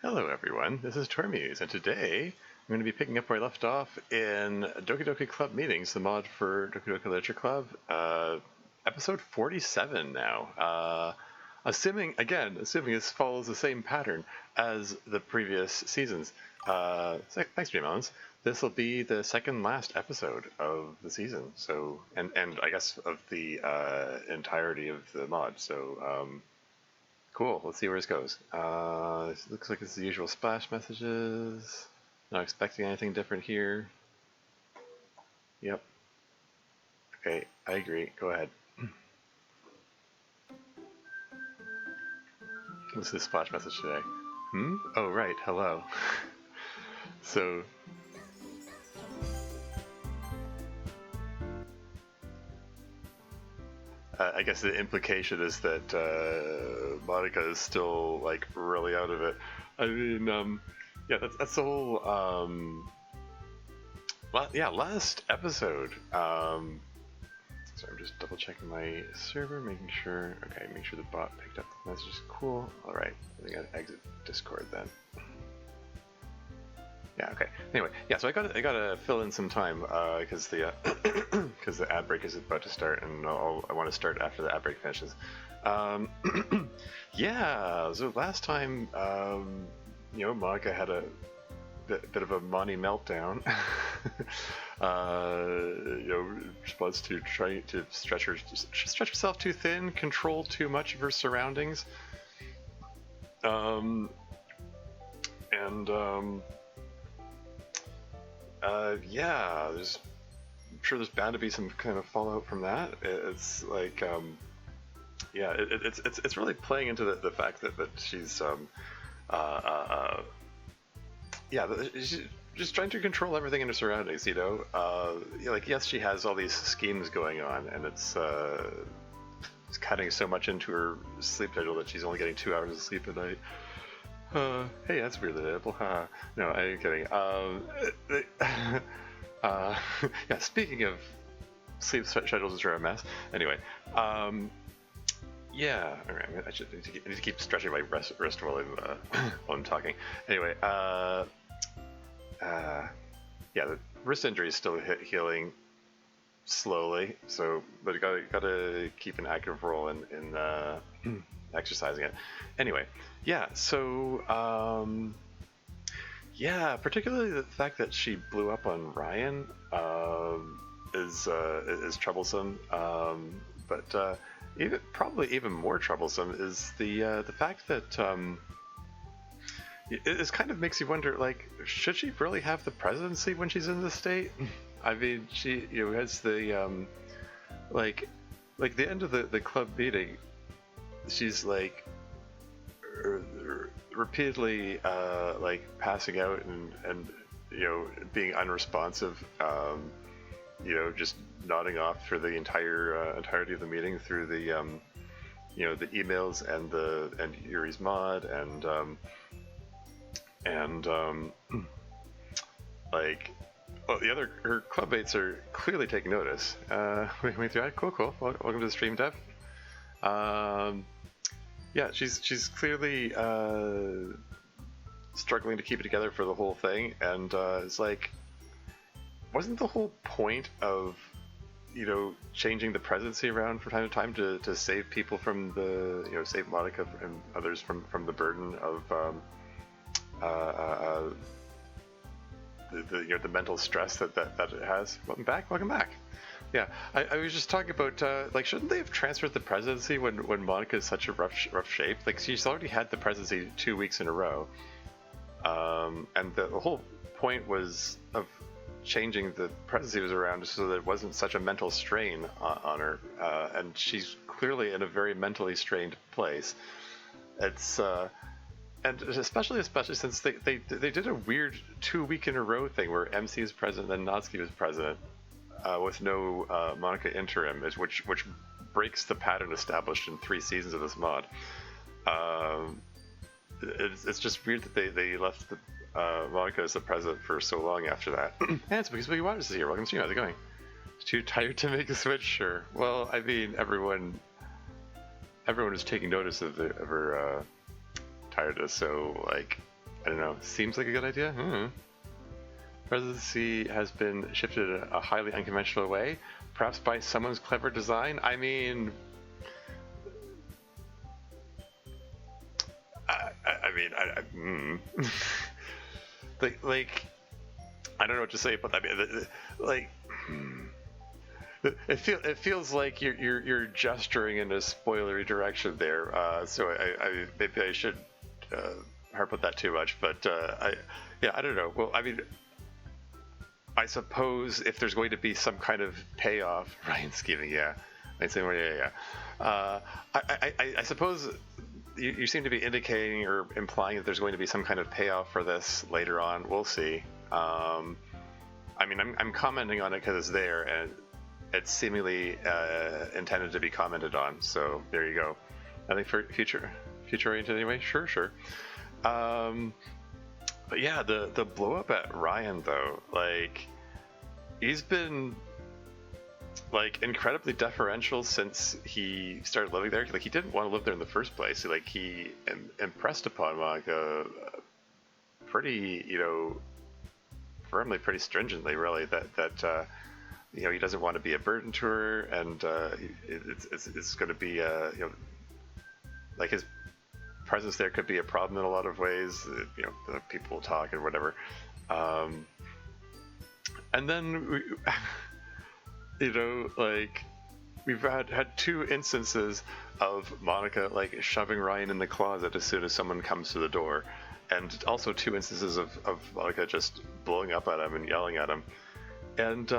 Hello everyone, this is Tormuse, and today I'm going to be picking up where I left off in Doki Doki Club Meetings, the mod for Doki Doki Literature Club, episode 47 now. Assuming this follows the same pattern as the previous seasons. Thanks, Dream Owens. This will be the second last episode of the season, so and I guess of the entirety of the mod. So cool. Let's see where this goes. It looks like it's the usual splash messages. Not expecting anything different here. Yep. Okay, I agree. Go ahead. What's this splash message today? Oh, right. Hello. So... I guess the implication is that Monika is still like really out of it. I mean, yeah, that's the whole. Last episode. So I'm just double checking my server, making sure. Okay, make sure the bot picked up the messages. Cool. All right, I think I exit Discord then. Yeah. Okay. Anyway, yeah. So I gotta fill in some time because the because the ad break is about to start, and I want to start after the ad break finishes. Yeah. So last time, Monika had a bit of a Monty meltdown. She wants to try to stretch herself too thin, control too much of her surroundings, yeah, I'm sure there's bound to be some kind of fallout from that. It's like, yeah, it's really playing into the fact that she's, she's just trying to control everything in her surroundings, like, yes, she has all these schemes going on, and it's cutting so much into her sleep schedule that she's only getting 2 hours of sleep a night. Hey, that's weirdly relatable. No, I'm kidding. Yeah, speaking of sleep schedules, which are a mess. Anyway, yeah, alright, I need to keep stretching my wrist while I'm talking. Anyway, yeah, the wrist injury is still healing slowly, so, but you gotta keep an active role in exercising it. Anyway, yeah, so, yeah, particularly the fact that she blew up on Ryan is troublesome, but probably even more troublesome is the fact that it kind of makes you wonder, like, should she really have the presidency when she's in this state? I mean, she has the like the end of the club meeting, she's like repeatedly like passing out and being unresponsive, just nodding off for the entirety of the meeting through the the emails and Yuri's mod and like, well, her club mates are clearly taking notice. Cool. Welcome to the stream, Dev. Yeah, she's clearly struggling to keep it together for the whole thing, and it's like, wasn't the whole point of changing the presidency around from time to time to save people from the save Monika and others from the burden of the mental stress that it has. Welcome back. Yeah, I was just talking about like, shouldn't they have transferred the presidency when Monika is such a rough shape? Like, she's already had the presidency 2 weeks in a row, and the whole point was of changing the presidency was around so that it wasn't such a mental strain on her, and she's clearly in a very mentally strained place. It's and especially since they did a weird 2 week in a row thing where MC was president, then Natsuki was president, with no Monika interim, which breaks the pattern established in 3 seasons of this mod. It's just weird that they left Monika as the president for so long after that. And it's because Biggie Waters is here. Welcome to you. How's it going? Too tired to make a switch? Sure. Well, I mean, everyone is taking notice of her tiredness, so, like, I don't know. Seems like a good idea. Presidency has been shifted in a highly unconventional way, perhaps by someone's clever design. I mean, like, I don't know what to say about that. Like, it feels like you're gesturing in a spoilery direction there. So maybe I should harp on that too much. But I don't know. Well, I mean, I suppose if there's going to be some kind of payoff, Ryan scheming, yeah. I'd say, well, yeah. I suppose you seem to be indicating or implying that there's going to be some kind of payoff for this later on. We'll see. I mean, I'm commenting on it because it's there, and it's seemingly intended to be commented on. So there you go. I think for future oriented anyway. Sure. But yeah, the blow up at Ryan though, like, he's been like incredibly deferential since he started living there. Like, he didn't want to live there in the first place. Like, he impressed upon Monika pretty, firmly, pretty stringently, really, that he doesn't want to be a burden to her, and it's going to be like, his presence there could be a problem in a lot of ways. People talk and whatever. And then we've had two instances of Monika like shoving Ryan in the closet as soon as someone comes to the door, and also two instances of Monika just blowing up at him and yelling at him. And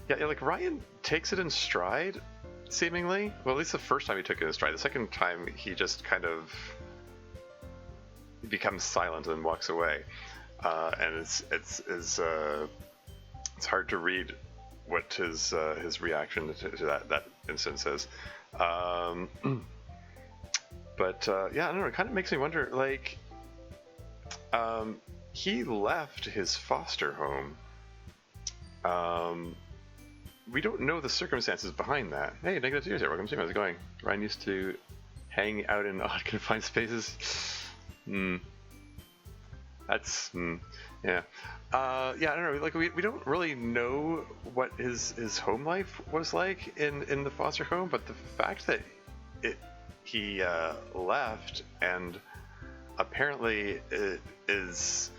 like, Ryan takes it in stride, seemingly. Well, at least the first time he took it in stride. The second time he just kind of becomes silent and walks away. And it's hard to read what his reaction to that instance is. But I don't know. It kind of makes me wonder. Like, he left his foster home. We don't know the circumstances behind that. Hey, Negative Tears here. Welcome to me. How's it going? Ryan used to hang out in odd confined spaces. That's yeah. I don't know. Like, we don't really know what his home life was like in the foster home, but the fact that he left and apparently is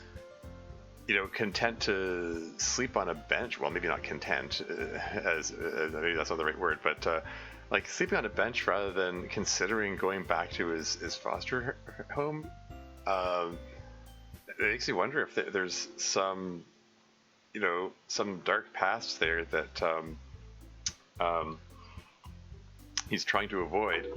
content to sleep on a bench. Well, maybe not content, as maybe that's not the right word, but like, sleeping on a bench rather than considering going back to his foster home. It makes me wonder if there's some dark past there that he's trying to avoid.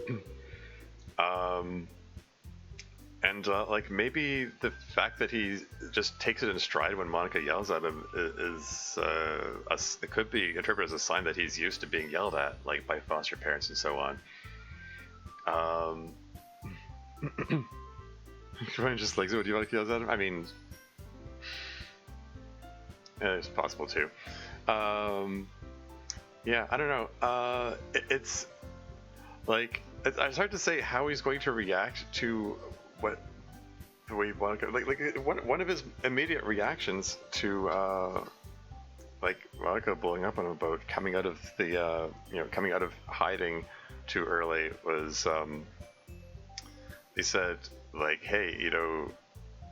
And like, maybe the fact that he just takes it in stride when Monika yells at him is it could be interpreted as a sign that he's used to being yelled at, like, by foster parents and so on. Ryan just like, so do you want to yell at him? I mean, it's possible too. I don't know. It's like, it's hard to say how he's going to react to the way Monika, like one of his immediate reactions to like Monika blowing up on him about coming out of coming out of hiding too early was he said, like, hey,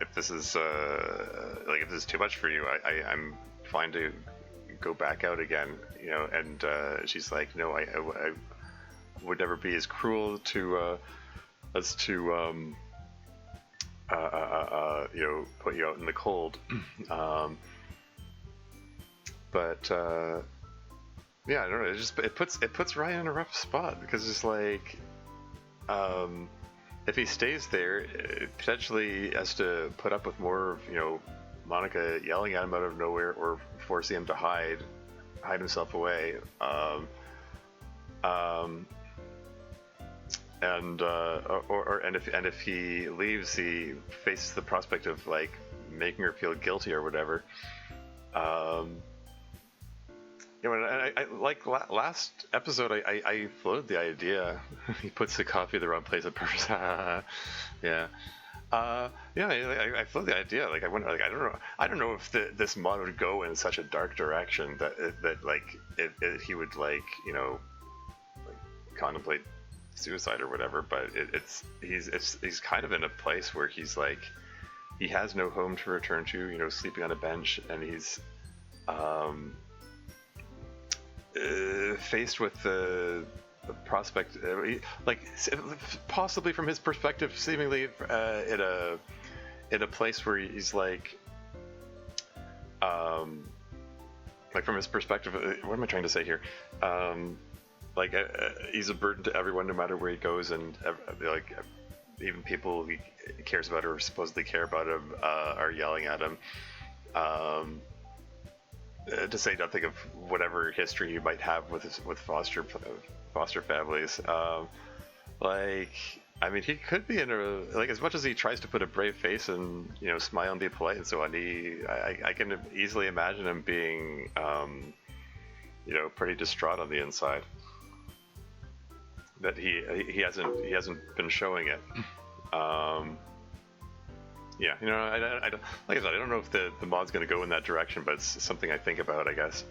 if this is like, if this is too much for you, I'm fine to go back out again, and she's like, no, I would never be as cruel to as to put you out in the cold. But I don't know, it puts Ryan in a rough spot, because it's like, if he stays there, it potentially has to put up with more of Monika yelling at him out of nowhere, or forcing him to hide himself away. And if he leaves, he faces the prospect of, like, making her feel guilty or whatever. Like last episode, I floated the idea. He puts the coffee in the wrong place on purpose. Yeah. Yeah, I feel the idea. Like, I wonder, like, I don't know if this mod would go in such a dark direction that like he would like like contemplate suicide or whatever. But he's kind of in a place where he's like he has no home to return to. Sleeping on a bench, and he's faced with the prospect, like possibly from his perspective, seemingly in a place where he's like from his perspective, what am I trying to say here? Like he's a burden to everyone, no matter where he goes, and like even people he cares about or supposedly care about him are yelling at him. To say nothing of whatever history you might have with foster families. Like, I mean, he could be in a like as much as he tries to put a brave face and smile and be polite and so on. I can easily imagine him being pretty distraught on the inside. That he hasn't been showing it. Yeah, I don't, like I said, I don't know if the mod's going to go in that direction, but it's something I think about, I guess.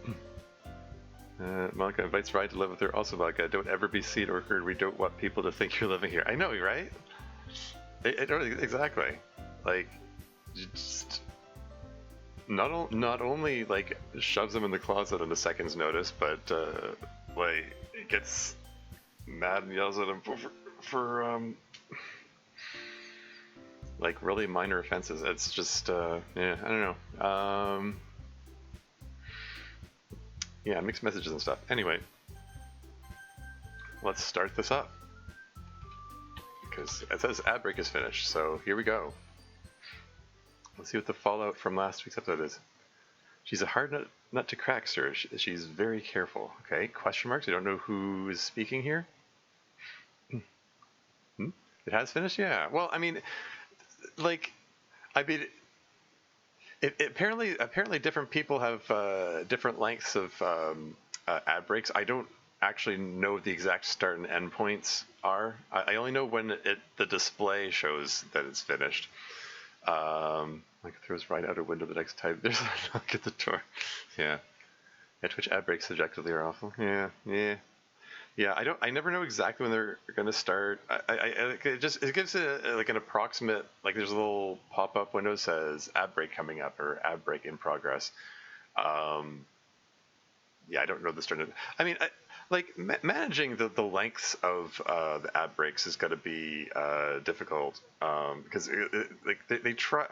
Monika invites Ryan to live with her. Also, Monika, don't ever be seen or heard. We don't want people to think you're living here. I know, right? I don't exactly. Like, just not only like shoves him in the closet on a second's notice, but like gets mad and yells at him for like really minor offenses. It's just yeah, I don't know. Yeah, mixed messages and stuff. Anyway, let's start this up because it says ad break is finished. So here we go. Let's see what the fallout from last week's episode is. She's a hard nut to crack, sir. She's very careful. Okay, question marks. I don't know who is speaking here. It has finished. Yeah. Well, I mean. Like, I mean, apparently different people have different lengths of ad breaks. I don't actually know what the exact start and end points are. I only know when the display shows that it's finished. Like throws right out a window the next time. There's a knock at the door. Yeah. Twitch ad breaks subjectively are awful. Yeah. Yeah, I never know exactly when they're gonna start. It gives like an approximate, like there's a little pop-up window that says ad break coming up or ad break in progress. Yeah, I don't know the start. I mean, managing the lengths of the ad breaks is going to be difficult because like they try,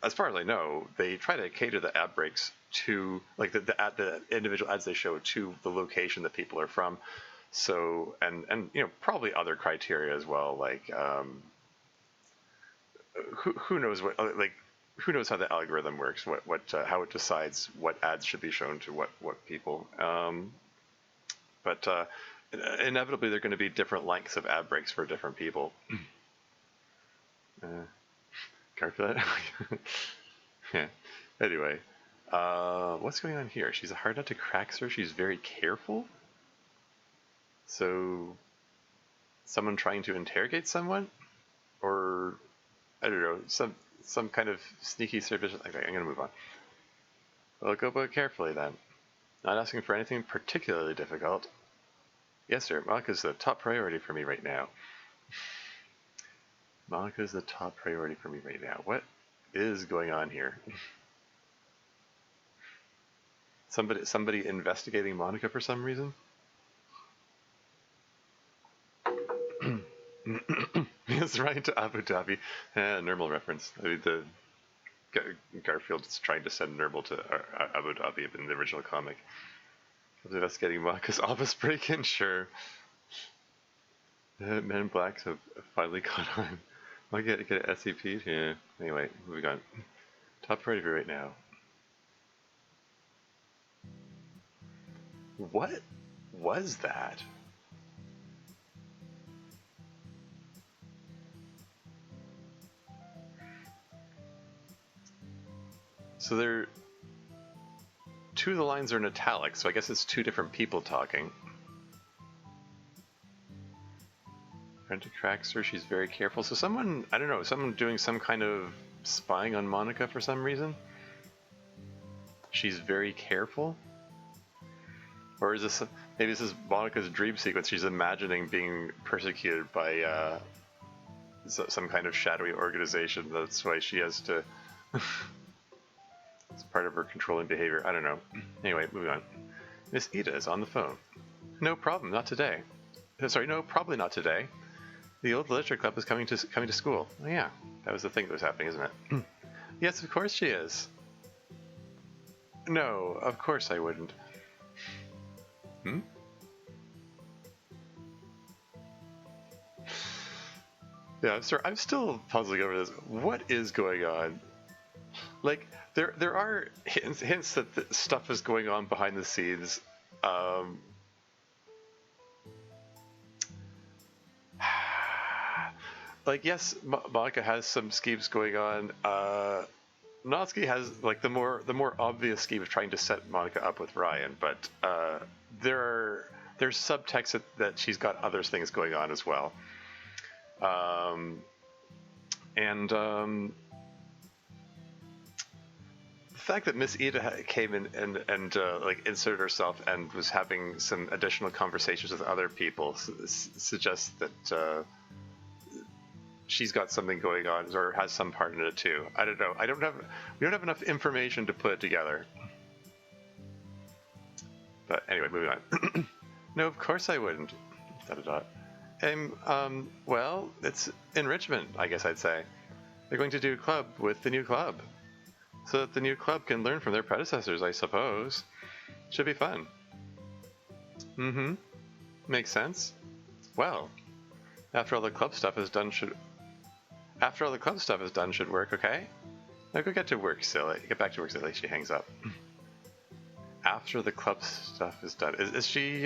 as far as I know, they try to cater the ad breaks to like the individual ads they show to the location that people are from. So and probably other criteria as well, like who knows what like who knows how the algorithm works, what how it decides what ads should be shown to what people. But inevitably there are going to be different lengths of ad breaks for different people. Garfield. Yeah. Anyway, what's going on here? She's a hard nut to crack, sir. She's very careful. So, someone trying to interrogate someone, or I don't know, some kind of sneaky service. Okay, I'm gonna move on. Well, go about carefully then. Not asking for anything particularly difficult. Yes, sir. Monika's the top priority for me right now. Monika's the top priority for me right now. What is going on here? Somebody investigating Monika for some reason? Yes, right to Abu Dhabi. Normal reference. I mean, Garfield's trying to send Nurgle to Abu Dhabi in the original comic. I was investigating Monika's office break-in, sure. Men in Blacks have finally caught on. I get SCP'd? Yeah. Anyway, moving on. Top priority right now. What was that? So two of the lines are in italics, so I guess it's two different people talking. Brenda tracks her. She's very careful. So someone, I don't know, someone doing some kind of spying on Monika for some reason. She's very careful. Or is this, maybe this is Monika's dream sequence. She's imagining being persecuted by some kind of shadowy organization. That's why she has to, it's part of her controlling behavior. I don't know. Anyway, moving on. Miss Ida is on the phone. No problem, not today. Sorry, no, probably not today. The old literature club is coming to school. Oh yeah, that was the thing that was happening, isn't it? Yes, of course she is. No, of course I wouldn't. Hmm? Yeah, sir, I'm still puzzling over this. What is going on? Like, there are hints that stuff is going on behind the scenes. Like, yes, Monika has some schemes going on. Natsuki has like the more obvious scheme of trying to set Monika up with Ryan, but there's subtext that she's got other things going on as well. The fact that Miss Ida came in and like inserted herself and was having some additional conversations with other people suggests that she's got something going on or has some part in it too. I don't know. We don't have enough information to put it together. But anyway, moving on. No, of course I wouldn't. Well, it's enrichment, I guess I'd say. They're going to do a club with the new club, so that the new club can learn from their predecessors, I suppose. Should be fun. Mm-hmm. Makes sense. Well, after all the club stuff is done, should work, okay? Now go get to work, silly. Get back to work, silly. She hangs up. After the club stuff is done, is she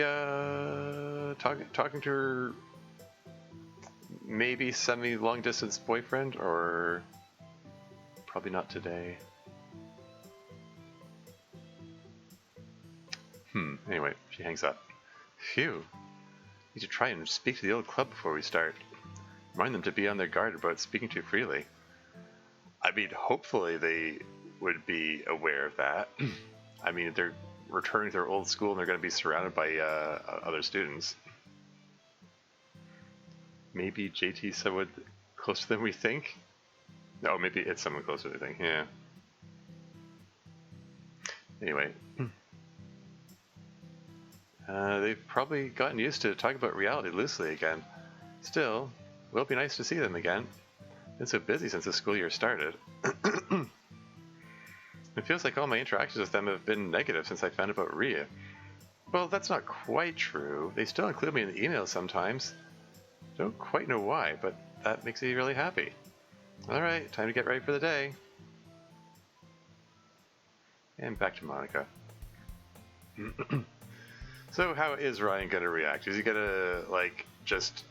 talking to her maybe semi-long distance boyfriend, or probably not today? Anyway, she hangs up. Phew. Need to try and speak to the old club before we start. Remind them to be on their guard about speaking too freely. I mean, hopefully they would be aware of that. I mean, they're returning to their old school and they're going to be surrounded by other students. Maybe JT's someone closer than we think? No, maybe it's someone closer than we think, yeah. Anyway. They've probably gotten used to talking about reality loosely again. Still, it will be nice to see them again. Been so busy since the school year started. It feels like all my interactions with them have been negative since I found out about Ria. Well, that's not quite true. They still include me in the emails sometimes. Don't quite know why, but that makes me really happy. Alright, time to get ready for the day. And back to Monika. So how is Ryan gonna react? Is he gonna, like, just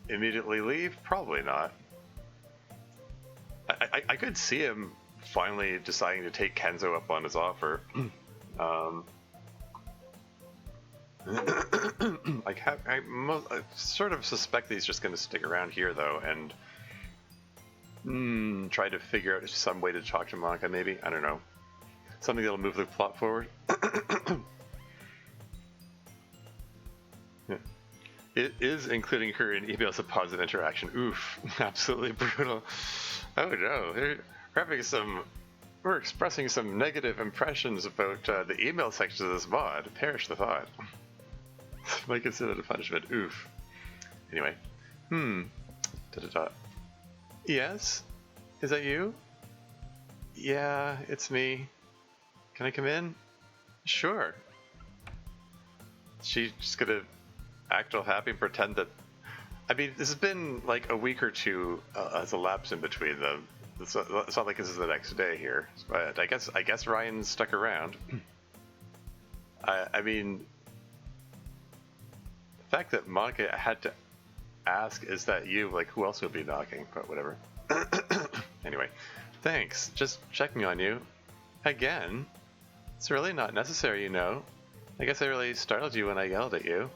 immediately leave? Probably not. I could see him finally deciding to take Kenzo up on his offer. I sort of suspect that he's just going to stick around here, though, and try to figure out some way to talk to Monika, maybe? I don't know. Something that'll move the plot forward. Yeah. It is including her in emails of positive interaction. Oof, absolutely brutal. Oh no, we're expressing some negative impressions about the email sections of this mod. Perish the thought. Might consider the punishment. Oof. Anyway. Yes? Is that you? Yeah, it's me. Can I come in? Sure. She's just gonna act all happy and pretend that... I mean, this has been like a week or two as a lapse in between them. It's not like this is the next day here. But I guess Ryan's stuck around. I mean... The fact that Monika had to ask, is that you? Like, who else would be knocking? But whatever. Anyway, thanks. Just checking on you. Again? It's really not necessary, you know. I guess I really startled you when I yelled at you.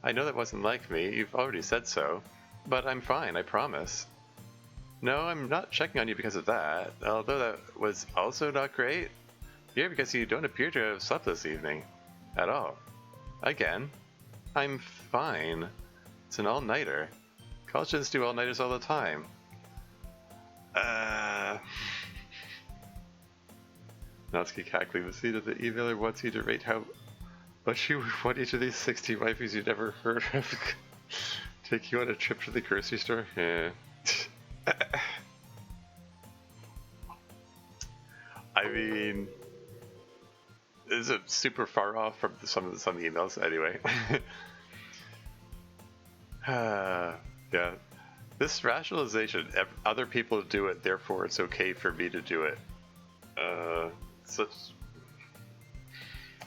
I know that wasn't like me, you've already said so, but I'm fine, I promise. No, I'm not checking on you because of that, although that was also not great. You're here because you don't appear to have slept this evening. At all. Again. I'm fine. It's an all-nighter. College students do all-nighters all the time. Natsuki cackling. The seat of the emailer wants you to rate how much you want each of these 60 waifus you've never heard of. Take you on a trip to the grocery store? Yeah. I mean, this is super far off from some of the emails anyway. Yeah. This rationalization, other people do it, therefore it's okay for me to do it.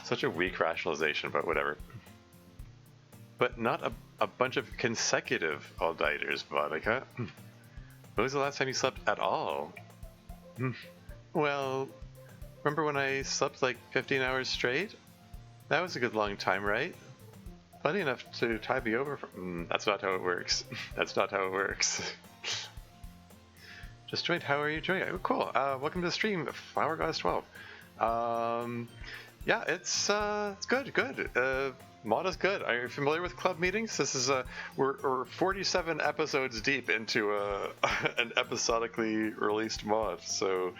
Such a weak rationalization, but whatever. But not a bunch of consecutive all-nighters, Monika. When was the last time you slept at all? Well, remember when I slept like 15 hours straight? That was a good long time, right? Plenty enough to tie me over from... that's not how it works. That's not how it works. Just joined. How are you doing? Oh, cool. Welcome to the stream, Flower Goddess 12. Yeah, it's good. Mod is good. Are you familiar with club meetings? This is we're 47 episodes deep into an episodically released mod, so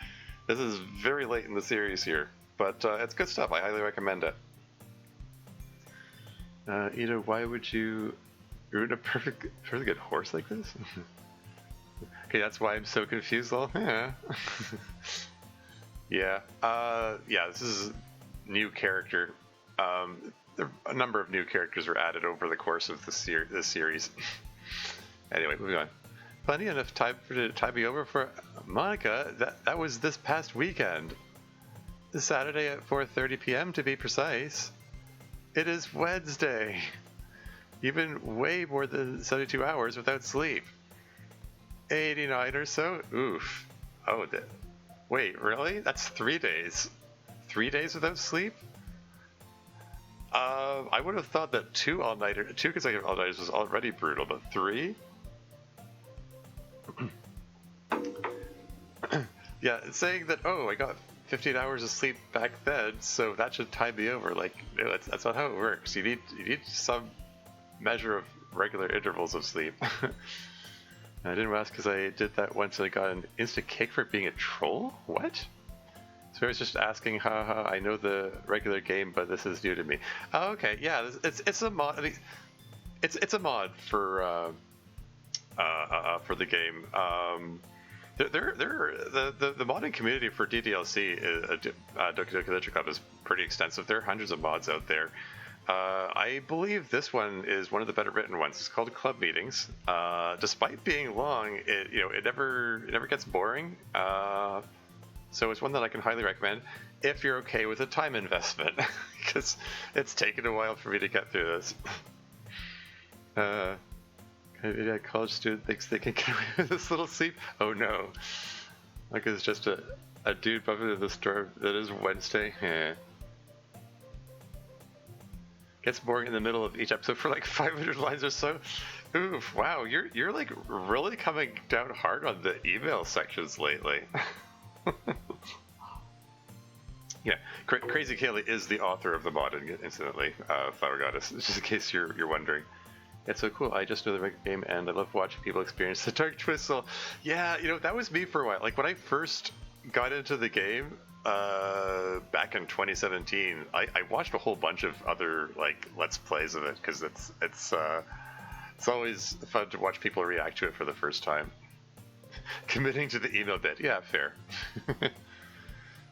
this is very late in the series here, but it's good stuff. I highly recommend it. Ida, why would you ruin a perfectly good horse like this? Okay, that's why I'm so confused. Well, yeah. Yeah. Yeah, this is a new character. A number of new characters were added over the course of this series. Anyway, moving on. Plenty enough time to tie me over for Monika. That was this past weekend. This Saturday at 4:30 p.m. to be precise. It is Wednesday. You've been way more than 72 hours without sleep. 89 or so? Oof. Oh, wait, really? That's 3 days. 3 days without sleep? I would have thought that two consecutive all-nighters was already brutal, but 3? Yeah, it's saying that, oh, I got 15 hours of sleep back then, so that should tie me over. Like, no, that's not how it works. You need some measure of regular intervals of sleep. I didn't ask because I did that once and I got an instant kick for being a troll? What? So I was just asking, haha, I know the regular game, but this is new to me. Oh, okay, yeah, it's a mod. I mean, it's a mod for the game. The modding community for DDLC, Doki Doki Literature Club, is pretty extensive. There are hundreds of mods out there. I believe this one is one of the better written ones. It's called Club Meetings. Despite being long, it never gets boring. So it's one that I can highly recommend if you're okay with a time investment, because it's taken a while for me to get through this. A college student thinks they can get away with this little sleep. Oh no! Like it's just a dude bumping into the store. That is Wednesday. Yeah. Gets boring in the middle of each episode for like 500 lines or so. Oof! Wow, you're like really coming down hard on the email sections lately. Yeah, Crazy Kaylee is the author of the mod, incidentally, Flower Goddess, just in case you're wondering. It's so cool. I just know the regular game, and I love watching people experience the dark twistle. Yeah, that was me for a while. Like when I first got into the game back in 2017, I watched a whole bunch of other like let's plays of it because it's always fun to watch people react to it for the first time. Committing to the email bit, yeah, fair.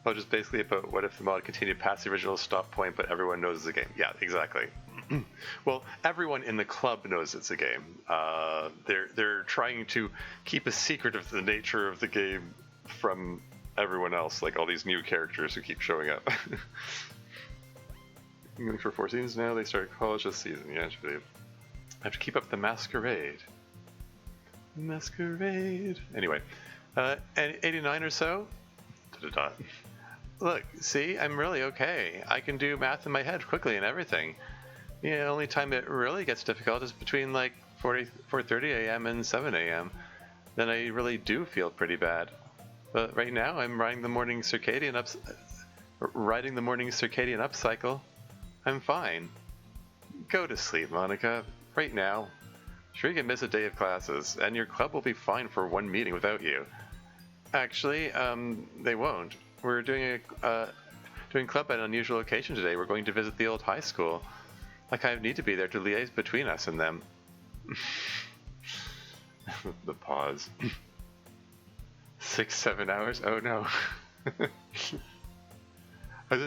Well, just basically about what if the mod continued past the original stop point, but everyone knows it's a game. Yeah, exactly. Well, everyone in the club knows it's a game. They're trying to keep a secret of the nature of the game from everyone else, like all these new characters who keep showing up. I'm going for 4 seasons now. They started college this season. Yeah, I have to keep up the masquerade. Masquerade. Anyway, 89 or so. Da-da-da. Look, see, I'm really okay. I can do math in my head quickly and everything. Yeah, the only time it really gets difficult is between like 4:30 a.m. and 7 a.m. Then I really do feel pretty bad. But right now I'm riding the morning circadian upcycle. I'm fine. Go to sleep, Monika. Right now. Sure, you can miss a day of classes, and your club will be fine for one meeting without you. Actually, they won't. We're doing club at an unusual occasion today. We're going to visit the old high school. I kind of need to be there to liaise between us and them. The pause. 6-7 hours? Oh no. I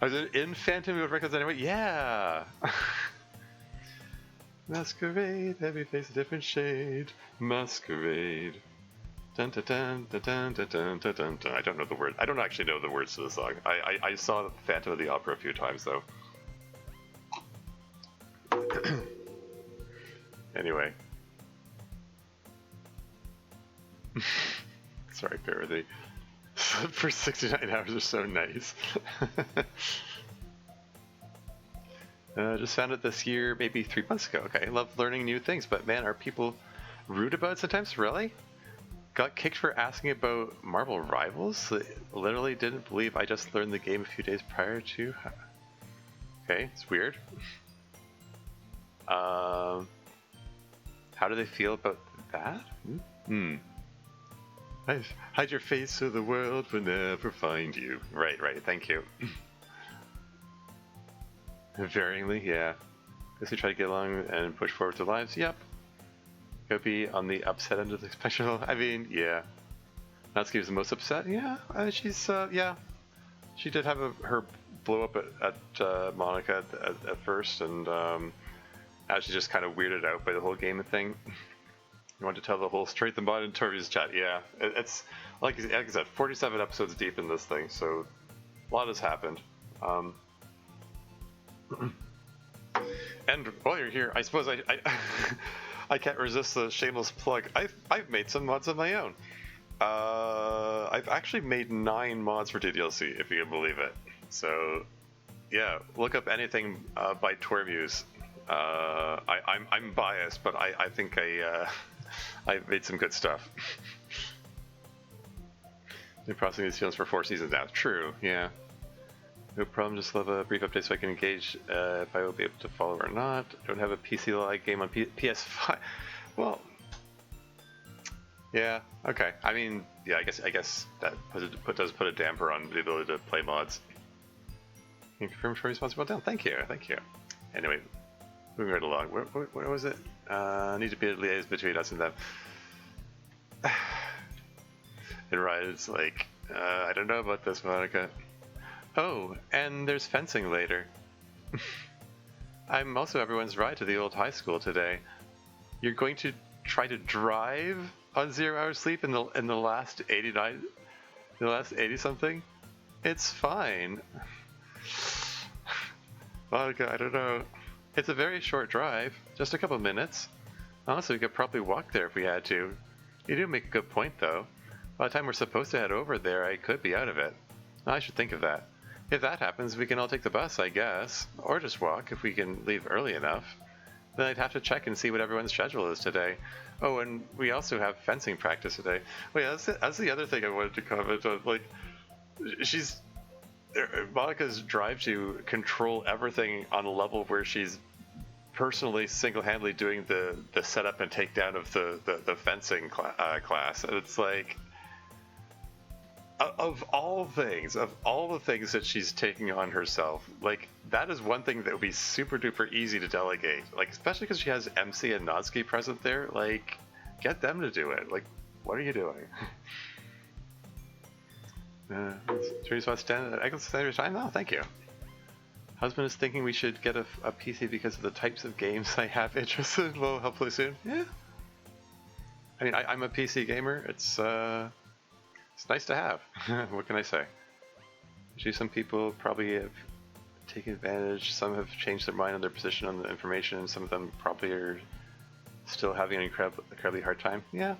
was in Phantom of Records anyway. Yeah. Masquerade, every face a different shade. Masquerade. Dun, dun, dun, dun, dun, dun, dun, dun, dun. I don't know the words. I don't actually know the words to the song. I saw Phantom of the Opera a few times though. Anyway. Sorry, bear with me. For 69 hours are so nice. Just found it this year, maybe 3 months ago. Okay, I love learning new things, but man, are people rude about it sometimes? Really? Got kicked for asking about Marvel Rivals? Literally didn't believe I just learned the game a few days prior to. Okay, it's weird. How do they feel about that? Hide your face so the world will never find you. Right, thank you. Varyingly, yeah. Guess we try to get along and push forward to lives. Yep. Could be on the upset end of the spectrum. I mean, yeah. Natsuki was the most upset. Yeah, she's yeah. She did have her blow up at Monika at first, and she's just kind of weirded out by the whole game thing. You want to tell the whole straight the mod in Torby's chat? Yeah, it's like I said, 47 episodes deep in this thing, so a lot has happened. And while you're here, I suppose I can't resist the shameless plug. I've made some mods of my own. I've actually made 9 mods for DDLC, if you can believe it. So, yeah, look up anything by Tormuse. I'm biased, but I think I made some good stuff. Been processing these feelings for 4 seasons now. True, yeah. No problem, just love a brief update so I can engage if I will be able to follow or not. Don't have a PC like game on PS5. Well, yeah, okay. I mean, yeah, I guess that does put a damper on the ability to play mods. Can you confirm for response? Well done. Thank you. Anyway, moving right along. Where was it? Need to be a liaison between us and them. And Ryan's like, I don't know about this, Monika. Oh, and there's fencing later. I'm also everyone's ride to the old high school today. You're going to try to drive on 0 hours sleep in the last 89, the last 80 something? It's fine. Monika, I don't know. It's a very short drive, just a couple minutes. Honestly, we could probably walk there if we had to. You do make a good point, though. By the time we're supposed to head over there, I could be out of it. I should think of that. If that happens, we can all take the bus, I guess. Or just walk, if we can leave early enough. Then I'd have to check and see what everyone's schedule is today. Oh, and we also have fencing practice today. Wait, that's the other thing I wanted to comment on. Like, Monika's drive to control everything on a level where she's personally single-handedly doing the setup and takedown of the fencing class. And it's like, of all the things that she's taking on herself, like, that is one thing that would be super duper easy to delegate. Like, especially because she has MC and Natsuki present there. Like, get them to do it. Like, what are you doing? Teresa wants to stand at Eccles Standard Time? No, thank you. Husband is thinking we should get a PC because of the types of games I have interest in. Well, hopefully soon. Yeah. I mean, I'm a PC gamer. It's nice to have. What can I say? Actually, some people probably have taken advantage. Some have changed their mind on their position on the information. Some of them probably are still having an incredibly hard time. Yeah.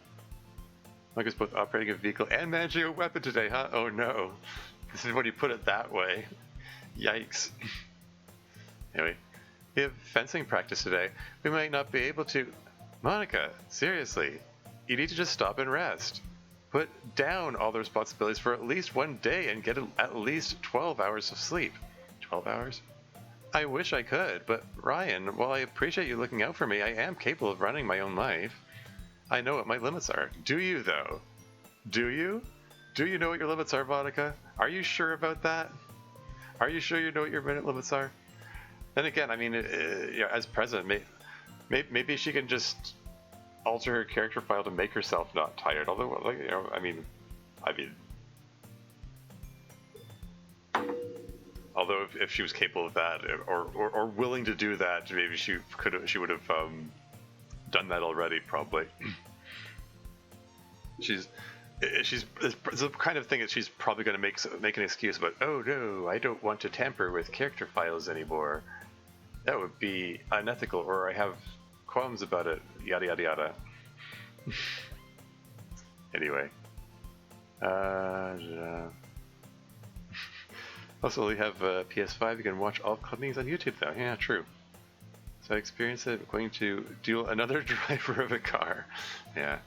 Like it's both operating a vehicle and managing a weapon today, huh? Oh no. This is when you put it that way. Yikes. Anyway, We have fencing practice today. We might not be able to... Monika, seriously, you need to just stop and rest. Put down all the responsibilities for at least one day and get at least 12 hours of sleep. 12 hours? I wish I could, but Ryan, while I appreciate you looking out for me, I am capable of running my own life. I know what my limits are. Do you, though? Do you? Do you know what your limits are, Monika? Are you sure about that? Are you sure you know what your minute limits are? Then again, I mean, as president, maybe she can just alter her character file to make herself not tired. Although, like, although if she was capable of that, or willing to do that, maybe she would have done that already. Probably. She's the kind of thing that she's probably going to make an excuse about. Oh no, I don't want to tamper with character files anymore. That would be unethical, or I have qualms about it. Yada yada yada. Anyway. Also, we have PS5. You can watch all club meetings on YouTube now. Yeah, true. So I experienced it. I'm going to do another driver of a car. Yeah.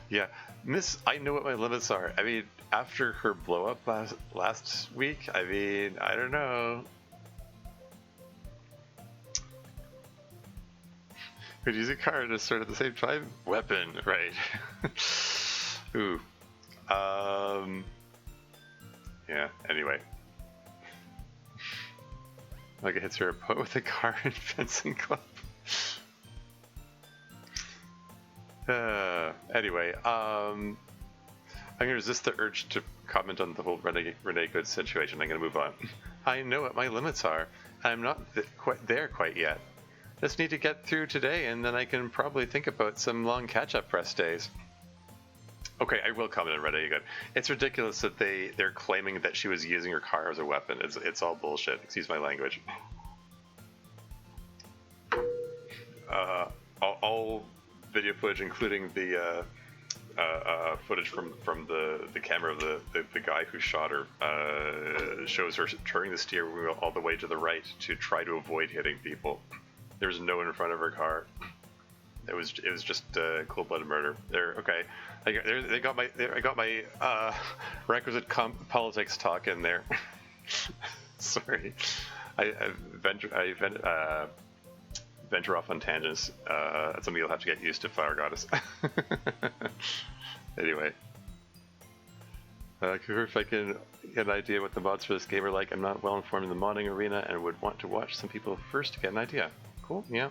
Yeah. Miss, I know what my limits are. I mean, after her blow up last week, I mean, I don't know. Could use a car to start at the same time. Weapon, right? Ooh. Yeah. Anyway, like it hits her opponent with a car in fencing club. Anyway, I'm gonna resist the urge to comment on the whole Renee Good situation. I'm gonna move on. I know what my limits are. I'm not quite there yet. Just need to get through today, and then I can probably think about some long catch-up press days. Okay, I will comment on Renee Good. It's ridiculous that they're claiming that she was using her car as a weapon. It's all bullshit. Excuse my language. All video footage, including the footage from the camera of the guy who shot her, shows her turning the steering wheel all the way to the right to try to avoid hitting people. There was no one in front of her car. It was just cold-blooded murder. Okay. I got my requisite politics talk in there. Sorry, I venture off on tangents. That's something you'll have to get used to, Fire Goddess. Anyway, if I can get an idea what the mods for this game are like, I'm not well informed in the modding arena and would want to watch some people first to get an idea. Cool, yeah.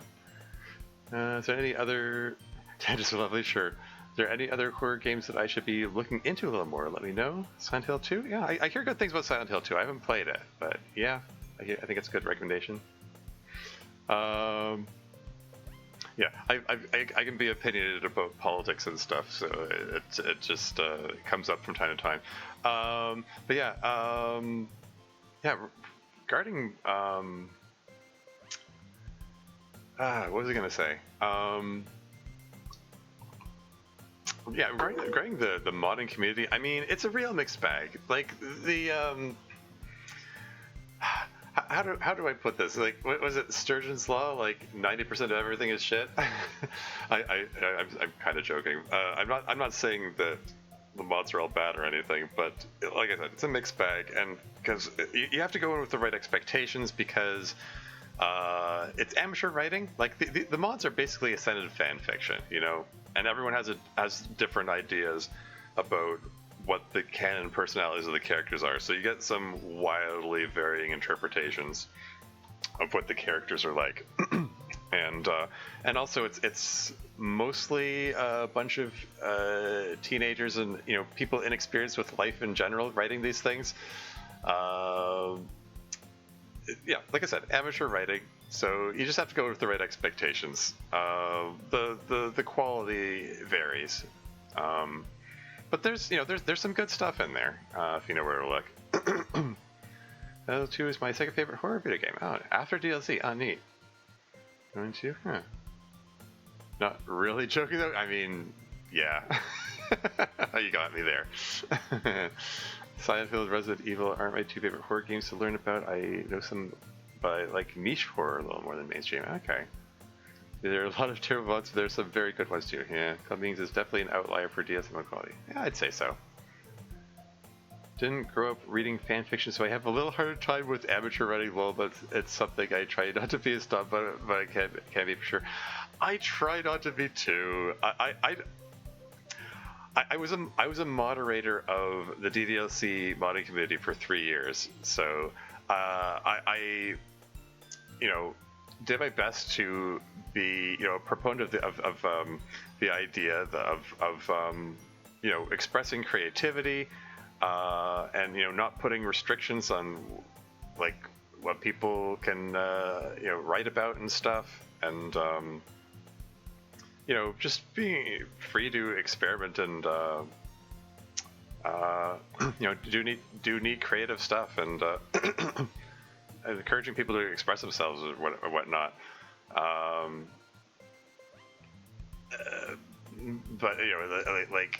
Is there any other... Tangents are lovely, sure. Is there any other horror games that I should be looking into a little more? Let me know. Silent Hill 2? Yeah, I hear good things about Silent Hill 2. I haven't played it, but yeah, I think it's a good recommendation. Yeah, I can be opinionated about politics and stuff, so it just comes up from time to time. But yeah, yeah, regarding what was I gonna say? Yeah, regarding the modding community, I mean, it's a real mixed bag. Like the how do I put this? Like, what was it, Sturgeon's Law? Like 90% of everything is shit. I'm kind of joking. I'm not saying that the mods are all bad or anything, but like I said, it's a mixed bag, and because you have to go in with the right expectations, because it's amateur writing. Like the mods are basically ascended fan fiction, you know, and everyone has different ideas about what the canon personalities of the characters are. So you get some wildly varying interpretations of what the characters are like. And also it's mostly a bunch of teenagers and, you know, people inexperienced with life in general writing these things. Yeah, like I said, amateur writing, so you just have to go with the right expectations. The quality varies, but there's some good stuff in there if you know where to look. Halo 2 is my second favorite horror video game. Oh, after DLC. Oh, neat. Going to? Huh. Not really joking though. I mean, yeah. You got me There. Silent Hill and Resident Evil aren't my two favorite horror games to learn about. I know some but I like niche horror a little more than mainstream. Okay. There are a lot of terrible ones, but there's some very good ones too. Yeah, Club Meetings is definitely an outlier for DSM quality. Yeah, I'd say so. Didn't grow up reading fan fiction, so I have a little harder time with amateur writing. Well, but it's something I try not to be a snob, but I can't be for sure. I try not to be too. I was a moderator of the DDLC modding community for 3 years, so I did my best to be a proponent of the idea of expressing creativity and not putting restrictions on like what people can write about and stuff, and just being free to experiment and do neat creative stuff, and encouraging people to express themselves or whatnot. But like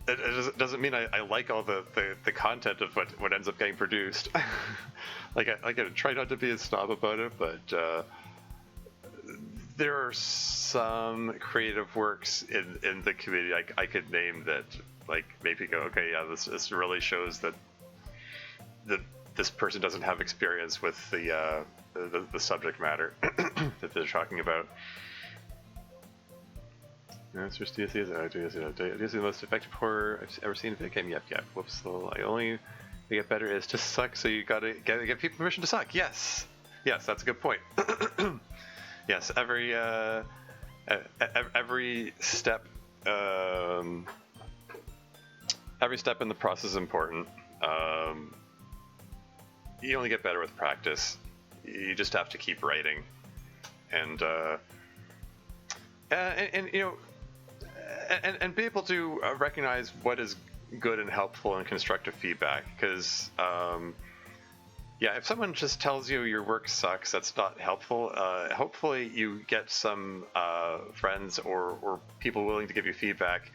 it doesn't mean I like all the content of what ends up getting produced. Like I try not to be a snob about it, but there are some creative works in the community I could name that like make me go, okay, yeah, this really shows that this person doesn't have experience with the subject matter that they're talking about. Answers DSC is DSC is the most effective horror I've ever seen in a video game. Yep. Whoops. The only way to get better is to suck. So you gotta get people permission to suck. Yes, that's a good point. Yes, every step in the process is important. You only get better with practice. You just have to keep writing, and be able to recognize what is good and helpful and constructive feedback. Because if someone just tells you your work sucks, that's not helpful. Hopefully you get some friends or people willing to give you feedback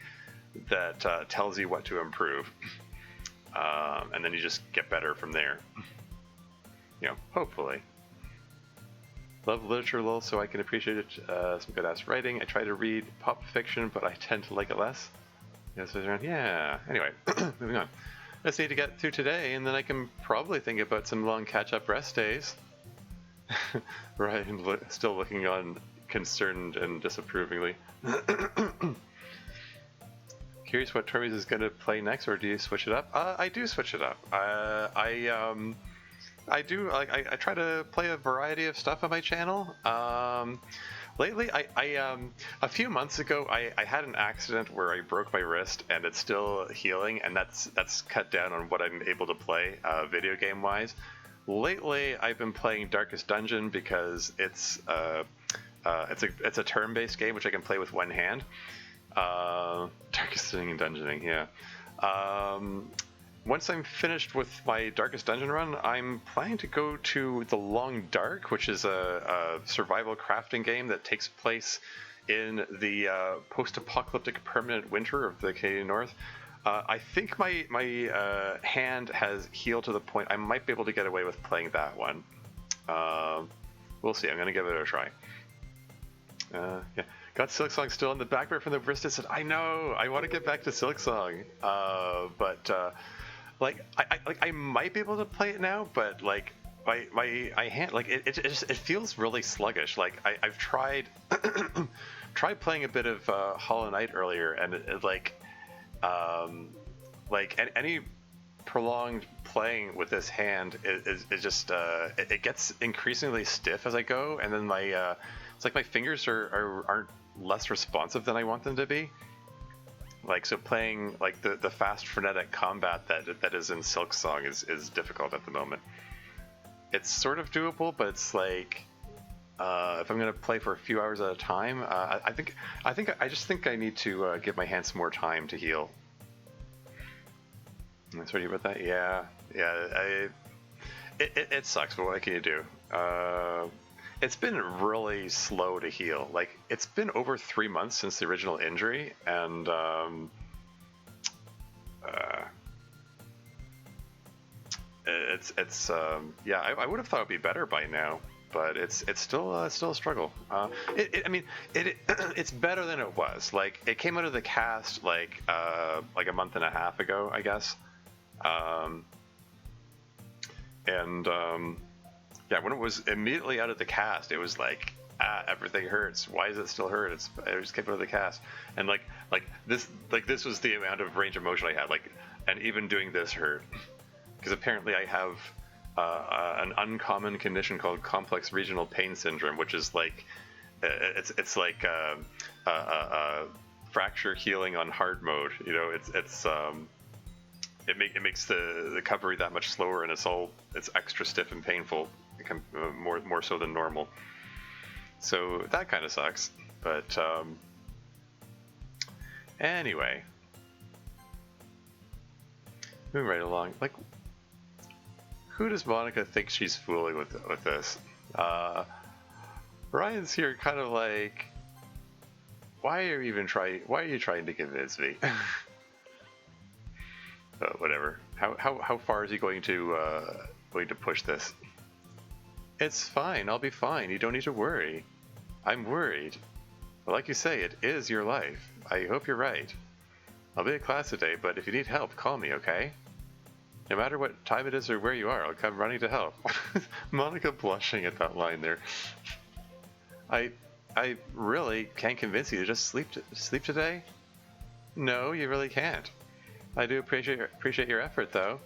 that tells you what to improve, and then you just get better from there. Hopefully. Love literature, lol, so I can appreciate it. Some good-ass writing. I try to read pop fiction, but I tend to like it less. Yeah. Anyway, moving on. I just need to get through today, and then I can probably think about some long catch-up rest days. Ryan still looking on concerned and disapprovingly. Curious what Termes is going to play next, or do you switch it up? I do switch it up. I do. I try to play a variety of stuff on my channel. Lately, a few months ago, I had an accident where I broke my wrist, and it's still healing, and that's cut down on what I'm able to play video game wise. Lately, I've been playing Darkest Dungeon because it's a turn-based game which I can play with one hand. Darkest Dungeoning, yeah. Once I'm finished with my Darkest Dungeon run, I'm planning to go to The Long Dark, which is a survival crafting game that takes place in the post-apocalyptic permanent winter of the Canadian North. I think my hand has healed to the point I might be able to get away with playing that one. We'll see. I'm going to give it a try. Yeah. Got Silksong still in the back burner from the wrist. I know. I want to get back to Silksong, but I might be able to play it now, but like my hand, like it feels really sluggish. Like I've tried playing a bit of Hollow Knight earlier, and any prolonged playing with this hand is just it gets increasingly stiff as I go, and then it's like my fingers aren't less responsive than I want them to be. Like, so playing like the fast frenetic combat that is in Silksong is difficult at the moment. It's sort of doable, but it's like if I'm gonna play for a few hours at a time, I just think I need to give my hands some more time to heal. Sorry about that. Yeah. It sucks, but what can you do? It's been really slow to heal. Like, it's been over 3 months since the original injury, and yeah, I would have thought it'd be better by now, but it's still a struggle. I mean, it's better than it was. Like, it came out of the cast like a month and a half ago, I guess. And yeah, when it was immediately out of the cast, it was like, everything hurts. Why does it still hurt? It just came out of the cast, and this was the amount of range of motion I had. Like, and even doing this hurt, because apparently I have an uncommon condition called complex regional pain syndrome, which is like it's like fracture healing on hard mode. You know, it makes the recovery that much slower, and it's extra stiff and painful, more so than normal. So that kind of sucks. But anyway, moving right along. Like, who does Monika think she's fooling with this? Ryan's here, kind of like, why are you trying to convince me? Whatever. How far is he going to push this? It's fine. I'll be fine. You don't need to worry. I'm worried. But like you say, it is your life. I hope you're right. I'll be at class today, but if you need help, call me, okay? No matter what time it is or where you are, I'll come running to help. Monika blushing at that line there. I really can't convince you to just sleep today? No, you really can't. I do appreciate your effort, though.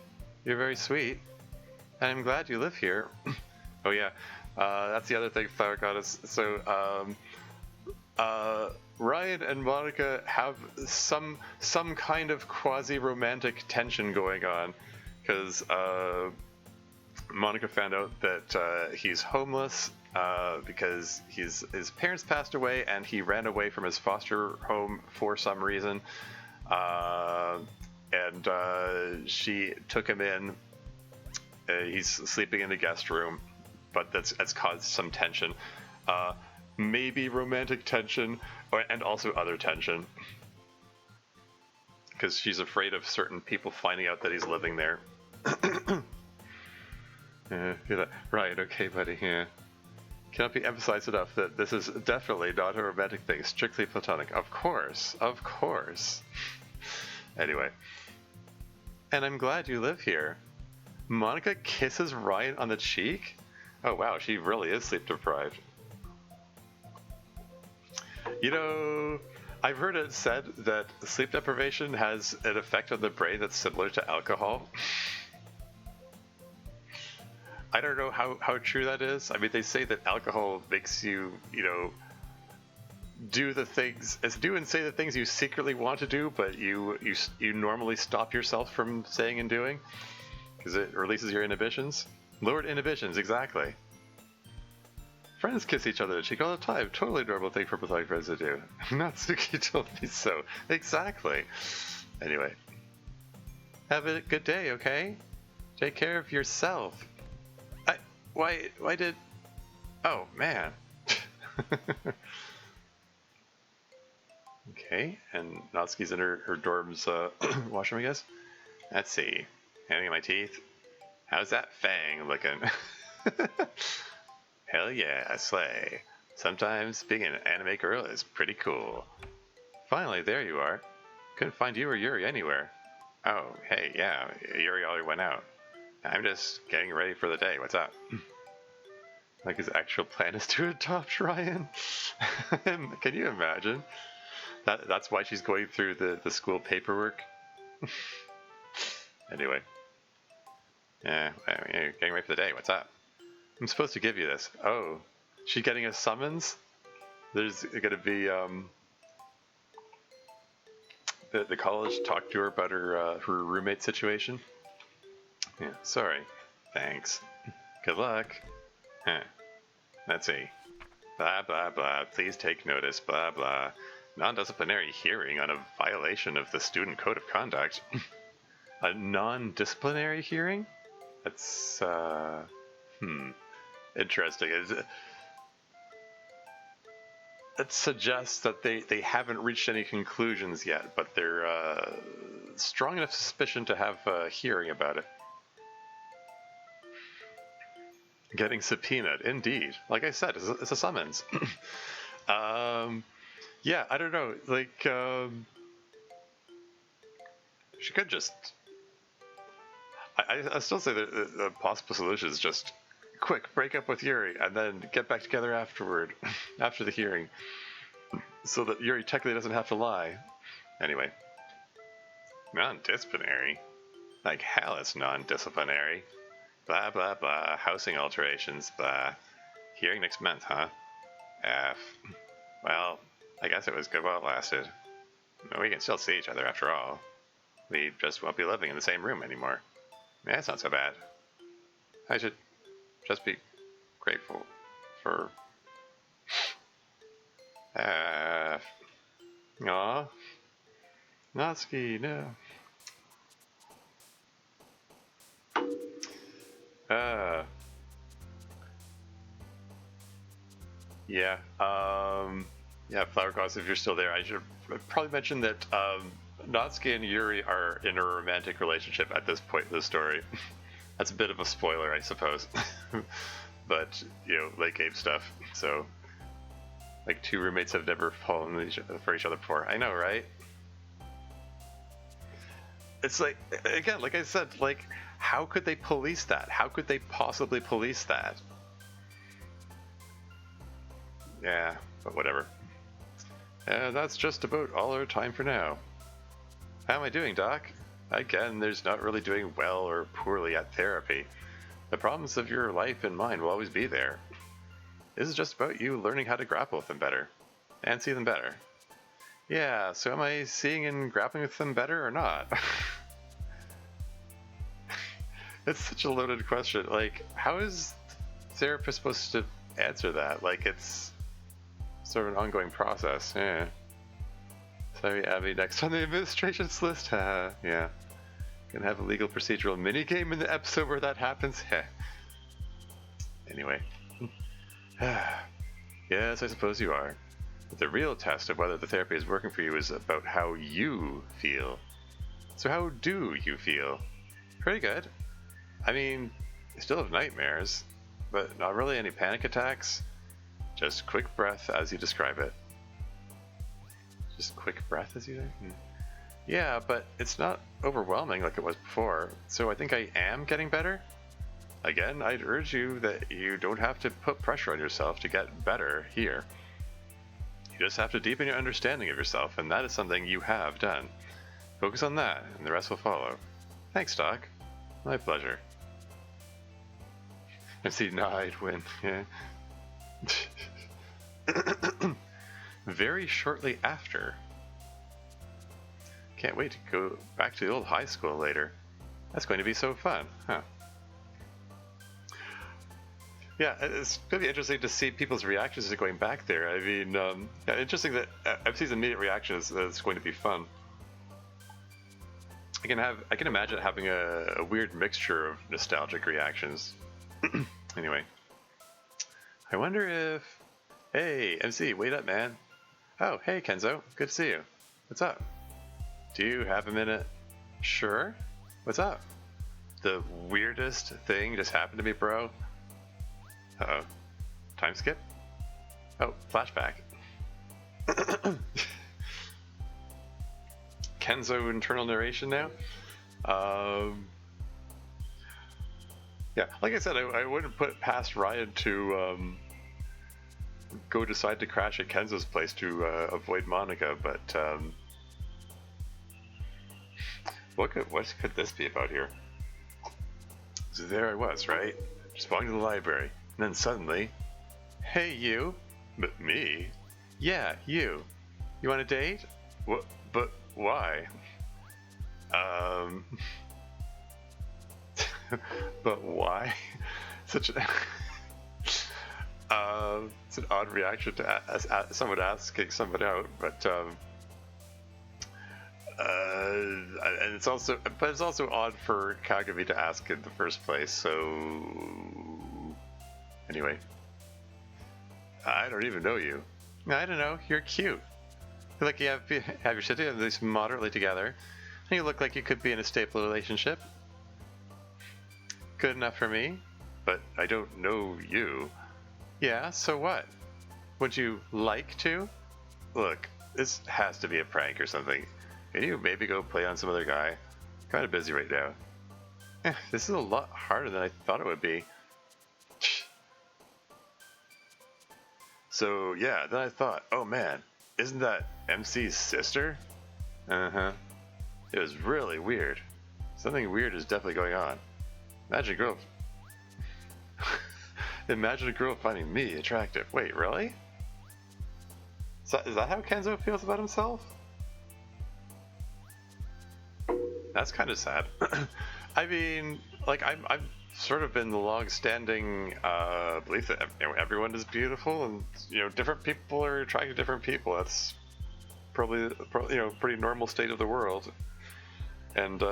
You're very sweet. And I'm glad you live here. Oh yeah, that's the other thing, Flower Goddess. So, Ryan and Monika have some kind of quasi-romantic tension going on, because Monika found out that he's homeless because his parents passed away and he ran away from his foster home for some reason, and she took him in. He's sleeping in the guest room, but that's caused some tension, maybe romantic tension, and also other tension, because she's afraid of certain people finding out that he's living there. Right, okay, buddy. Yeah, cannot be emphasized enough that this is definitely not a romantic thing, strictly platonic. Of course. Anyway, and I'm glad you live here. Monika kisses Ryan on the cheek. Oh wow, she really is sleep deprived. You know, I've heard it said that sleep deprivation has an effect on the brain that's similar to alcohol. I don't know how true that is. I mean, they say that alcohol makes you, do and say the things you secretly want to do, but you normally stop yourself from saying and doing, because it releases your inhibitions. Lowered inhibitions, exactly. Friends kiss each other on the cheek all the time. Totally normal thing for platonic friends to do. Natsuki told me so. Exactly. Anyway. Have a good day, okay? Take care of yourself. Why did... Oh, man. Okay, and Natsuki's in her dorm's washroom, I guess. Let's see. Handing my teeth. How's that fang looking? Hell yeah, I slay. Sometimes being an anime girl is pretty cool. Finally, there you are. Couldn't find you or Yuri anywhere. Oh, hey, yeah, Yuri already went out. I'm just getting ready for the day. What's up? Like, his actual plan is to adopt Ryan? Can you imagine? That's why she's going through the school paperwork. Anyway. Yeah, getting ready for the day. What's up? I'm supposed to give you this. Oh, she's getting a summons? There's gonna be, the college talked to her about her roommate situation. Yeah, sorry. Thanks. Good luck. Huh. Let's see. Blah, blah, blah. Please take notice. Blah, blah. Non-disciplinary hearing on a violation of the student code of conduct. A non-disciplinary hearing? That's, interesting. It suggests that they haven't reached any conclusions yet, but they're strong enough suspicion to have a hearing about it. Getting subpoenaed, indeed. Like I said, it's a summons. Yeah, I don't know. Like, she could just. I still say that the possible solution is just quick break up with Yuri and then get back together afterward, after the hearing, so that Yuri technically doesn't have to lie. Anyway, non-disciplinary. Like hell, it's non-disciplinary. Blah blah blah. Housing alterations. Blah. Hearing next month, huh? F. Well, I guess it was good while it lasted. We can still see each other after all. We just won't be living in the same room anymore. Yeah, it's not so bad. I should just be grateful for... Aw. Natsuki, no. Yeah, yeah, Flower Gods, if you're still there, I should probably mention that, Natsuki and Yuri are in a romantic relationship at this point in the story. That's a bit of a spoiler, I suppose. But, you know, late game stuff. So, like, two roommates have never fallen for each other before. I know, right? It's like, again, like I said, like, how could they police that? How could they possibly police that? Yeah, but whatever. That's just about all our time for now. How am I doing, Doc? Again, there's not really doing well or poorly at therapy. The problems of your life and mine will always be there. This is just about you learning how to grapple with them better. And see them better. Yeah, so am I seeing and grappling with them better or not? It's such a loaded question. Like, how is the therapist supposed to answer that? Like, it's sort of an ongoing process. Yeah. Sorry, Abby, next on the administration's list. Yeah. Gonna have a legal procedural minigame in the episode where that happens. Anyway. Yes, I suppose you are. But the real test of whether the therapy is working for you is about how you feel. So how do you feel? Pretty good. I mean, I still have nightmares, but not really any panic attacks. Just quick breath as you describe it. Just quick breath as you say? Yeah, but it's not overwhelming like it was before, so I think I am getting better. Again, I'd urge you that you don't have to put pressure on yourself to get better here. You just have to deepen your understanding of yourself, and that is something you have done. Focus on that, and the rest will follow. Thanks, Doc. My pleasure. And see, now I'd win. Yeah. Very shortly after. Can't wait to go back to the old high school later. That's going to be so fun, huh? Yeah, it's going to be interesting to see people's reactions to going back there. I mean, yeah, interesting that FC's immediate reaction is that it's going to be fun. I can imagine having a weird mixture of nostalgic reactions. Anyway, I wonder if... Hey, MC, wait up, man. Oh, hey, Kenzo. Good to see you. What's up? Do you have a minute? Sure. What's up? The weirdest thing just happened to me, bro. Uh-oh. Time skip? Oh, flashback. Kenzo internal narration now? Yeah, like I said, I wouldn't put it past Ryan to go decide to crash at Kenzo's place to avoid Monika, but what could this be about here? So there I was, right? Just walking to the library, and then suddenly, hey you, but me? Yeah, you. You want a date? What? But why? But why? Such an it's an odd reaction to someone asking someone out, but and it's also odd for Kagami to ask in the first place. So anyway, I don't even know you. I don't know. You're cute. You look like you have your shit at least moderately together, and you look like you could be in a stable relationship. Good enough for me. but I don't know you. Yeah, so what? Would you like to? Look, this has to be a prank or something. Can you maybe go play on some other guy? Kind of busy right now. This is a lot harder than I thought it would be. So yeah, then I thought, oh man, isn't that MC's sister? Uh-huh. It was really weird. Something weird is definitely going on. Imagine a girl... Imagine a girl finding me attractive. Wait, really? Is that how Kenzo feels about himself? That's kind of sad. I mean, like, I've sort of been the long-standing belief that everyone is beautiful, and different people are attracted to different people. That's probably pretty normal state of the world. And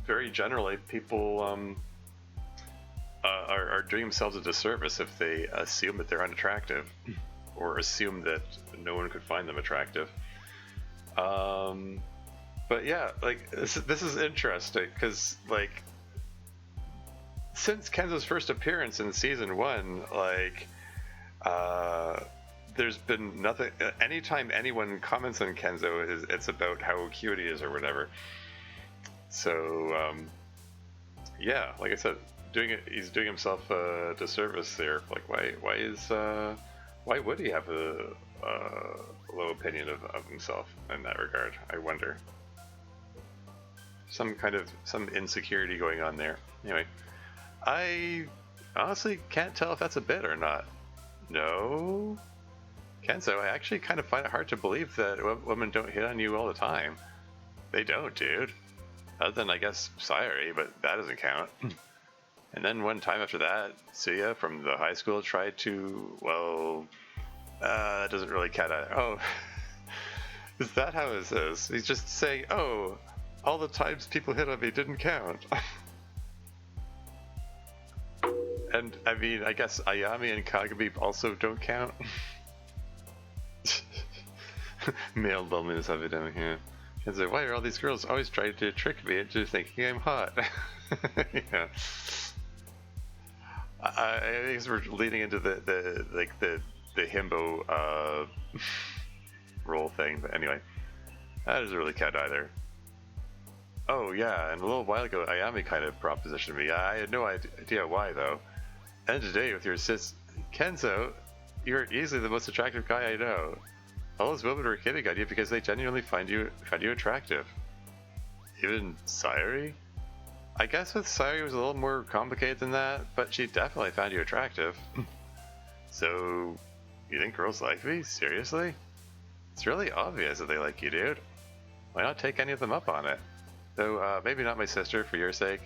very generally, people are doing themselves a disservice if they assume that they're unattractive, or assume that no one could find them attractive. But yeah, like this is interesting because like since Kenzo's first appearance in season 1, like there's been nothing. Anytime anyone comments on Kenzo, it's about how cute he is or whatever. So yeah, like I said, he's doing himself a disservice there. Like why would he have a low opinion of himself in that regard? I wonder. Some insecurity going on there. Anyway, I honestly can't tell if that's a bit or not. No, Kenzo, I actually kind of find it hard to believe that women don't hit on you all the time. They don't, dude. Other than, I guess, Sayuri, but that doesn't count. And then one time after that, Suya from the high school tried to, well, that doesn't really count either. Oh, is that how this is? He's just saying, oh, all the times people hit on me didn't count. And, I mean, I guess Ayami and Kagami also don't count. Male loneliness epidemic here. And so, why are all these girls always trying to trick me into thinking I'm hot? Yeah. I guess we're leading into the himbo role thing, but anyway, that doesn't really count either. Oh yeah, and a little while ago, Ayami kind of propositioned me. I had no idea why though. And today, with your sis Kenzo, you're easily the most attractive guy I know. All those women were kidding on you because they genuinely find you attractive. Even Sayuri? I guess with Sayuri it was a little more complicated than that, but she definitely found you attractive. So, you think girls like me? Seriously? It's really obvious that they like you, dude. Why not take any of them up on it? Though, maybe not my sister, for your sake.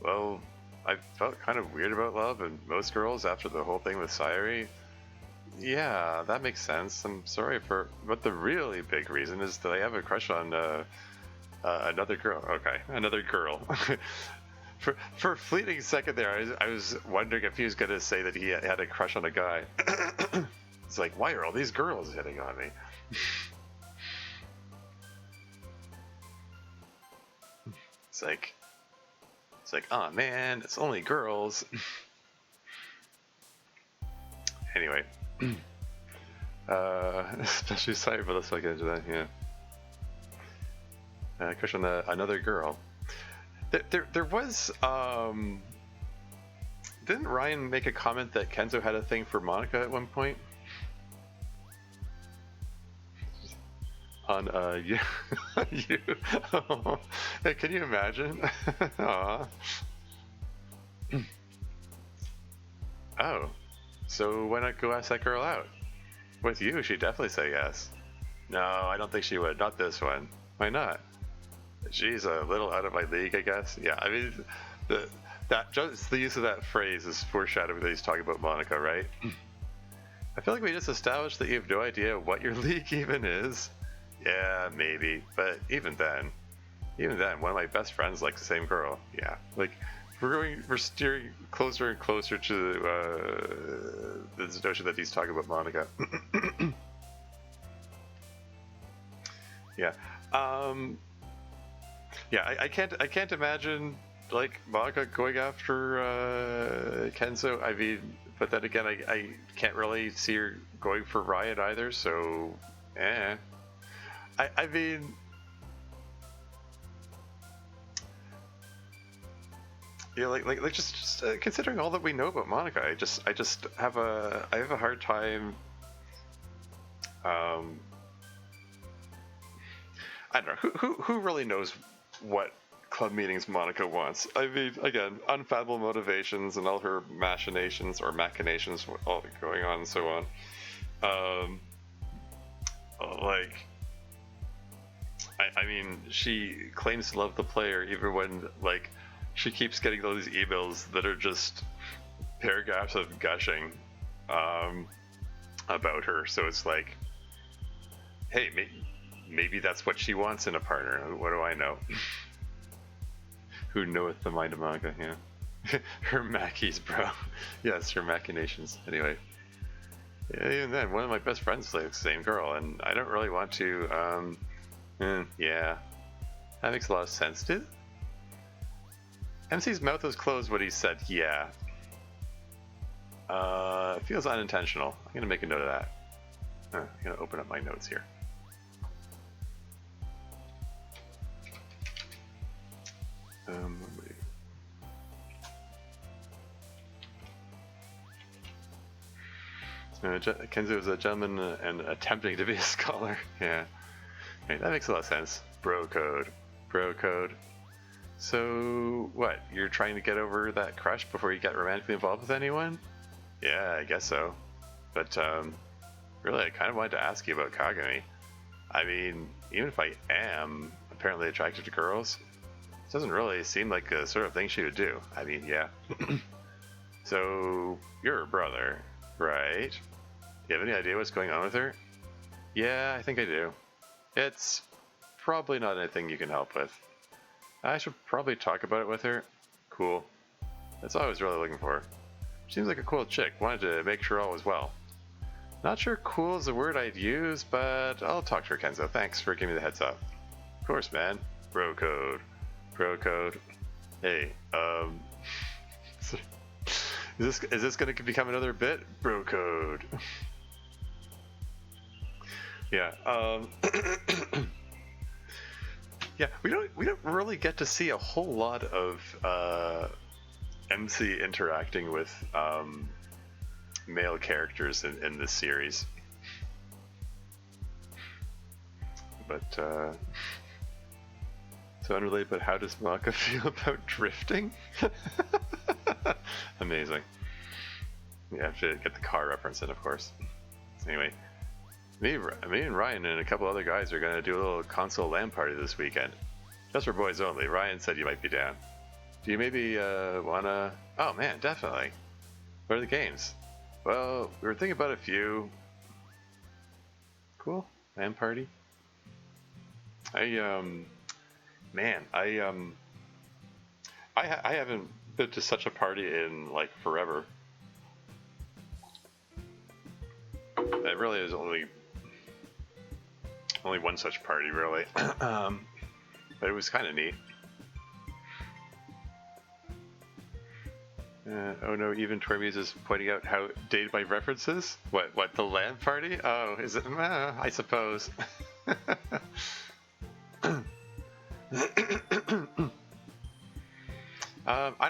Well, I felt kind of weird about love, and most girls, after the whole thing with Sayuri. Yeah, that makes sense. I'm sorry but the really big reason is that I have a crush on, another girl. Okay, another girl. for a fleeting second there, I was wondering if he was going to say that he had a crush on a guy. It's like, why are all these girls hitting on me? It's like, oh man, it's only girls. Anyway, especially sorry, but let's not get into that. Yeah, crush on another girl. There was didn't Ryan make a comment that Kenzo had a thing for Monika at one point? On you, you. Oh, can you imagine? Aw. Oh, so why not go ask that girl out? With you, she'd definitely say yes. No, I don't think she would. Not this one. Why not? She's a little out of my league, I guess. Yeah, I mean, just the use of that phrase is foreshadowing that he's talking about Monika, right? I feel like we just established that you have no idea what your league even is. Yeah, maybe, but even then, one of my best friends likes the same girl. Yeah, like we're steering closer and closer to this notion that he's talking about Monika. Yeah, yeah, I can't imagine like Monika going after Kenzo. I mean, but then again, I can't really see her going for Ryan either. So, I mean, yeah, like just considering all that we know about Monika, I just have a hard time. I don't know who really knows what club meetings Monika wants. I mean, again, unfathomable motivations and all her machinations or machinations, all going on and so on. Like, I mean, she claims to love the player even when, like, she keeps getting all these emails that are just paragraphs of gushing about her. So it's like, hey, maybe that's what she wants in a partner. What do I know? Who knoweth the mind of Monika? Yeah, her Mackies, bro. Yes, her machinations. Anyway, yeah, even then, one of my best friends is like the same girl, and I don't really want to. Yeah, that makes a lot of sense. Did MC's mouth was closed when he said yeah? It feels unintentional. I'm gonna make a note of that. I'm gonna open up my notes here. Kenzo is a gentleman and attempting to be a scholar. Yeah, right, that makes a lot of sense. Bro code. So what? You're trying to get over that crush before you get romantically involved with anyone? Yeah, I guess so. But really, I kind of wanted to ask you about Kagami. I mean, even if I am apparently attracted to girls, it doesn't really seem like the sort of thing she would do. I mean, yeah. So, you're her brother, right? Do you have any idea what's going on with her? Yeah, I think I do. It's probably not anything you can help with. I should probably talk about it with her. Cool. That's all I was really looking for. Seems like a cool chick. Wanted to make sure all was well. Not sure cool is the word I'd use, but I'll talk to her, Kenzo. Thanks for giving me the heads up. Of course, man. Bro code. Hey, is this going to become another bit? Bro code. Yeah. Yeah, we don't really get to see a whole lot of MC interacting with male characters in this series, but so unrelated. But how does Monika feel about drifting? Amazing. You have to get the car reference in, of course. Anyway. Me and Ryan and a couple other guys are going to do a little console LAN party this weekend. Just for boys only. Ryan said you might be down. Do you maybe want to... Oh man, definitely. What are the games? Well, we were thinking about a few. Cool. LAN party. I haven't been to such a party in like forever. It really is only one such party, really. But it was kind of neat. Oh no, even Tormuse is pointing out how dated my references. What, the LAN party? Oh, is it? I suppose. I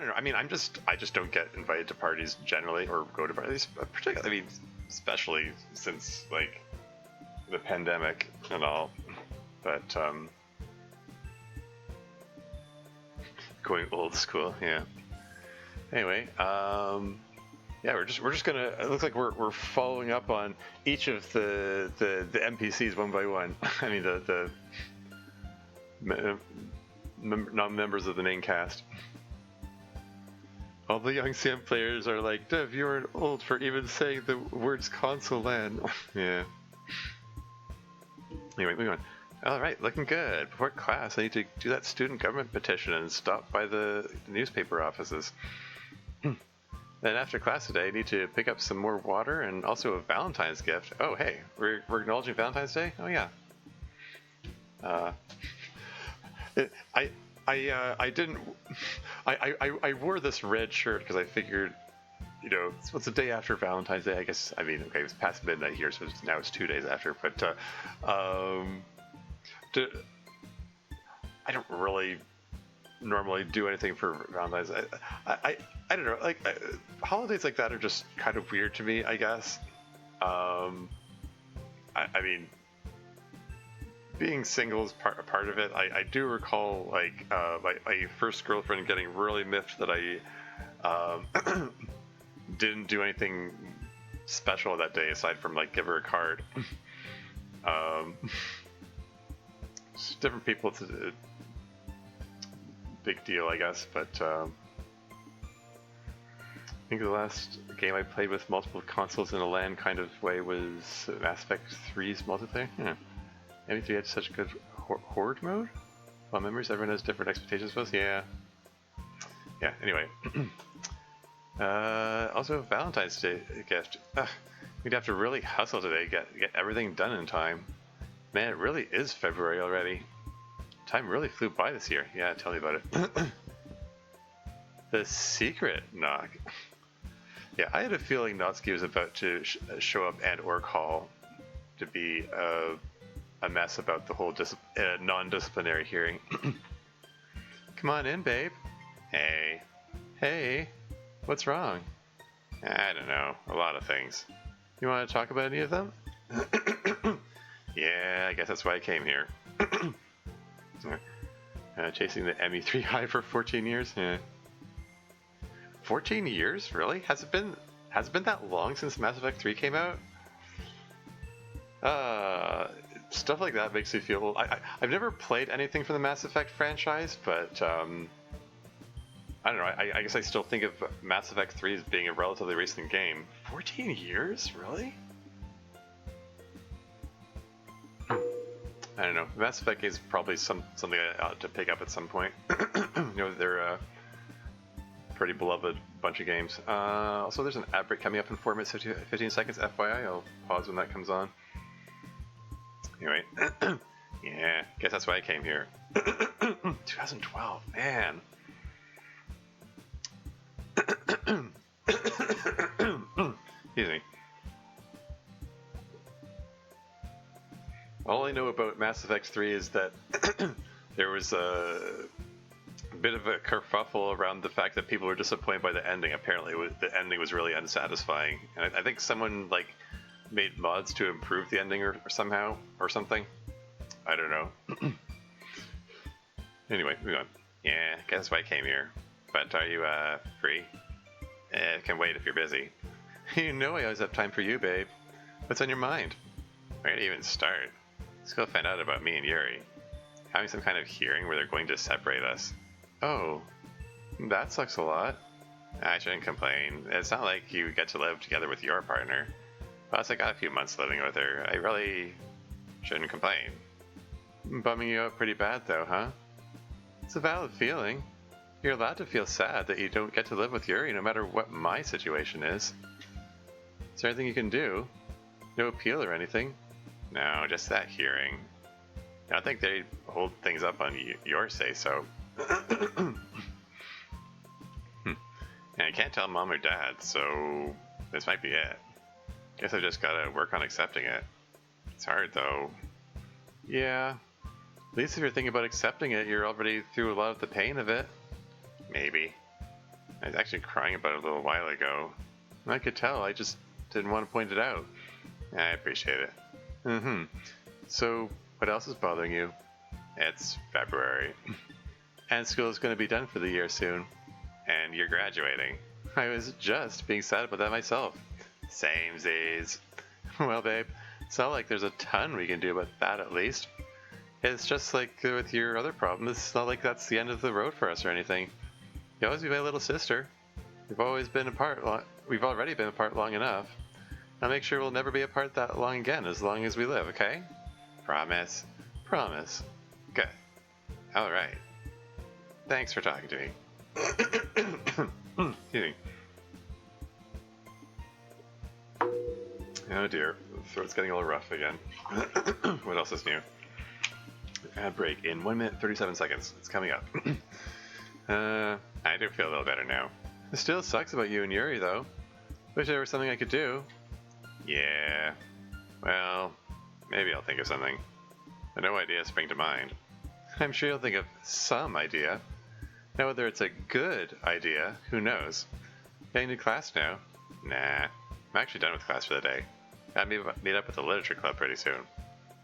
don't know. I mean, I just don't get invited to parties generally, or go to parties, particularly. I mean, especially since like the pandemic and all. But going old school, yeah. Anyway, yeah, we're just gonna. It looks like we're following up on each of the NPCs one by one. I mean the non-members of the main cast. All the young CM players are like, Dev, you aren't old for even saying the words console LAN. Yeah. Anyway, moving on. Alright, looking good. Before class, I need to do that student government petition and stop by the newspaper offices. Then after class today, I need to pick up some more water and also a Valentine's gift. Oh, hey, we're acknowledging Valentine's Day? Oh, yeah. I didn't... I wore this red shirt because I figured, you know, it's the day after Valentine's Day. I guess, I mean, okay, it's past midnight here, so now it's 2 days after. But I don't really normally do anything for Valentine's. I don't know. Like holidays like that are just kind of weird to me, I guess. I mean, being single is part of it. I do recall like my first girlfriend getting really miffed that I didn't do anything special that day aside from like give her a card. Different people, it's a big deal, I guess. But I think the last game I played with multiple consoles in a LAN kind of way was Mass Effect 3's multiplayer. ME3 had such good horde mode? While memories, everyone has different expectations of us? Yeah. Yeah, anyway. Also, Valentine's Day gift. We'd have to really hustle today, get everything done in time. Man, it really is February already. Time really flew by this year. Yeah, tell me about it. The secret knock. Yeah, I had a feeling Natsuki was about to show up and or call to be a mess about the whole non-disciplinary hearing. Come on in, babe. Hey. Hey. What's wrong? I don't know. A lot of things. You want to talk about any of them? Yeah, I guess that's why I came here. Chasing the ME3 high for 14 years? Yeah. 14 years? Really? Has it been that long since Mass Effect 3 came out? Stuff like that makes me feel... I've never played anything from the Mass Effect franchise, but I don't know, I guess I still think of Mass Effect 3 as being a relatively recent game. 14 years? Really? I don't know. Mass Effect is probably something I ought to pick up at some point. You know, they're a pretty beloved bunch of games. Also, there's an ad break coming up in 4 minutes 15 seconds. FYI, I'll pause when that comes on. Anyway, yeah, guess that's why I came here. 2012, man. Excuse me. All I know about Mass Effect 3 is that there was a bit of a kerfuffle around the fact that people were disappointed by the ending. Apparently, the ending was really unsatisfying. And I think someone like made mods to improve the ending or somehow or something. I don't know. Anyway, moving on. Yeah, guess that's why I came here. But are you free? Can wait if you're busy. You know I always have time for you, babe. What's on your mind? Where to even start? Let's go find out about me and Yuri. Having some kind of hearing where they're going to separate us. Oh, that sucks a lot. I shouldn't complain. It's not like you get to live together with your partner. Plus, I got a few months living with her. I really shouldn't complain. Bumming you out pretty bad though, huh? It's a valid feeling. You're allowed to feel sad that you don't get to live with Yuri no matter what my situation is. Is there anything you can do? No appeal or anything? No, just that hearing. I don't think they hold things up on your say-so. And I can't tell mom or dad, so this might be it. Guess I just gotta work on accepting it. It's hard though. Yeah. At least if you're thinking about accepting it, you're already through a lot of the pain of it. Maybe. I was actually crying about it a little while ago. I could tell, I just didn't want to point it out. I appreciate it. So, what else is bothering you? It's February. And school is going to be done for the year soon. And you're graduating. I was just being sad about that myself. Samesies. Well, babe, it's not like there's a ton we can do about that at least. It's just like with your other problem, it's not like that's the end of the road for us or anything. You'll always be my little sister. We've already been apart long enough. I'll make sure we'll never be apart that long again as long as we live, okay? Promise. Promise. Good. Alright. Thanks for talking to me. Excuse me. Oh dear, the throat's getting a little rough again. What else is new? Ad break in 1 minute 37 seconds. It's coming up. I do feel a little better now. It still sucks about you and Yuri, though. Wish there was something I could do. Yeah. Well, maybe I'll think of something. But no ideas spring to mind. I'm sure you'll think of some idea. Now, whether it's a good idea, who knows? Getting to class now? Nah. I'm actually done with class for the day. Gotta meet up with the literature club pretty soon.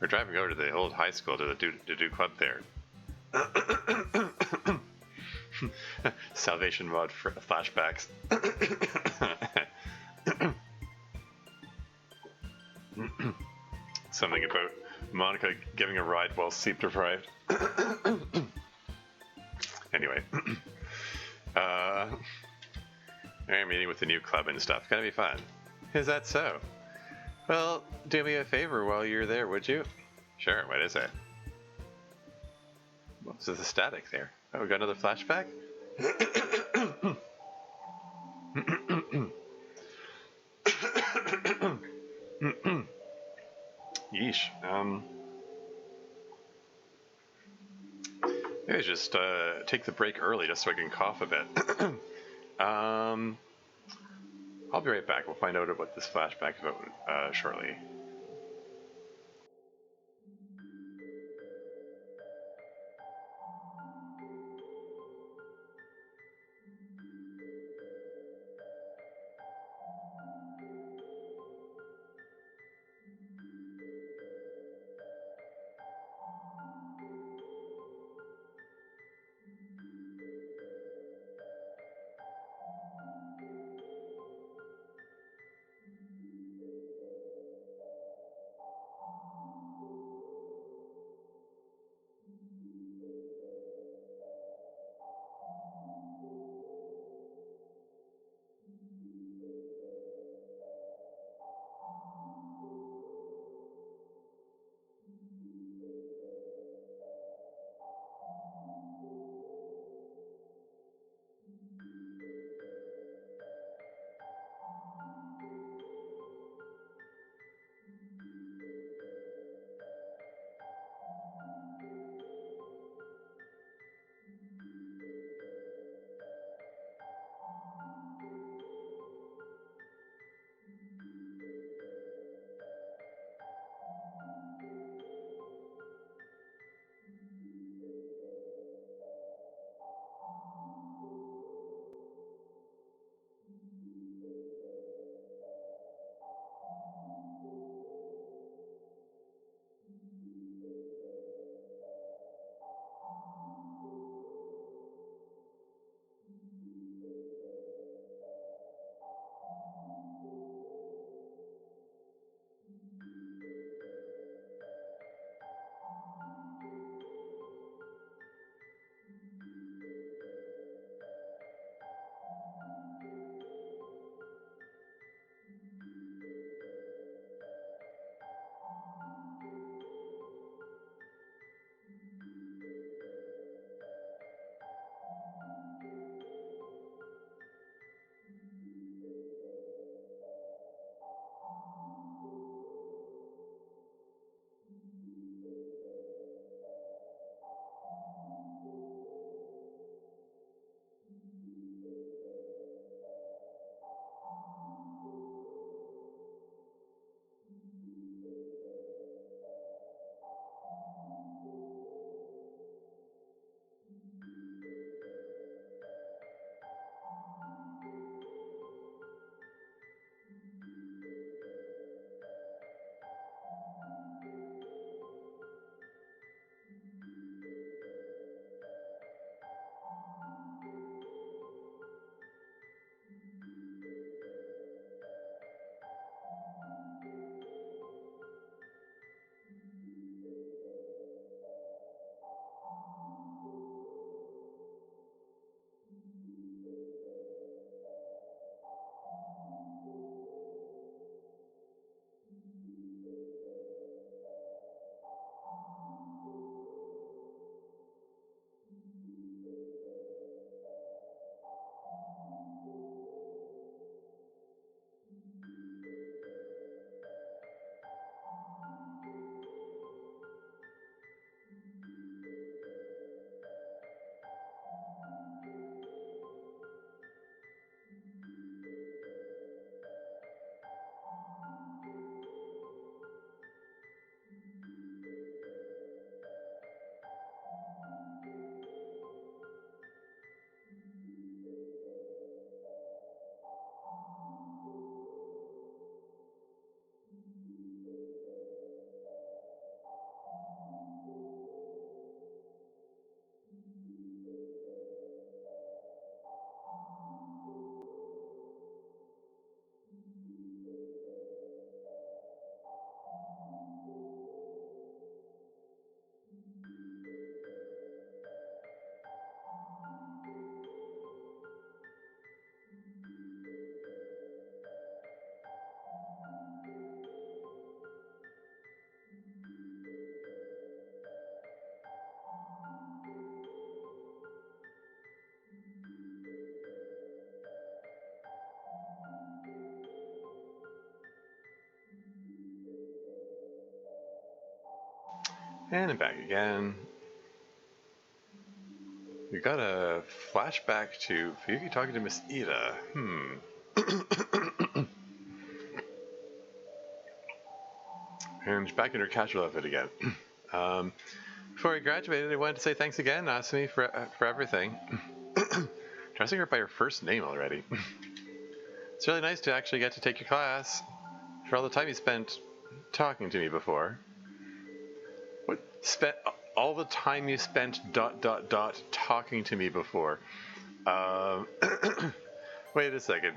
We're driving over to the old high school to do club there. Salvation mod for flashbacks. Something about Monika giving a ride while sleep deprived. Anyway. We're meeting with the new club and stuff. Gonna be fun. Is that so? Well, do me a favor while you're there, would you? Sure, what is it? What was the static there? Oh, we got another flashback? Yeesh. Maybe just take the break early just so I can cough a bit. I'll be right back. We'll find out what this flashback is about shortly. And back again. We got a flashback to Fuyuki talking to Miss Ida. And she's back in her casual outfit again. Before we graduated, I wanted to say thanks again, Asumi, for everything. Addressing her by her first name already. It's really nice to actually get to take your class. For all the time you spent talking to me before. What? Spent all the time you spent ... talking to me before. Wait a second.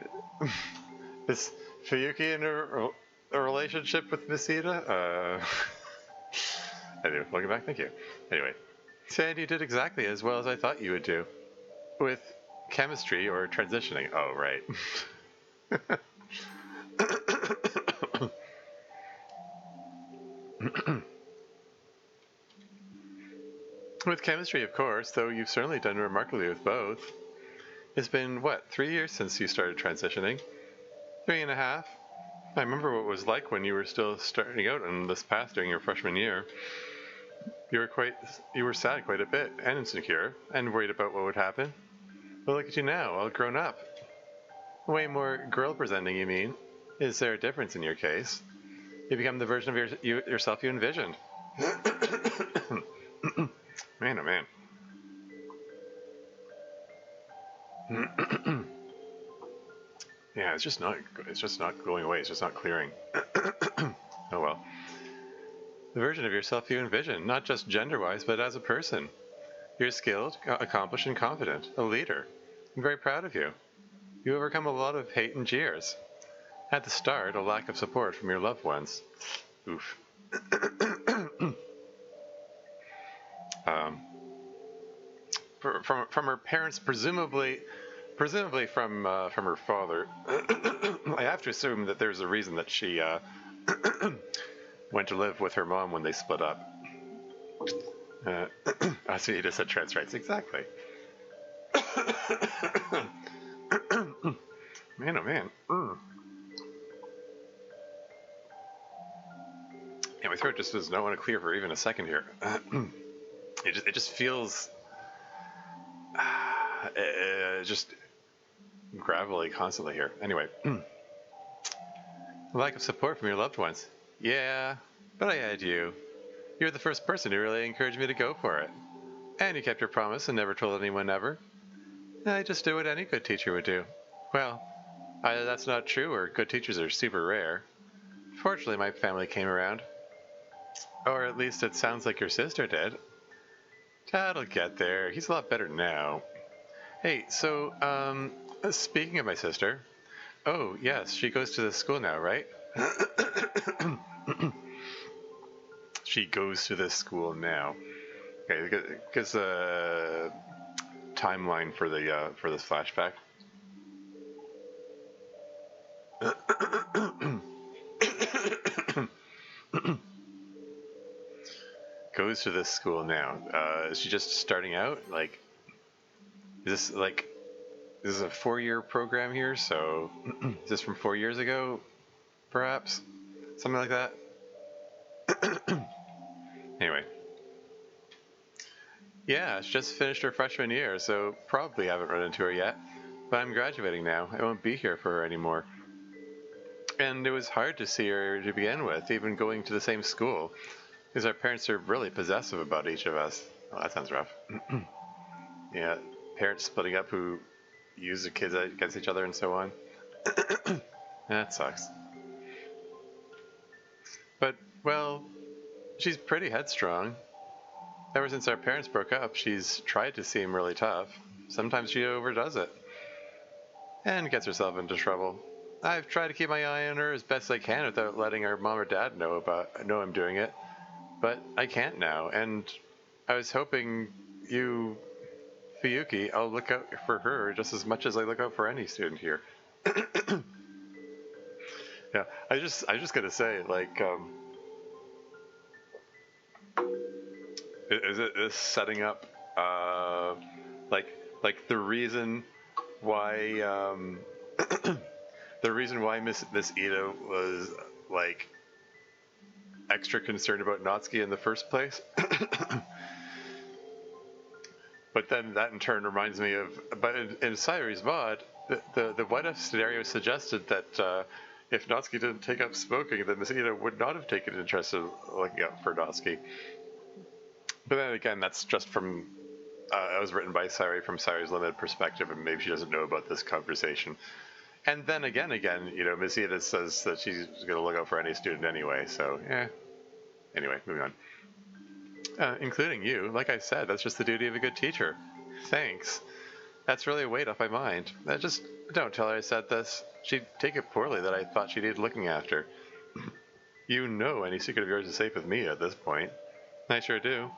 Is Fuyuki in a relationship with Miss Ida? Anyway, welcome back, thank you. Anyway, Sandy, you did exactly as well as I thought you would do. With chemistry or transitioning. Oh, right. With chemistry, of course, though you've certainly done remarkably with both. It's been, what, 3 years since you started transitioning? 3.5? I remember what it was like when you were still starting out on this path during your freshman year. You were sad quite a bit, and insecure, and worried about what would happen. But look at you now, all grown up. Way more girl-presenting, you mean? Is there a difference in your case? You become the version of yourself you envisioned. Man, oh man. Yeah, it's just not going away. It's just not clearing. Oh well. The version of yourself you envision, not just gender-wise, but as a person. You're skilled, accomplished, and confident. A leader. I'm very proud of you. You overcome a lot of hate and jeers. At the start, a lack of support from your loved ones. Oof. From her parents, presumably from her father. I have to assume that there's a reason that she went to live with her mom when they split up. So you just said trans rights, exactly. Man, oh man. Yeah, my throat just does not want to clear for even a second here. It just feels just gravelly constantly here. Anyway, lack of support from your loved ones. Yeah, but I had you. You're the first person who really encouraged me to go for it. And you kept your promise and never told anyone ever. I just do what any good teacher would do. Well, either that's not true or good teachers are super rare. Fortunately, my family came around. Or at least it sounds like your sister did. Dad'll get there. He's a lot better now. Hey, so, speaking of my sister... Oh, yes, she goes to this school now, right? She goes to this school now. Okay, gives the timeline for this flashback. Goes to this school now. Is she just starting out? Like, is this a 4-year program here? So, is this from 4 years ago? Perhaps? Something like that? Anyway. Yeah, she just finished her freshman year, so probably haven't run into her yet. But I'm graduating now. I won't be here for her anymore. And it was hard to see her to begin with, even going to the same school. Because our parents are really possessive about each of us. Oh, that sounds rough. Yeah, parents splitting up who use the kids against each other and so on. That sucks. But, well, she's pretty headstrong. Ever since our parents broke up, she's tried to seem really tough. Sometimes she overdoes it. And gets herself into trouble. I've tried to keep my eye on her as best I can without letting her mom or dad know I'm doing it. But I can't now, and I was hoping you, Fuyuki, I'll look out for her just as much as I look out for any student here. Yeah, I just gotta say, like, is it this setting up, like the reason why, the reason why Miss Ida was like extra concerned about Natsuki in the first place. But then that in turn reminds me of, but in Sayori's mod, the what if scenario suggested that if Natsuki didn't take up smoking, then Miss Ida would not have taken interest in looking out for Natsuki. But then again, that's just from, it was written by Sayori from Sayori's limited perspective, and maybe she doesn't know about this conversation. And then again, Miss Ida says that she's going to look out for any student anyway, so, yeah. Anyway, moving on. Including you. Like I said, that's just the duty of a good teacher. Thanks. That's really a weight off my mind. Just don't tell her I said this. She'd take it poorly that I thought she needed looking after. You know any secret of yours is safe with me at this point. I sure do.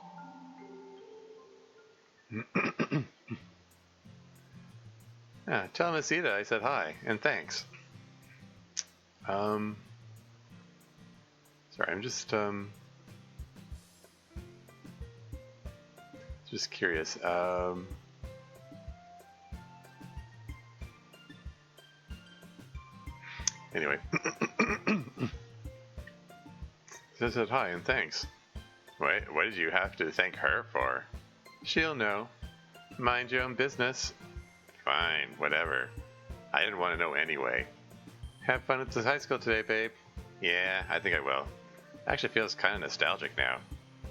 Tell Miss Ida I said hi, and thanks. Sorry, I'm just curious. Anyway. I said hi and thanks. Wait, what did you have to thank her for? She'll know. Mind your own business. Fine, whatever. I didn't want to know anyway. Have fun at the high school today, babe. Yeah, I think I will. Actually feels kind of nostalgic now.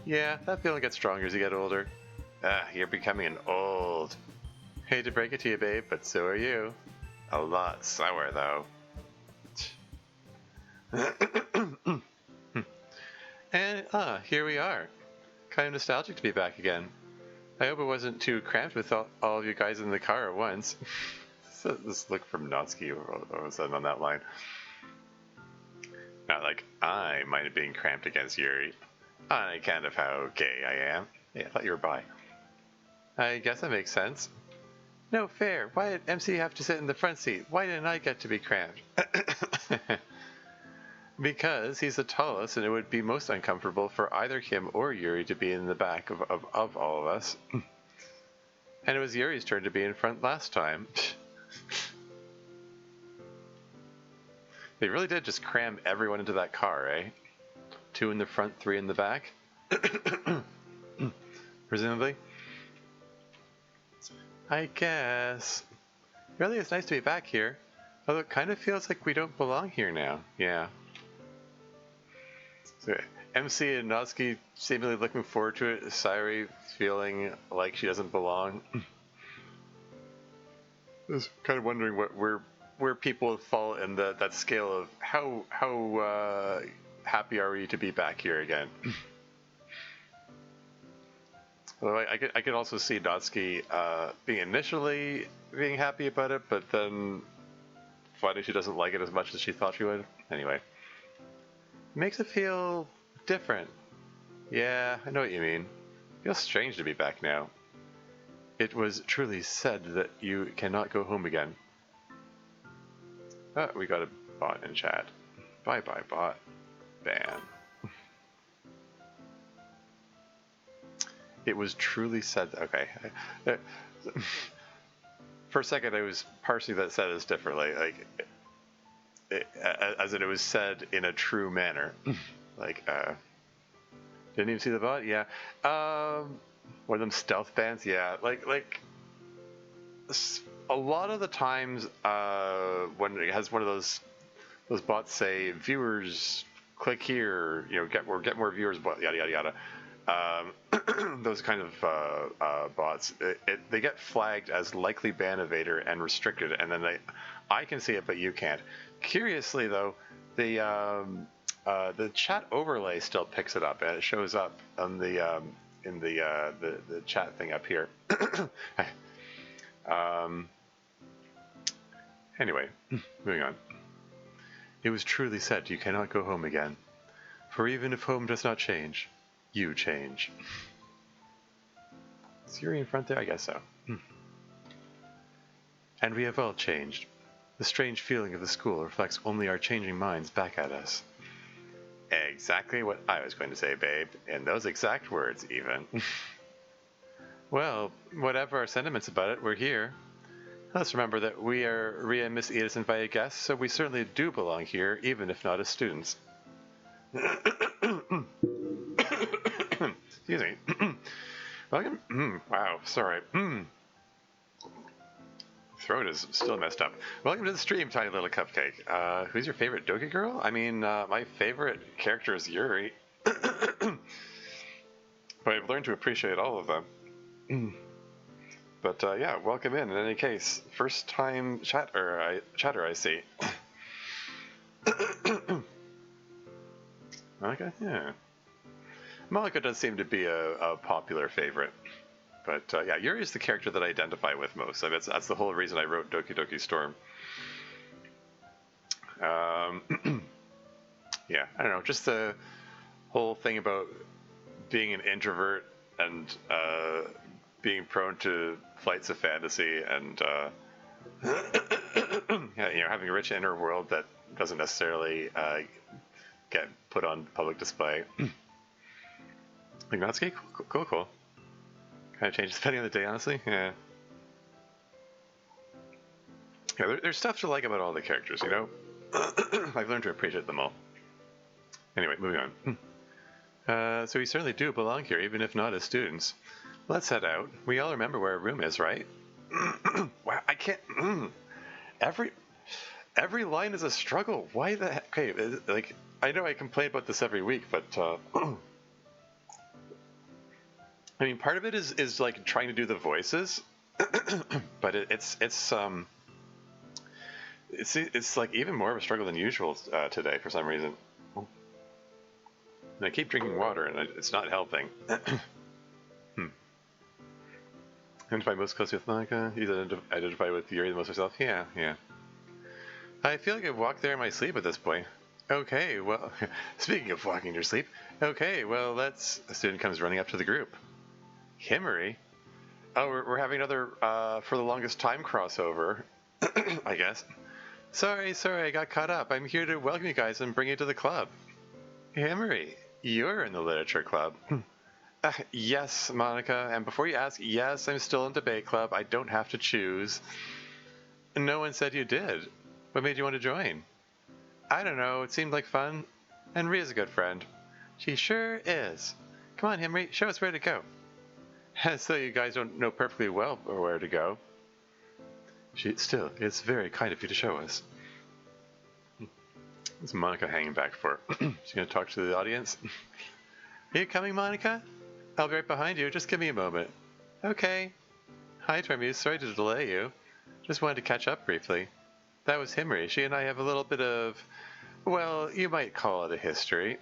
Yeah, that feeling gets stronger as you get older. You're becoming an old. Hate to break it to you, babe, but so are you. A lot sour, though. And, here we are. Kind of nostalgic to be back again. I hope it wasn't too cramped with all of you guys in the car at once. So this look from Natsuki all of a sudden on that line. Not like I mind being cramped against Yuri. On account of how gay I am. Yeah, I thought you were bi. I guess that makes sense. No fair. Why did MC have to sit in the front seat? Why didn't I get to be cramped? Because he's the tallest and it would be most uncomfortable for either him or Yuri to be in the back of all of us. And it was Yuri's turn to be in front last time. They really did just cram everyone into that car, eh? 2 in the front, 3 in the back? Presumably. I guess. Really, it's nice to be back here. Although it kind of feels like we don't belong here now. Yeah. So, MC and Natsuki seemingly looking forward to it. Sayori feeling like she doesn't belong. I was kind of wondering where people fall in that scale of how happy are we to be back here again. Well, I could also see Natsuki being initially being happy about it, but then finding she doesn't like it as much as she thought she would. Anyway. Makes it feel different. Yeah, I know what you mean. It feels strange to be back now. It was truly said that you cannot go home again. We got a bot in chat. Bye-bye, bot. Ban. It was truly said. Okay. For a second, I was parsing that sentence differently. Like, as in it was said in a true manner. Like, didn't even see the bot? Yeah. One of them stealth bans? Yeah. Like, a lot of the times, when it has one of those bots say, viewers, click here, get more viewers, yada, yada, yada. Those kind of bots, they get flagged as likely ban evader and restricted, and then I can see it, but you can't. Curiously, though, the chat overlay still picks it up, and it shows up on in the chat thing up here. Anyway, moving on. It was truly said, you cannot go home again, for even if home does not change, you change. Is Yuri in front there? I guess so. And we have all changed. The strange feeling of the school reflects only our changing minds back at us. Exactly what I was going to say, babe. In those exact words, even. Well, whatever our sentiments about it, we're here. Let's remember that we are Ria and Miss Ida's invited guests, so we certainly do belong here, even if not as students. Excuse me. Welcome. Wow, sorry. Throat is still messed up. Welcome to the stream, tiny little cupcake. Who's your favorite Doki girl? I mean, my favorite character is Yuri, but I've learned to appreciate all of them. But yeah, welcome in any case. First time chatter I see. Monika? Yeah. Monika does seem to be a popular favorite. But yeah, Yuri is the character that I identify with most. So that's the whole reason I wrote Doki Doki Storm. Yeah, I don't know, just the whole thing about being an introvert and being prone to flights of fantasy and yeah, having a rich inner world that doesn't necessarily get put on public display. Like, that's okay, cool. Kind of changes depending on the day, honestly. Yeah. Yeah, there's stuff to like about all the characters, you know? I've learned to appreciate them all. Anyway, moving on. So we certainly do belong here, even if not as students. Let's head out. We all remember where our room is, right? Wow, I can't... Every line is a struggle. Why the heck? Okay, like, I know I complain about this every week, but... I mean, part of it is like trying to do the voices, but it's like even more of a struggle than usual today for some reason. And I keep drinking water, and it's not helping. Identify most closely with Monika. You identify with Yuri the most yourself. Yeah. I feel like I've walked there in my sleep at this point. Okay, well, speaking of walking in your sleep. Okay, well, a student comes running up to the group. Himmery? Oh, we're having another For the Longest Time crossover, I guess. Sorry, I got caught up. I'm here to welcome you guys and bring you to the club. Himmery, you're in the literature club. Yes, Monika, and before you ask, yes, I'm still in debate club. I don't have to choose. No one said you did. What made you want to join? I don't know, it seemed like fun. And Ria's a good friend. She sure is. Come on, Himmery, show us where to go. So you guys don't know perfectly well where to go. Still, it's very kind of you to show us. What's Monika hanging back for? She's going to talk to the audience? Are you coming, Monika? I'll be right behind you. Just give me a moment. Okay. Hi, Tormuse. Sorry to delay you. Just wanted to catch up briefly. That was Himmery. She and I have a little bit of, well, you might call it a history.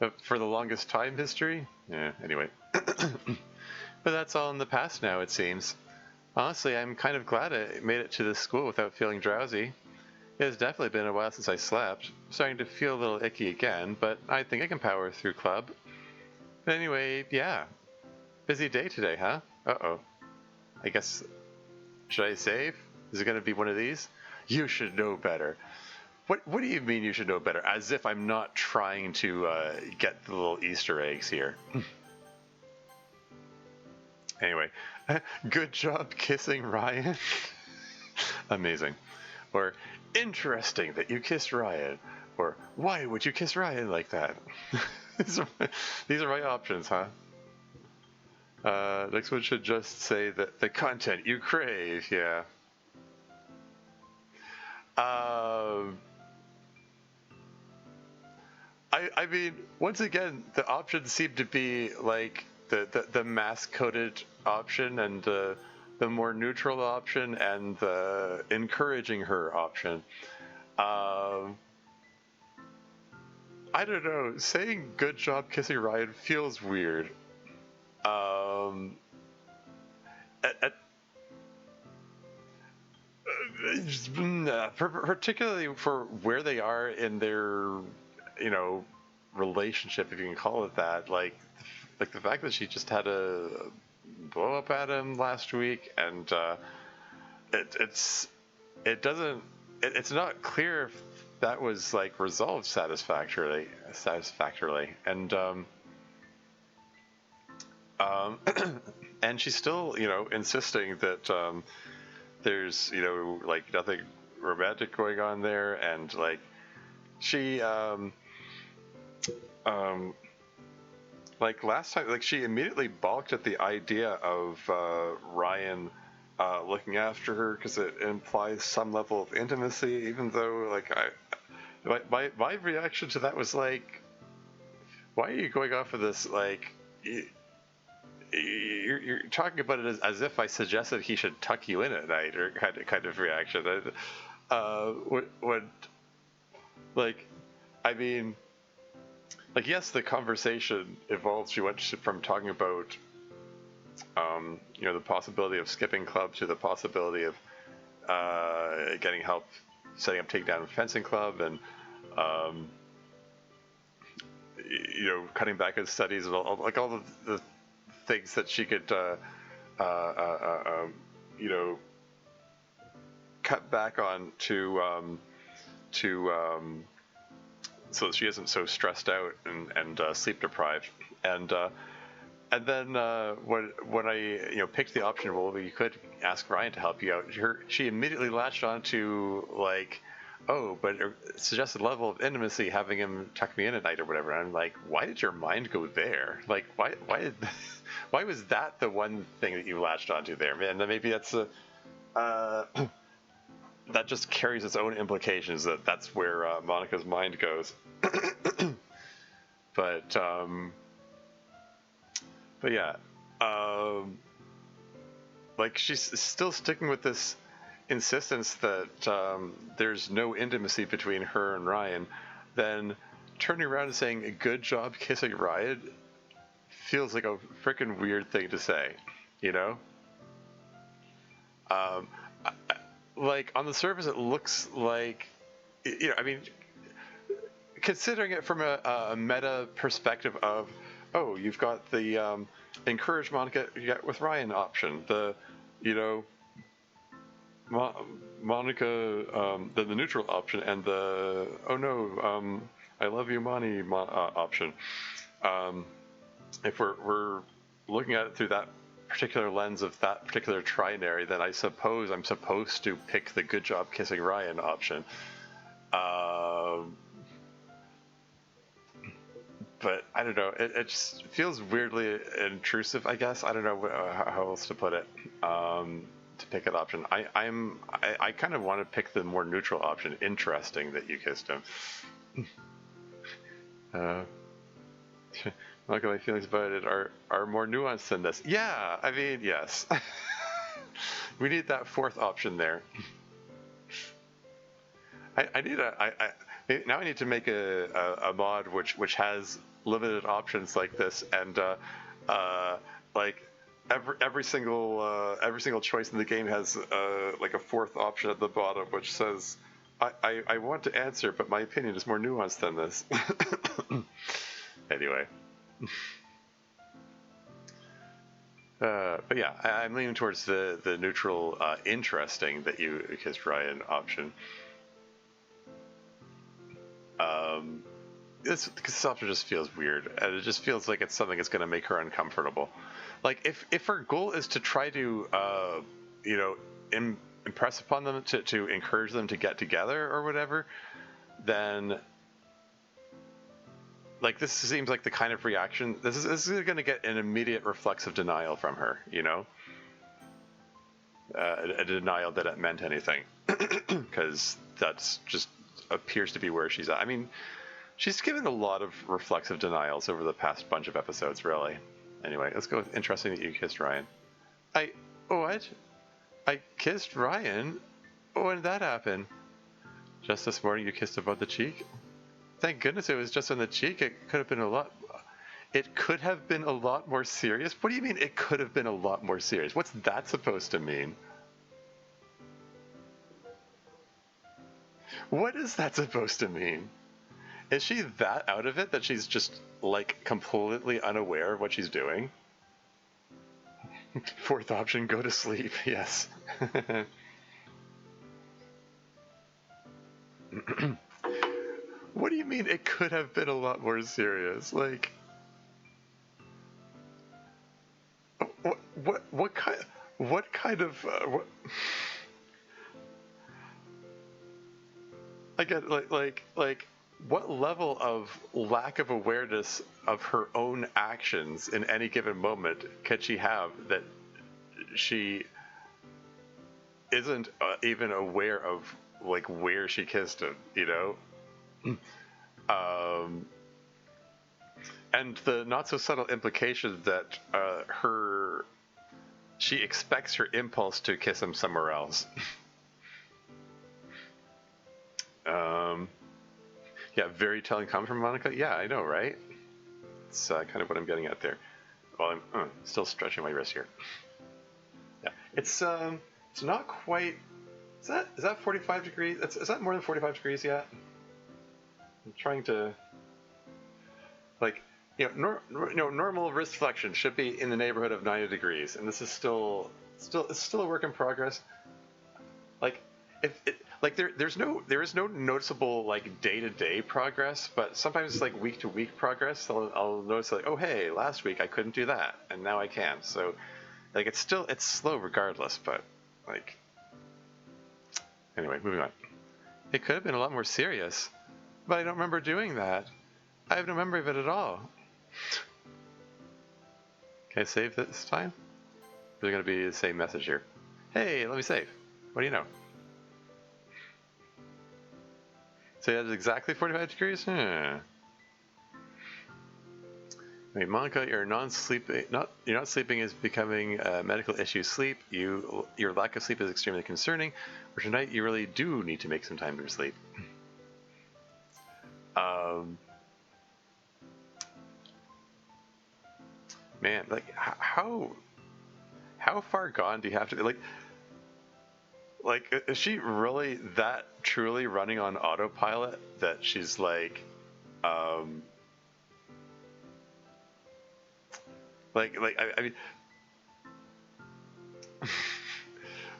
But for the longest time history? Yeah, anyway. But that's all in the past now, it seems. Honestly, I'm kind of glad I made it to this school without feeling drowsy. It has definitely been a while since I slept. I'm starting to feel a little icky again, but I think I can power through club. But anyway, yeah. Busy day today, huh? Uh-oh. I guess... Should I save? Is it going to be one of these? You should know better. What do you mean you should know better? As if I'm not trying to get the little Easter eggs here. Anyway, good job kissing Ryan. Amazing. Or interesting that you kissed Ryan. Or why would you kiss Ryan like that? These are my options, huh? Next one should just say that the content you crave. Yeah. I mean, once again, the options seem to be like the mask-coded option and the more neutral option and the encouraging her option. I don't know. Saying good job kissing Ryan feels weird. Particularly for where they are in their, relationship, if you can call it that. Like the fact that she just had a blow up at him last week, and it's not clear if that was like resolved satisfactorily, and and she's still, insisting that there's, like nothing romantic going on there, and like she like last time, like she immediately balked at the idea of Ryan looking after her because it implies some level of intimacy, even though like my reaction to that was like, why are you going off of this like you're talking about it as if I suggested he should tuck you in at night, or kind of reaction. Would like, I mean, like, yes, the conversation evolved. She went from talking about the possibility of skipping club to the possibility of getting help setting up takedown fencing club, and cutting back on studies, and all the things that she could cut back on to so that she isn't so stressed out and sleep deprived. And then when I picked the option, well, you could ask Ryan to help you out. She immediately latched on to like, oh, but a suggested level of intimacy, having him tuck me in at night or whatever. And I'm like, why did your mind go there? Like, why was that the one thing that you latched onto there, man? Then maybe that's that just carries its own implications. That's where Monika's mind goes. But yeah, like she's still sticking with this insistence that there's no intimacy between her and Ryan. Then turning around and saying, "Good job kissing Ryan," feels like a freaking weird thing to say, you know? Like, on the surface, it looks like, I mean, considering it from a meta perspective of, oh, you've got the encourage Monika you get with Ryan option, the, Monika, the neutral option, and the, oh no, I love you, option. If we're looking at it through that particular lens of that particular trinary, then I suppose I'm supposed to pick the good job kissing Ryan option. But I don't know. It just feels weirdly intrusive, I guess. I don't know how else to put it. To pick an option, I kind of want to pick the more neutral option. Interesting that you kissed him. Like, my feelings about it are more nuanced than this. Yeah, I mean, yes. We need that fourth option there. I need now I need to make a mod which has limited options like this, and like every single choice in the game has like a fourth option at the bottom which says I want to answer, but my opinion is more nuanced than this. Anyway. But yeah, I'm leaning towards the neutral, interesting that you kissed Ryan option. Because this option just feels weird, and it just feels like it's something that's going to make her uncomfortable. Like, if her goal is to try to, impress upon them, to encourage them to get together or whatever, then, like, this seems like the kind of reaction, this is going to get an immediate reflexive denial from her, a denial that it meant anything, because that's just appears to be where she's at. I mean, she's given a lot of reflexive denials over the past bunch of episodes, really. Anyway, let's go with interesting that you kissed Ryan. What? I kissed Ryan? When did that happen? Just this morning you kissed above the cheek? Thank goodness it was just on the cheek. It could have been a lot... It could have been a lot more serious? What do you mean it could have been a lot more serious? What's that supposed to mean? What is that supposed to mean? Is she that out of it that she's just, like, completely unaware of what she's doing? Fourth option, go to sleep. Yes. What do you mean it could have been a lot more serious? Like... What kind of... what... I get, like, what level of lack of awareness of her own actions in any given moment can she have that she isn't even aware of like where she kissed him, you know? And the not so subtle implication that she expects her impulse to kiss him somewhere else. Yeah, very telling comment from Monika. Yeah, I know, right? It's kind of what I'm getting at there. Well, I'm still stretching my wrist here. Yeah, it's not quite. Is that 45 degrees? Is that more than 45 degrees yet? I'm trying to, like, normal wrist flexion should be in the neighborhood of 90 degrees, and this is still a work in progress. Like, there is no noticeable like day-to-day progress, but sometimes like week-to-week progress. I'll notice like, oh hey, last week I couldn't do that, and now I can. So, like, it's slow regardless, but like, anyway, moving on. It could have been a lot more serious, but I don't remember doing that. I have no memory of it at all. Can I save this time? There's going to be the same message here. Hey, let me save. What do you know? So that's exactly 45 degrees? Wait, Monika, you're not sleeping is becoming a medical issue. Sleep. Your lack of sleep is extremely concerning. For tonight, you really do need to make some time for sleep. Man, like how far gone do you have to be? Like, is she really that truly running on autopilot that she's like, I mean,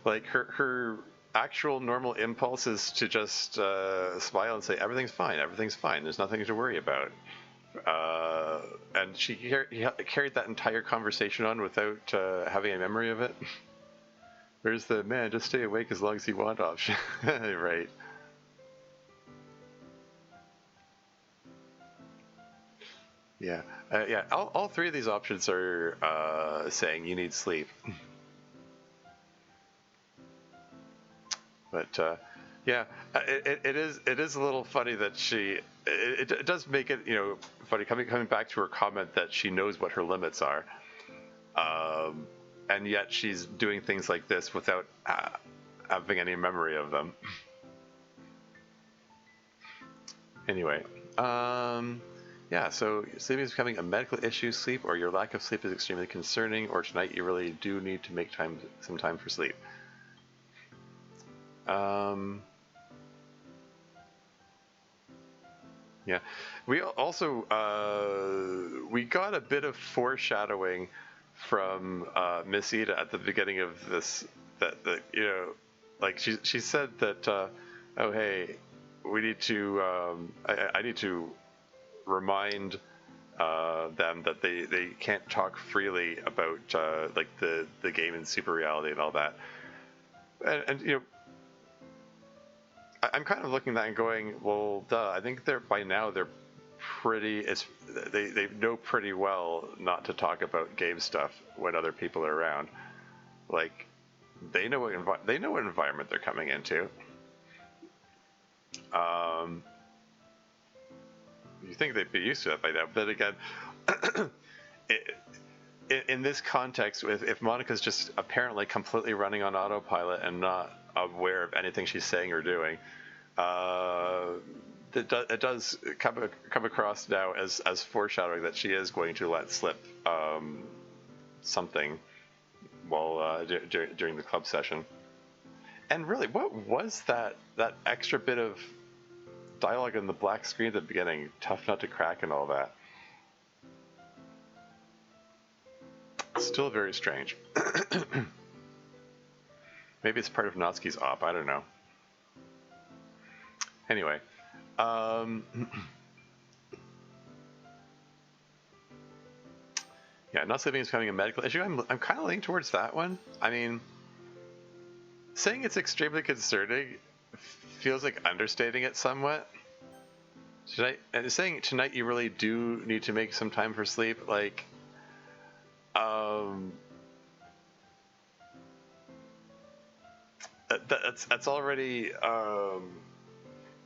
like her actual normal impulse is to just smile and say everything's fine, there's nothing to worry about. And she carried that entire conversation on without having a memory of it. Where's the man? Just stay awake as long as you want option. Right. Yeah. Yeah. All three of these options are saying you need sleep. But yeah, it is a little funny that it does make it funny coming back to her comment that she knows what her limits are. And yet she's doing things like this without having any memory of them. Anyway, yeah, so sleeping is becoming a medical issue. Sleep or your lack of sleep is extremely concerning, or tonight you really do need to make some time for sleep. Yeah, we also we got a bit of foreshadowing from Miss Ida at the beginning of this, that like she said that oh hey, we need to I need to remind them that they can't talk freely about like the game in super reality and all that, and I'm kind of looking at that and going, well, duh. I think by now they're pretty. They know pretty well not to talk about game stuff when other people are around. Like, they know what environment they're coming into. You think they'd be used to it by now, but again, in this context, if Monika's just apparently completely running on autopilot and not aware of anything she's saying or doing, it does come across now as foreshadowing that she is going to let slip something while during the club session. And really, what was that extra bit of dialogue in the black screen at the beginning? Tough nut to crack and all that. Still very strange. Maybe it's part of Natsuki's op, I don't know. Anyway, yeah, not sleeping is becoming a medical issue. I'm kind of leaning towards that one. I mean, saying it's extremely concerning feels like understating it somewhat. And saying tonight you really do need to make some time for sleep, like, that's already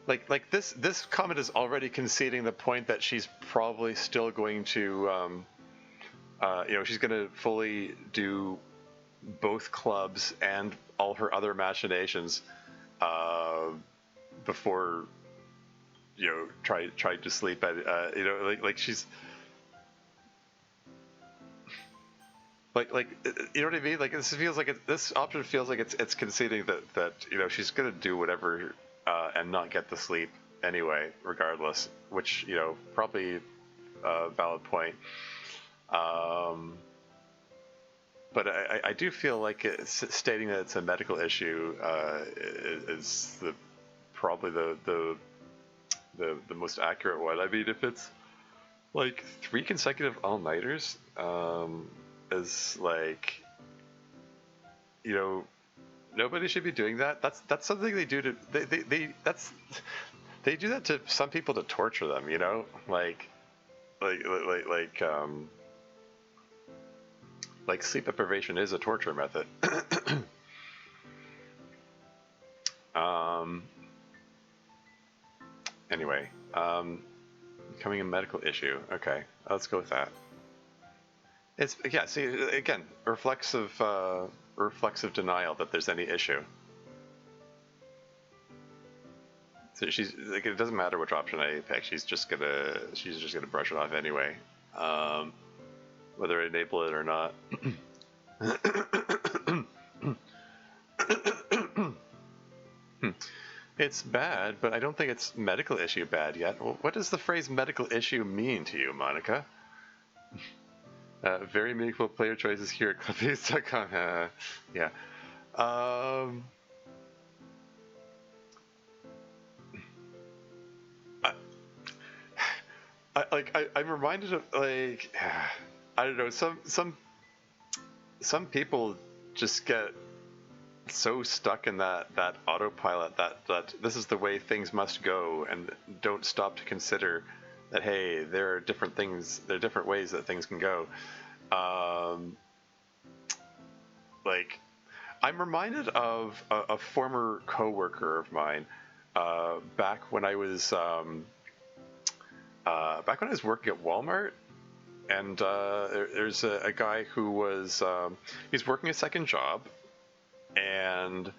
like this comment is already conceding the point that she's probably still going to she's going to fully do both clubs and all her other machinations before try to sleep at like she's like you know what I mean, like this option feels like it's conceding that she's gonna do whatever and not get the sleep anyway regardless, which probably a valid point. But I do feel like stating that it's a medical issue is probably the most accurate one. I mean, if it's like 3 consecutive all-nighters, is like, nobody should be doing that. That's something they do to they do that to some people to torture them. Like sleep deprivation is a torture method. Anyway, becoming a medical issue. Okay, let's go with that. It's see again, reflexive denial that there's any issue. So she's like, it doesn't matter which option I pick. She's just gonna brush it off anyway, whether I enable it or not. It's bad, but I don't think it's medical issue bad yet. What does the phrase medical issue mean to you, Monika? Very meaningful player choices here at clubbeats.com. Yeah. I'm reminded of, like, I don't know, some people just get so stuck in that autopilot that this is the way things must go, and don't stop to consider that, hey, there are different ways that things can go. Like, I'm reminded of a former coworker of mine back when I was working at Walmart, and there's a guy who was he's working a second job, and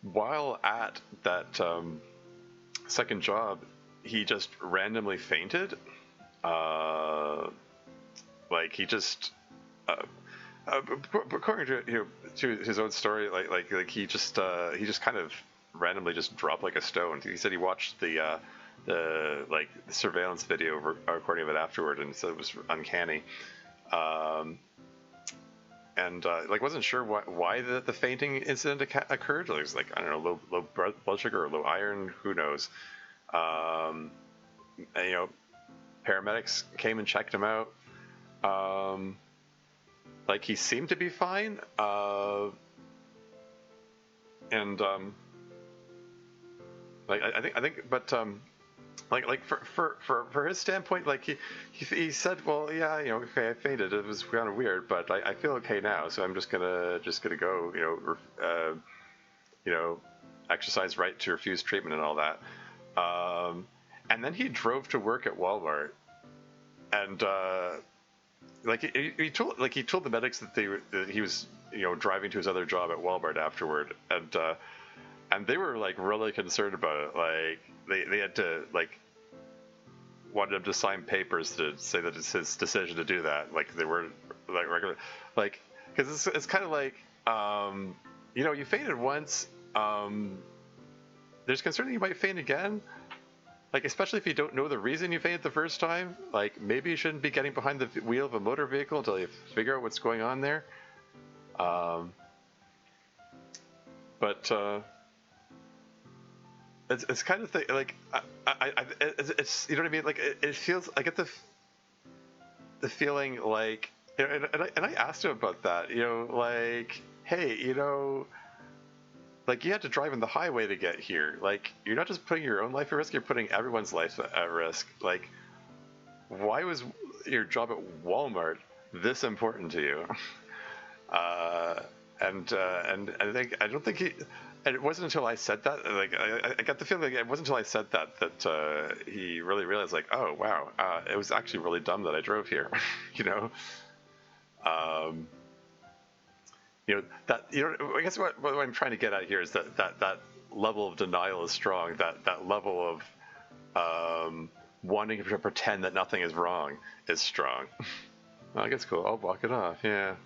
while at that second job, he just randomly fainted. Like he just, according to his own story, like he just kind of randomly just dropped like a stone. He said he watched the surveillance video recording of it afterward, and said it was uncanny. And wasn't sure why the fainting incident occurred. It was like, I don't know, low blood sugar or low iron, who knows. And, paramedics came and checked him out. Like, he seemed to be fine. I think, but for his standpoint, like he said, well, yeah, okay, I fainted. It was kind of weird, but I feel okay now, so I'm just gonna go, exercise right to refuse treatment and all that. And then he drove to work at Walmart, and he told the medics that he was driving to his other job at Walmart afterward, and they were like really concerned about it. Like they had to wanted him to sign papers to say that it's his decision to do that. Like they were like regular, like, because it's kind of like you fainted once. There's concern that you might faint again. Like, especially if you don't know the reason you fainted the first time, like, maybe you shouldn't be getting behind the wheel of a motor vehicle until you figure out what's going on there. But it's kind of thing, like, it's, you know what I mean? Like, it feels, I get the feeling like, and I asked him about that, like, hey, Like, you had to drive on the highway to get here. Like, you're not just putting your own life at risk, you're putting everyone's life at risk. Like, why was your job at Walmart this important to you? And I don't think he. And it wasn't until I said that, like, I got the feeling like it wasn't until I said that he really realized, like, oh wow, it was actually really dumb that I drove here, you know. Um, that I guess what I'm trying to get at here is that level of denial is strong. That level of wanting to pretend that nothing is wrong is strong. Well, I guess cool. I'll walk it off. Yeah.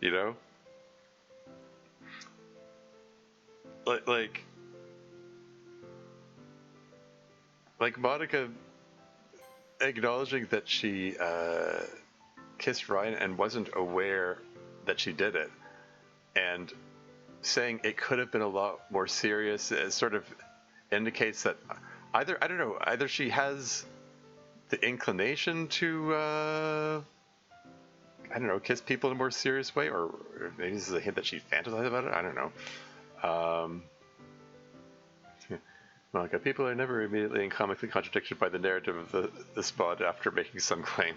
You know, like Monika acknowledging that she kissed Ryan and wasn't aware that she did it, and saying it could have been a lot more serious, it sort of indicates that either she has the inclination to kiss people in a more serious way, or maybe this is a hint that she fantasized about it. I don't know. Monica, people are never immediately and comically contradicted by the narrative of the spot after making some claim.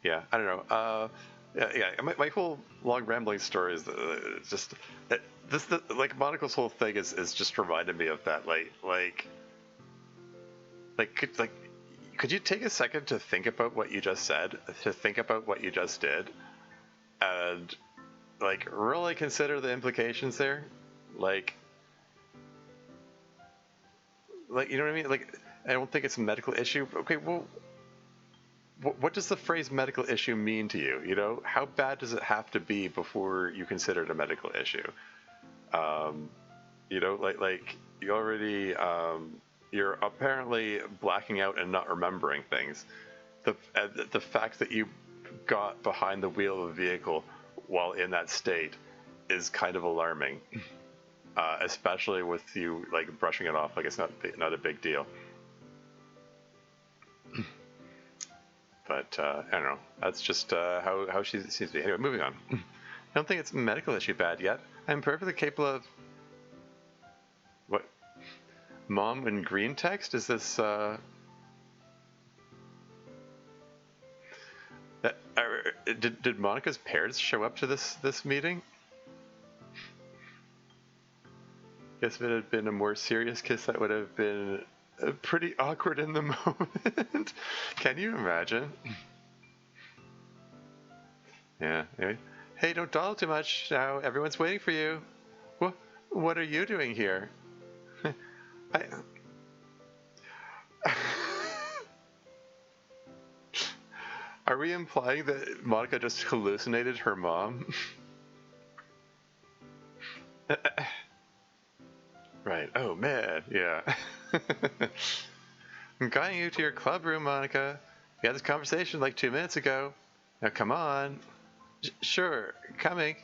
Yeah, I don't know. My whole long rambling story is just like Monica's whole thing is just reminded me of that. Could you take a second to think about what you just said, to think about what you just did, and like really consider the implications there? Like you know what I mean? Like, I don't think it's a medical issue. Okay, well, what does the phrase medical issue mean to you? You know, how bad does it have to be before you consider it a medical issue? You know, like you already, you're apparently blacking out and not remembering things. The fact that you got behind the wheel of a vehicle while in that state is kind of alarming, especially with you like brushing it off like it's not a big deal. But I don't know. That's just how she seems to be. Anyway, moving on. I don't think it's a medical issue bad yet. I'm perfectly capable of. What? Mom in green text? Is this? Did Monica's parents show up to this meeting? Guess if it had been a more serious kiss, that would have been pretty awkward in the moment. Can you imagine? Yeah. Anyway. Hey, don't dawdle too much now. Everyone's waiting for you. What are you doing here? Are we implying that Monika just hallucinated her mom? Right. Oh, man. Yeah. I'm guiding you to your club room, Monika. We had this conversation like 2 minutes ago. Now, come on. Sure. Coming.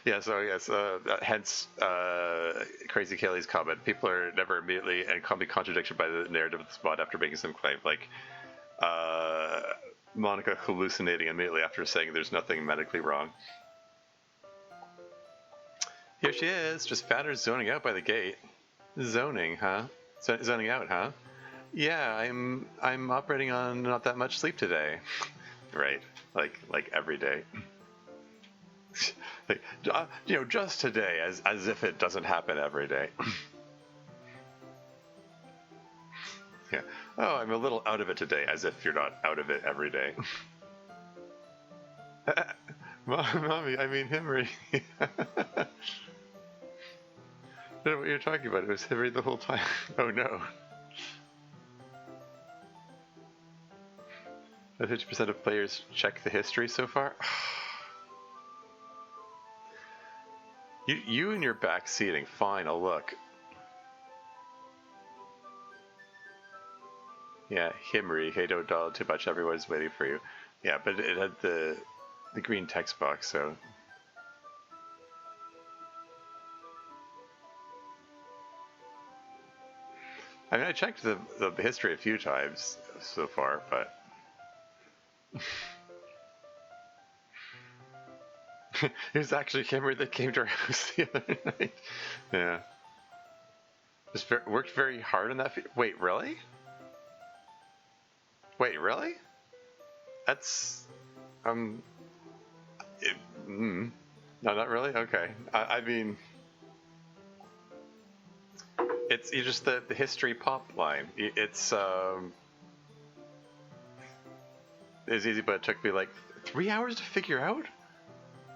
Yeah, so yes, hence Crazy Kaylee's comment. People are never immediately and can be contradicted by the narrative of the spot after making some claim. Like, Monika hallucinating immediately after saying there's nothing medically wrong. Here she is, just found her zoning out by the gate. Zoning, huh? Zoning out, huh? Yeah, I'm operating on not that much sleep today. Right, like every day. Like, just today, as if it doesn't happen every day. Yeah. Oh, I'm a little out of it today, as if you're not out of it every day. Mommy, I mean Himry. I don't know what you're talking about. It was Himry the whole time. Oh no. 50% of players check the history so far. You and your back seating. Fine, I'll look. Yeah, Himry. Hey, don't dawdle too much. Everyone's waiting for you. Yeah, but it had the green text box, so. I mean, I checked the history a few times so far, but it was actually Kimber that came to our house the other night. Yeah. Just worked very hard on that. Wait, really? Wait, really? That's it, no, not really. Okay. I mean, it's just the history pop line. It's easy, but it took me like 3 hours to figure out.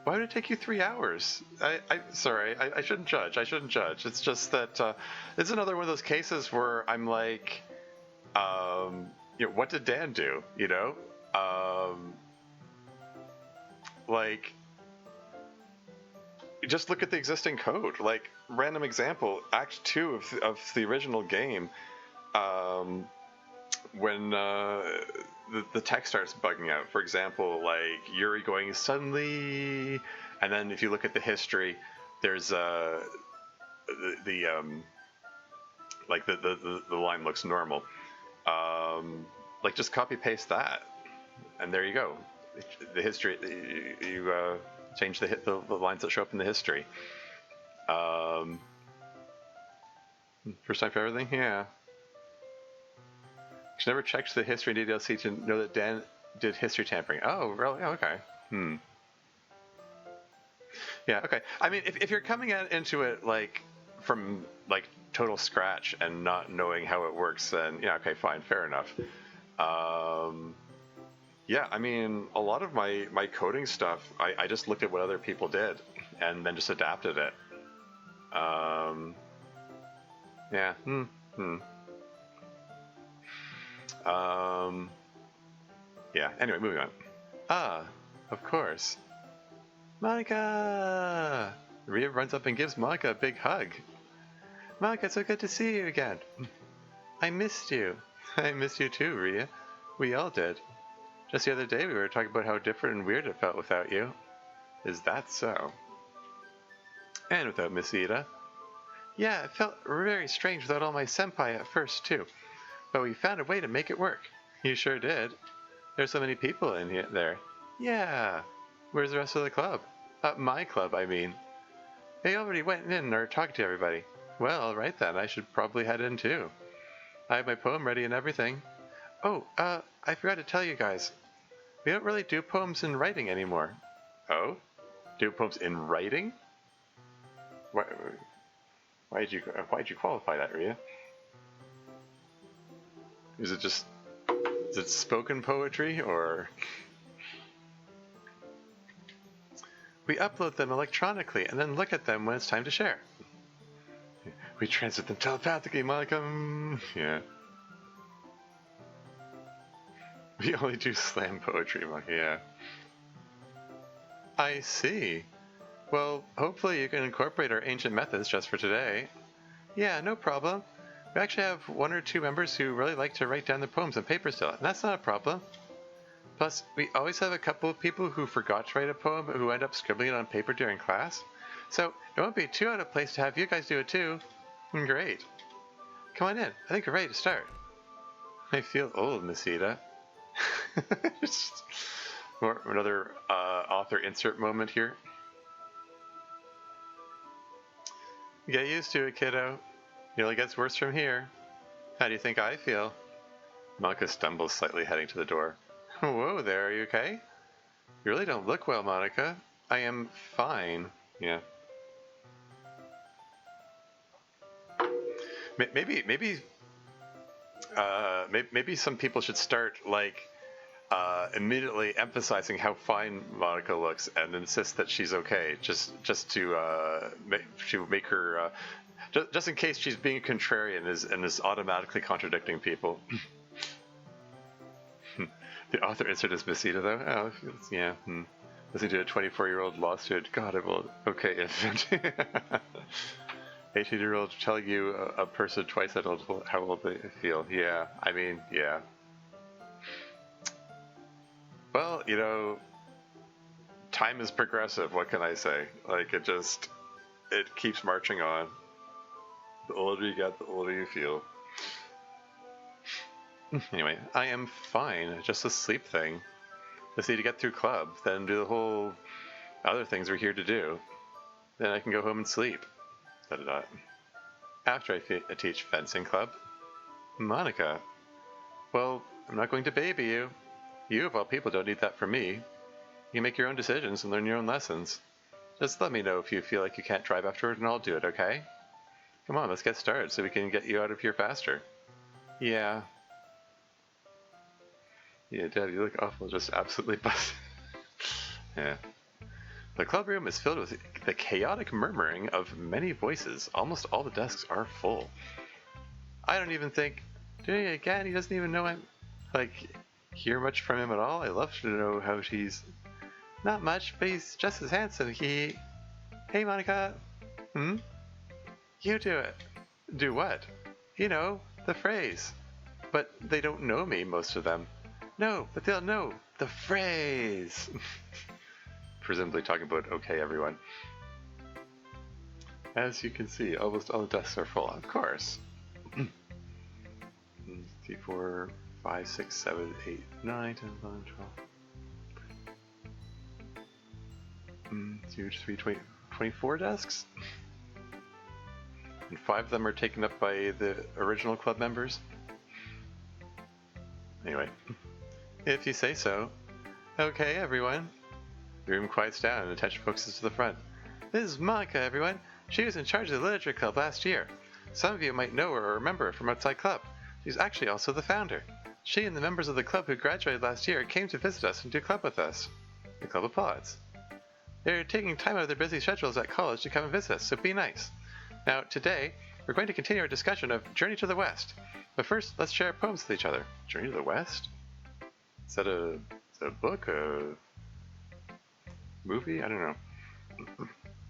Why would it take you 3 hours? Sorry, I shouldn't judge. I shouldn't judge. It's just that it's another one of those cases where I'm like, what did Dan do? Like, just look at the existing code. Like, random example, Act 2 of the original game, when the text starts bugging out. For example, like Yuri going suddenly, and then if you look at the history, there's the line looks normal. Like just copy paste that, and there you go. The history, you change the lines that show up in the history. First time for everything, yeah. She never checked the history in DDLC to know that Dan did history tampering. Oh, really? Oh, okay. Yeah, okay. I mean, if you're coming into it like from like total scratch and not knowing how it works, then yeah, okay, fine, fair enough. Yeah, I mean, a lot of my coding stuff, I just looked at what other people did and then just adapted it. Yeah. Yeah, anyway, moving on. Ah, of course. Monika! Rhea runs up and gives Monika a big hug. Monika, so good to see you again. I missed you. I missed you too, Rhea. We all did. Just the other day we were talking about how different and weird it felt without you. Is that so? And without Miss Ida. Yeah, it felt very strange without all my senpai at first too. But we found a way to make it work. You sure did. There's so many people in here there. Yeah. Where's the rest of the club? My club, I mean. They already went in and are talking to everybody. Well, right then, I should probably head in too. I have my poem ready and everything. Oh, I forgot to tell you guys. We don't really do poems in writing anymore. Oh? Do poems in writing? Why'd you qualify that, Rhea? Is it spoken poetry, or? We upload them electronically and then look at them when it's time to share. We transmit them telepathically, Monika. Yeah. We only do slam poetry, Monika. Yeah. I see. Well, hopefully you can incorporate our ancient methods just for today. Yeah, no problem. We actually have one or two members who really like to write down their poems on paper still, and that's not a problem. Plus, we always have a couple of people who forgot to write a poem who end up scribbling it on paper during class. So it won't be too out of place to have you guys do it too. Great. Come on in. I think we're ready to start. I feel old, Miss Ida. Another author insert moment here. Get used to it, kiddo. It only gets worse from here. How do you think I feel? Monika stumbles slightly, heading to the door. Whoa there, are you okay? You really don't look well, Monika. I am fine. Yeah. Maybe some people should start like immediately emphasizing how fine Monika looks and insist that she's okay, just to make her just in case she's being contrarian and is automatically contradicting people. The author insert is Miss Ida, though. Oh, yeah. Listening to a 24-year-old law student. God, I will. Okay, infant. 18-year-old telling you a person twice that old how old they feel. Yeah, I mean, yeah. Well, time is progressive. What can I say? Like, it keeps marching on. The older you get, the older you feel. Anyway, I am fine. Just a sleep thing. Just need to get through club, then do the whole other things we're here to do. Then I can go home and sleep. Da-da-da. After I teach fencing club. Monika. Well, I'm not going to baby you. You, of all people, don't need that from me. You can make your own decisions and learn your own lessons. Just let me know if you feel like you can't drive afterward and I'll do it, okay? Come on, let's get started so we can get you out of here faster. Yeah. Yeah, Dad, you look awful, just absolutely busted. Yeah. The club room is filled with the chaotic murmuring of many voices. Almost all the desks are full. I don't even think, doing it again, he doesn't even know I'm, hear much from him at all. I love to know how she's, not much, but he's just as handsome. Hey, Monika. You do it. Do what? You know, the phrase. But they don't know me, most of them. No, but they'll know the phrase. Presumably talking about okay, everyone. As you can see, almost all the desks are full, of course. 3, 4, 5, 6, 7, 8, 9, 10, 11, 12. 2, 3, 20, 24 desks? And 5 of them are taken up by the original club members. Anyway, if you say so. Okay, everyone. The room quiets down and attention focuses to the front. This is Monika, everyone. She was in charge of the Literature Club last year. Some of you might know her or remember her from outside club. She's actually also the founder. She and the members of the club who graduated last year came to visit us and do club with us. The club applauds. They're taking time out of their busy schedules at college to come and visit us, so be nice. Now, today, we're going to continue our discussion of Journey to the West. But first, let's share poems with each other. Journey to the West? Is that a book? A movie? I don't know.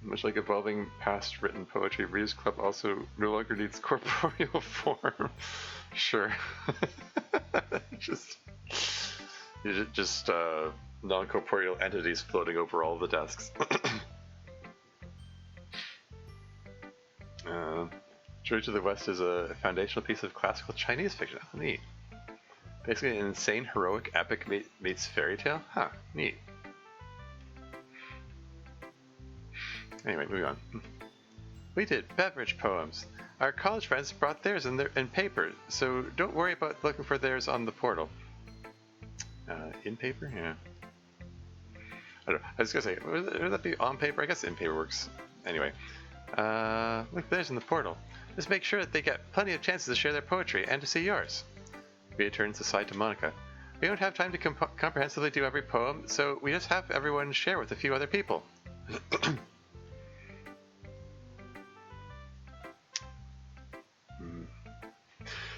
Much like evolving past written poetry, Readers Club also no longer needs corporeal form. Sure. just non-corporeal entities floating over all the desks. Journey to the West is a foundational piece of classical Chinese fiction. Oh, neat. Basically an insane heroic epic meets fairy tale? Huh, neat. Anyway, moving on. We did beverage poems. Our college friends brought theirs in paper, so don't worry about looking for theirs on the portal. In paper? Yeah. I don't know. I was gonna say, would that be on paper? I guess in paper works. Anyway. Look, theirs in the portal. Just make sure that they get plenty of chances to share their poetry and to see yours. Rita turns aside to Monika. We don't have time to comprehensively do every poem, so we just have everyone share with a few other people.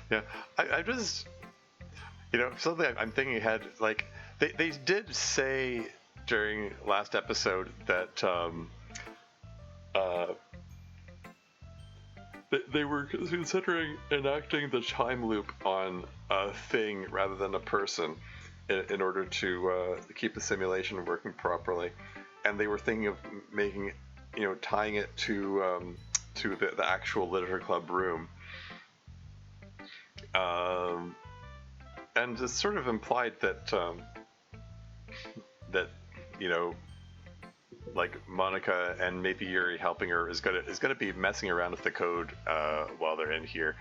Yeah, I just, something I'm thinking ahead, they did say during last episode that, they were considering enacting the time loop on a thing rather than a person in order to keep the simulation working properly, and they were thinking of making, tying it to the actual Literature Club room. And it's sort of implied that Monika and maybe Yuri helping her is gonna be messing around with the code while they're in here.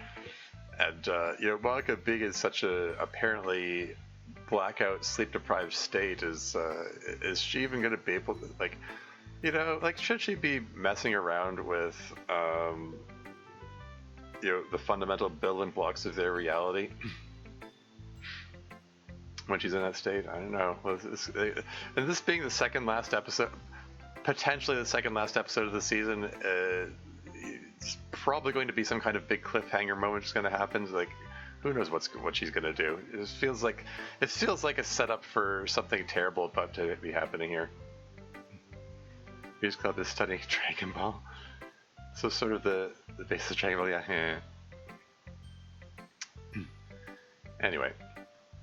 And Monika being in such a apparently blackout, sleep-deprived state, is she even gonna be able to should she be messing around with the fundamental building blocks of their reality when she's in that state? I don't know. And this being the second last episode, potentially the second last episode of the season, it's probably going to be some kind of big cliffhanger moment that's going to happen. Who knows what she's going to do? It feels like a setup for something terrible about to be happening here. Readers Club is studying Dragon Ball. So sort of the basis of Dragon Ball, yeah. Anyway,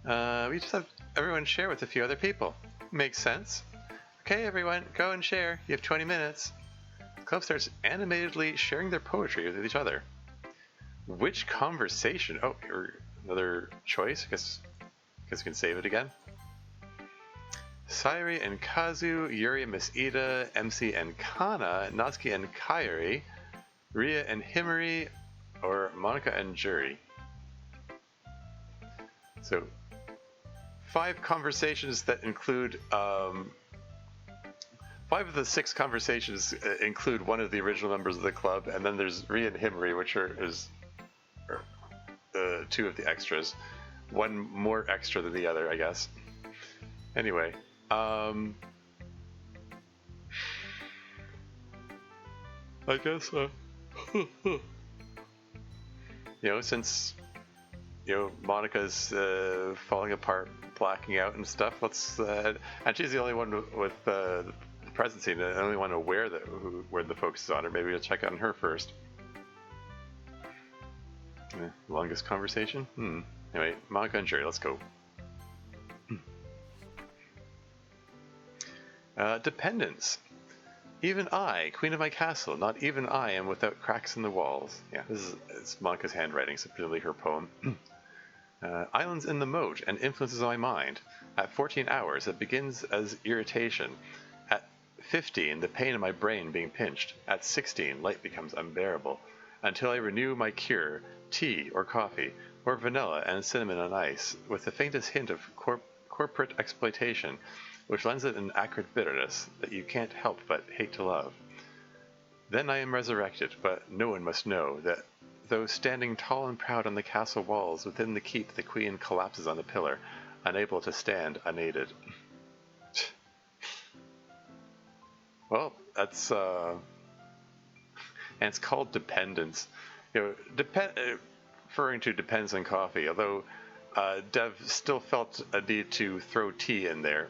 we just have everyone share with a few other people. Makes sense. Okay, everyone, go and share. You have 20 minutes. The club starts animatedly sharing their poetry with each other. Which conversation? Oh, another choice. I guess we can save it again. Sayuri and Kazu, Yuri and Miss Ida, MC and Kana, Natsuki and Kairi, Ria and Himari, or Monika and Juri. So, 5 conversations that include 5 of the 6 conversations include one of the original members of the club, and then there's Ria and Himari, which is 2 of the extras. One more extra than the other, I guess. Anyway, I guess, since, Monika's falling apart, blacking out and stuff, let's, and she's the only one with the presidency, the only one aware where the focus is on her. Maybe we'll check on her first. Longest conversation? Anyway, Monika and Jerry, let's go. Dependence. Even I, queen of my castle, not even I am without cracks in the walls. Yeah, it's Monika's handwriting, so presumably her poem. Islands in the moat and influences my mind. At 14 hours, it begins as irritation. At 15, the pain in my brain being pinched. At 16, light becomes unbearable. Until I renew my cure, tea or coffee, or vanilla and cinnamon on ice, with the faintest hint of corporate exploitation, which lends it an acrid bitterness that you can't help but hate to love. Then I am resurrected, but no one must know that though standing tall and proud on the castle walls within the keep, the queen collapses on a pillar, unable to stand unaided. Well, that's and it's called Dependence. Referring to Depends on Coffee, although Dev still felt a need to throw tea in there.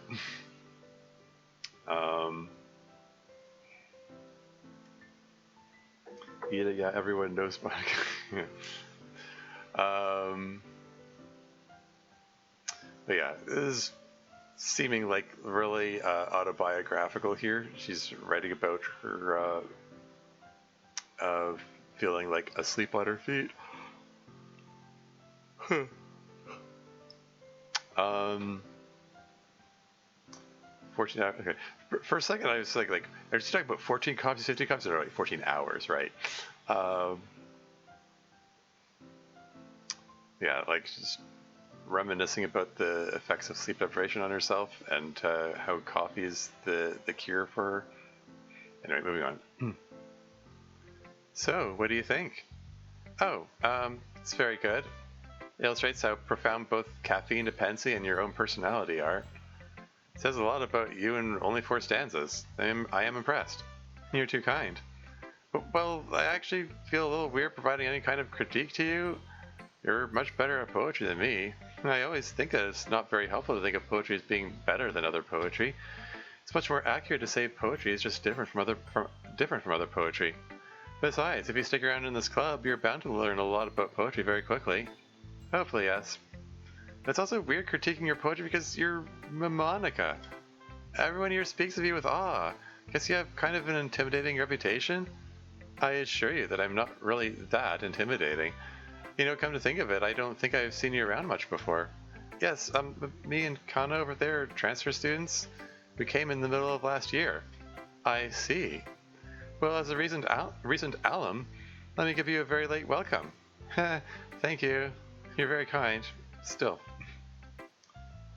Yeah, everyone knows Monika. But yeah, this is seeming like really autobiographical here. She's writing about her feeling like asleep at her feet. 14 hours. Okay. For a second, I was like, are you talking about 14 copies, 50 copies, or like 14 hours, right? Yeah, like just reminiscing about the effects of sleep deprivation on herself and how coffee is the cure for her. Anyway, moving on. So, what do you think? Oh, it's very good. It illustrates how profound both caffeine dependency and your own personality are. It says a lot about you in only 4 stanzas. I am impressed. You're too kind. Well, I actually feel a little weird providing any kind of critique to you. You're much better at poetry than me. And I always think that it's not very helpful to think of poetry as being better than other poetry. It's much more accurate to say poetry is just different from other poetry. Besides, if you stick around in this club, you're bound to learn a lot about poetry very quickly. Hopefully, yes. It's also weird critiquing your poetry because you're Monika. Everyone here speaks of you with awe. Guess you have kind of an intimidating reputation? I assure you that I'm not really that intimidating. Come to think of it, I don't think I've seen you around much before. Yes, me and Kana over there are transfer students. We came in the middle of last year. I see. Well, as a recent alum, let me give you a very late welcome. Thank you. You're very kind. Still.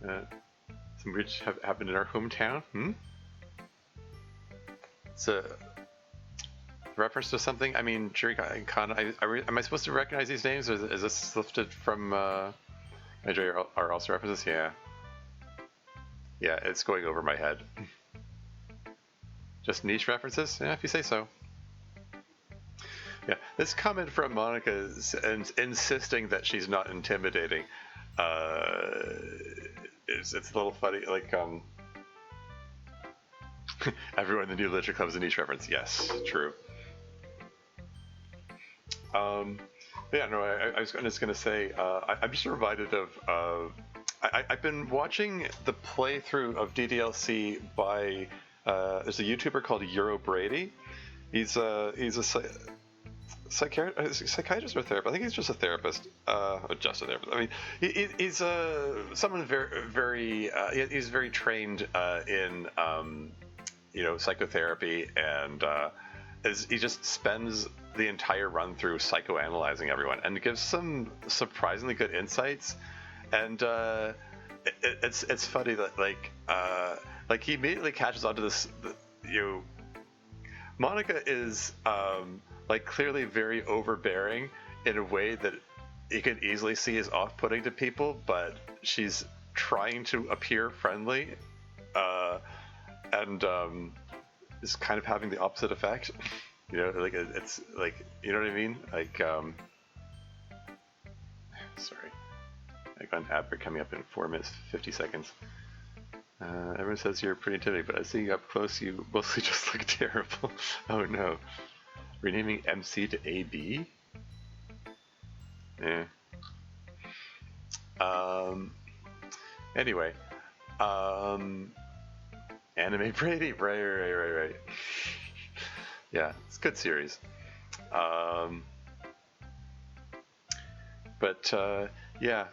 Some weird have happened in our hometown. It's a reference to something. I mean, Juri and Kana. Am I supposed to recognize these names, or is this lifted from? Are also references? Yeah. Yeah, it's going over my head. Just niche references? Yeah, if you say so. Yeah, this comment from Monika is insisting that she's not intimidating. It's a little funny. Like, everyone in the new literature club is a niche reference. Yes, true. Yeah, no, I was just going to say, I'm just reminded of, I've been watching the playthrough of DDLC by, there's a YouTuber called Euro Brady. He's a psychiatrist or therapist. I think he's just a therapist. Just a therapist. I mean, he's someone he's very trained in psychotherapy, and he just spends the entire run through psychoanalyzing everyone, and gives some surprisingly good insights. And it's funny that like he immediately catches onto this. Monika is clearly very overbearing in a way that you can easily see is off-putting to people, but she's trying to appear friendly, and is kind of having the opposite effect. It's like, you know what I mean? Sorry, I got an ad break coming up in 4 minutes 50 seconds. Everyone says you're pretty intimidating, but I see you up close, you mostly just look terrible. Oh no. Renaming MC to AB? Yeah. Anyway. Anime Brady, right. Yeah, it's a good series. Yeah.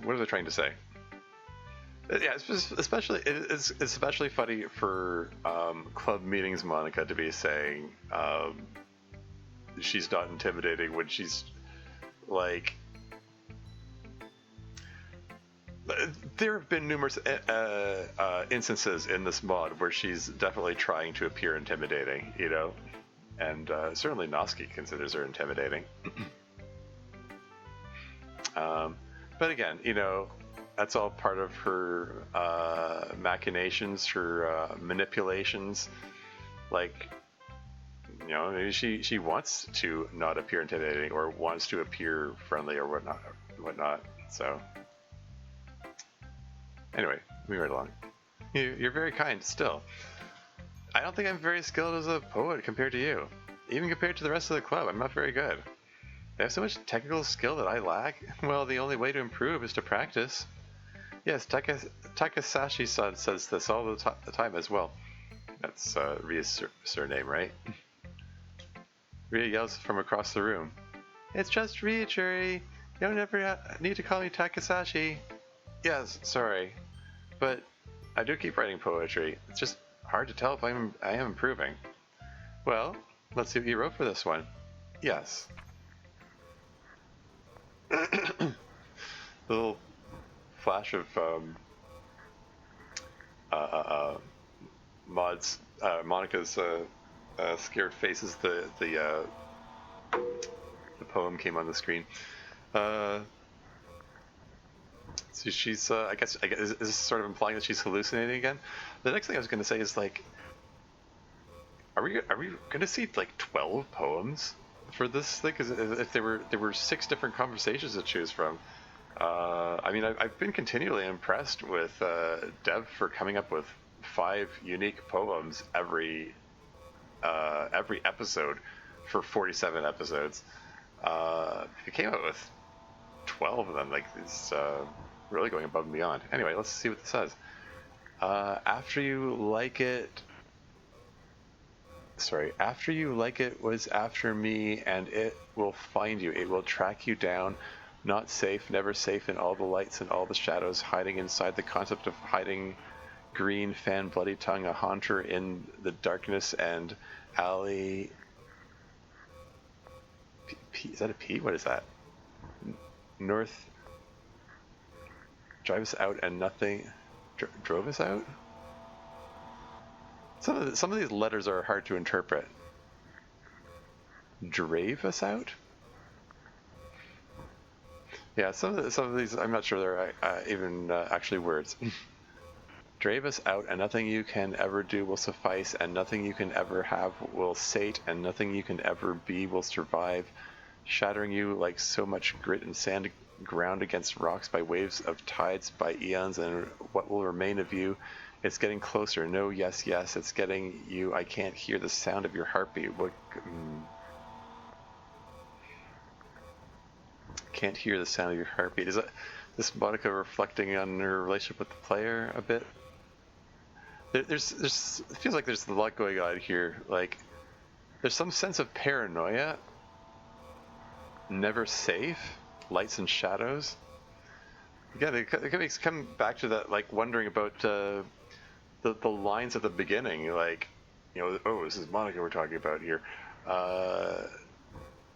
What was I trying to say? Yeah, it's especially funny for club meetings, Monika, to be saying she's not intimidating when she's like. There have been numerous instances in this mod where she's definitely trying to appear intimidating, and certainly Noski considers her intimidating. But again, that's all part of her machinations, her manipulations. Maybe she wants to not appear intimidating, or wants to appear friendly, or whatnot. So, anyway, moving right along. You're very kind still. I don't think I'm very skilled as a poet compared to you. Even compared to the rest of the club, I'm not very good. I have so much technical skill that I lack. Well, the only way to improve is to practice. Yes, Takasashi-san says this all the time as well. That's Ria's surname, right? Ria yells from across the room. It's just Ria, Churi. You don't ever need to call me Takasashi. Yes, sorry. But I do keep writing poetry. It's just hard to tell if I am improving. Well, let's see what you wrote for this one. Yes. Little flash of Monika's scared face as the poem came on the screen. So she's I guess is this sort of implying that she's hallucinating again? The next thing I was going to say is are we going to see 12 poems for this thing? Because if there were 6 different conversations to choose from. I've been continually impressed with Dev for coming up with 5 unique poems every episode for 47 episodes. If you came up with 12 of them, it's really going above and beyond. Anyway, let's see what this says. After you like it was after me, and it will find you. It will track you down. Not safe, never safe in all the lights and all the shadows, hiding inside the concept of hiding. Green fan, bloody tongue, a haunter in the darkness, and alley. Is that a P? What is that? North. Drive us out and nothing. Drove us out? Some of these letters are hard to interpret. Drave us out? Yeah, some of these I'm not sure they're even actually words. Drave us out, and nothing you can ever do will suffice, and nothing you can ever have will sate, and nothing you can ever be will survive, shattering you like so much grit and sand ground against rocks by waves of tides, by eons, and what will remain of you. It's getting closer. No, yes, it's getting you. I can't hear the sound of your heartbeat. Can't hear the sound of your heartbeat. Is this Monika reflecting on her relationship with the player a bit? It feels like there's a lot going on here. There's some sense of paranoia, never safe, lights and shadows. Yeah, they come back to that, like wondering about the lines at the beginning, like, oh, this is Monika we're talking about here.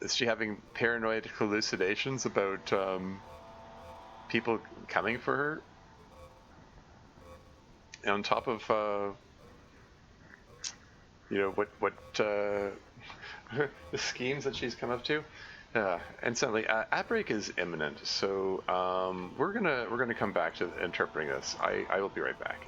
Is she having paranoid hallucinations about people coming for her? And on top of what the schemes that she's come up to. And suddenly, outbreak is imminent, so we're gonna come back to interpreting this. I will be right back.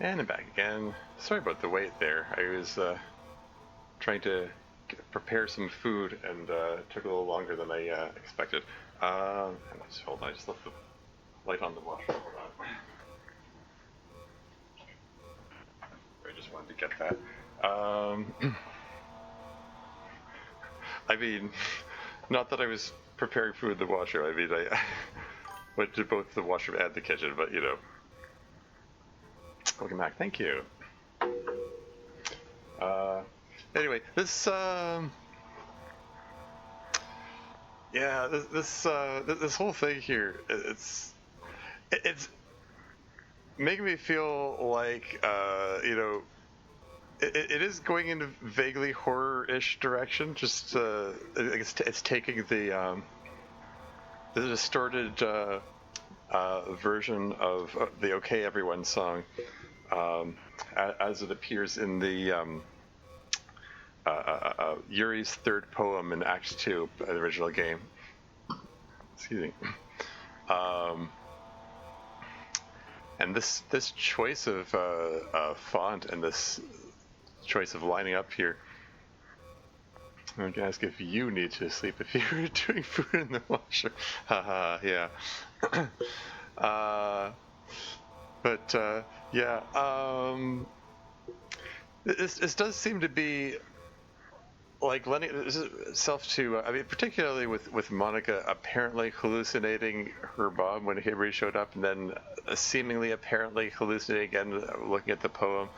And I'm back again. Sorry about the wait there. I was trying to prepare some food and it took a little longer than I expected. Hold on, I just left the light on the washer. Hold on. I just wanted to get that. I mean, not that I was preparing food in the washer. I mean, I went to both the washroom and the kitchen, but you know. Welcome back. Thank you. Anyway, this this whole thing here, it's making me feel like you know, it is going in a vaguely horror-ish direction. Just it's taking the distorted version of the "Okay Everyone" song as it appears in the Yuri's third poem in Act 2, the original game. Excuse me. And this choice of font and this choice of lining up here, I'm going to ask if you need to sleep if you were doing food in the washer. Haha, yeah. Yeah. This does seem to be like lending itself to, I mean, particularly with Monika apparently hallucinating her mom when Hibari showed up, and then seemingly apparently hallucinating again looking at the poem.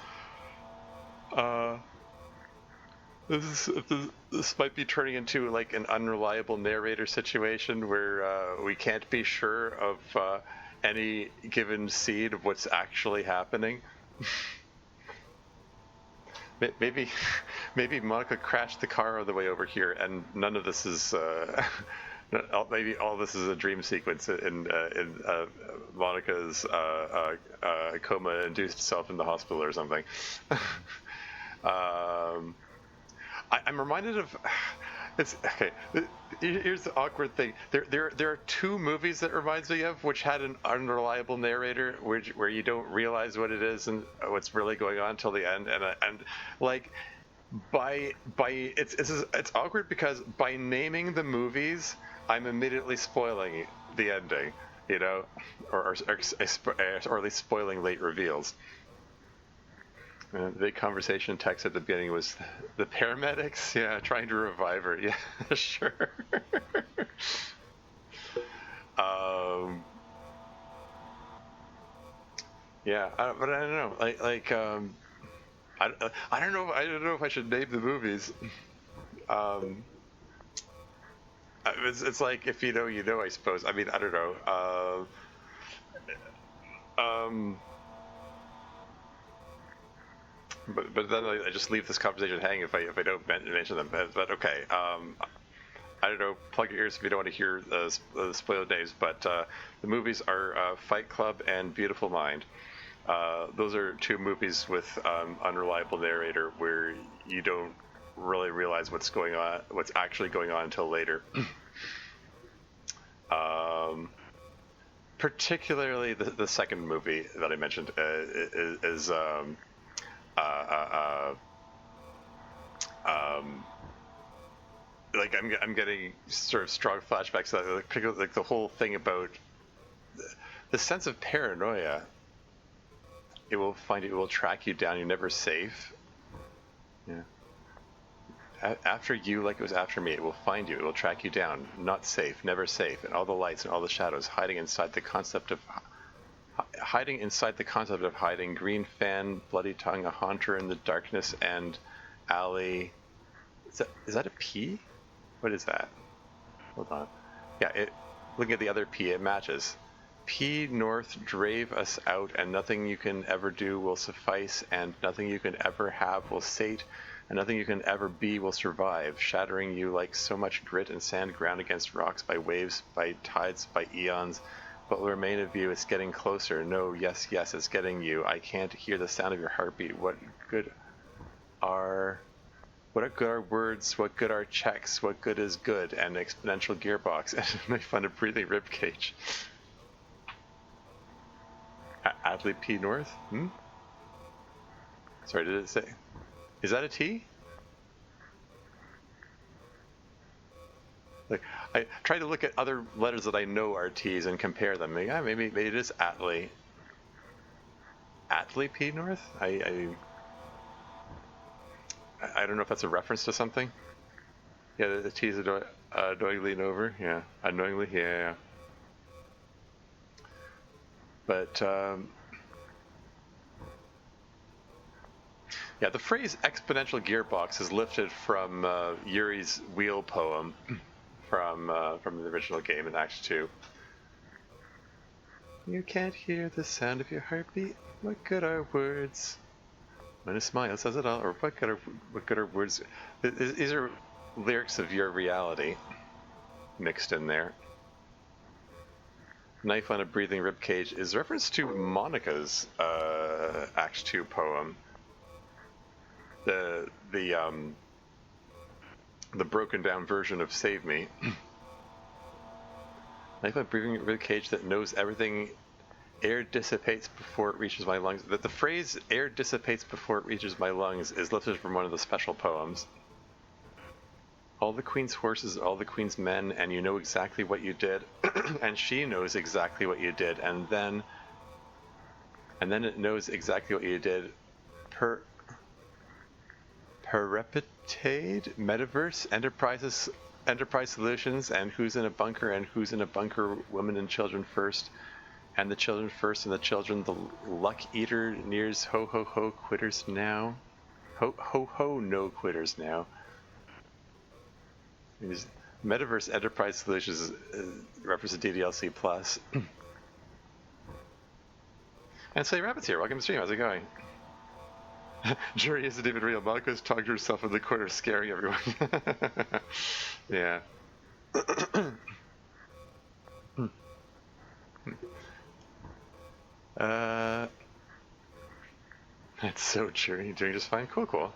This might be turning into like an unreliable narrator situation where we can't be sure of any given seed of what's actually happening. Maybe Monika crashed the car on the way over here, and none of this is. Maybe all this is a dream sequence in Monika's coma-induced self in the hospital or something. I'm reminded of. It's okay. Here's the awkward thing. There are two movies that reminds me of which had an unreliable narrator, where you don't realize what it is and what's really going on till the end, and like it's awkward because by naming the movies, I'm immediately spoiling the ending, you know, or at least spoiling late reveals. The big conversation text at the beginning was the paramedics, yeah, trying to revive her. Yeah, sure. Yeah, but I don't know. I don't know. I don't know if I should name the movies. It's like if you know, you know. I suppose. I mean, I don't know. But then I just leave this conversation hanging if I don't mention them. But okay, I don't know. Plug your ears if you don't want to hear the spoiled names. But the movies are Fight Club and Beautiful Mind. Those are two movies with unreliable narrator where you don't really realize what's actually going on until later. Particularly the second movie that I mentioned is like I'm getting sort of strong flashbacks, like particularly like the whole thing about the sense of paranoia. It will find you. It will track you down. You're never safe. Yeah. After you, like it was after me, it will find you. It will track you down. Not safe. Never safe. And all the lights and all the shadows hiding inside the concept of hiding. Green fan, bloody tongue, a haunter in the darkness, and alley. Is that a P? What is that? Hold on. Yeah. Looking at the other P, it matches. P north drave us out, and nothing you can ever do will suffice, and nothing you can ever have will sate, and nothing you can ever be will survive, shattering you like so much grit and sand ground against rocks by waves, by tides, by eons. What will remain of you? It's getting closer. No, yes, it's getting you. I can't hear the sound of your heartbeat. What good are words? What good are checks? What good is good? And exponential gearbox, and make fun of breathing ribcage. Adley P. North? Sorry, did it say? Is that a T? Like, I try to look at other letters that I know are T's and compare them. Maybe it is Atlee. Atlee P North? I don't know if that's a reference to something. Yeah, the T's annoyingly over. Yeah, annoyingly. Yeah. But yeah, the phrase "exponential gearbox" is lifted from Yuri's Wheel poem from the original game in Act 2. You can't hear the sound of your heartbeat. What good are words? When a smile says it all, or what good are words? These are lyrics of Your Reality mixed in there. Knife on a breathing ribcage is reference to Monika's Act 2 poem. The broken down version of Save Me. Knife on a breathing ribcage that knows everything. Air dissipates before it reaches my lungs. The phrase "air dissipates before it reaches my lungs" is lifted from one of the special poems. All the queen's horses, all the queen's men, and you know exactly what you did, and she knows exactly what you did, and then it knows exactly what you did. Perrepetade, Metaverse, Enterprise Solutions, and Who's in a Bunker, and Who's in a Bunker, Women and Children First. And the children first, and the children, the luck eater nears, ho ho ho, quitters now. Ho ho ho, no quitters now. Metaverse Enterprise Solutions represent DDLC Plus. And Slay Rabbit's here. Welcome to the stream. How's it going? Jury isn't even real. Monika's talking to herself in the corner, scaring everyone. Yeah. That's so true. You're doing just fine. Cool.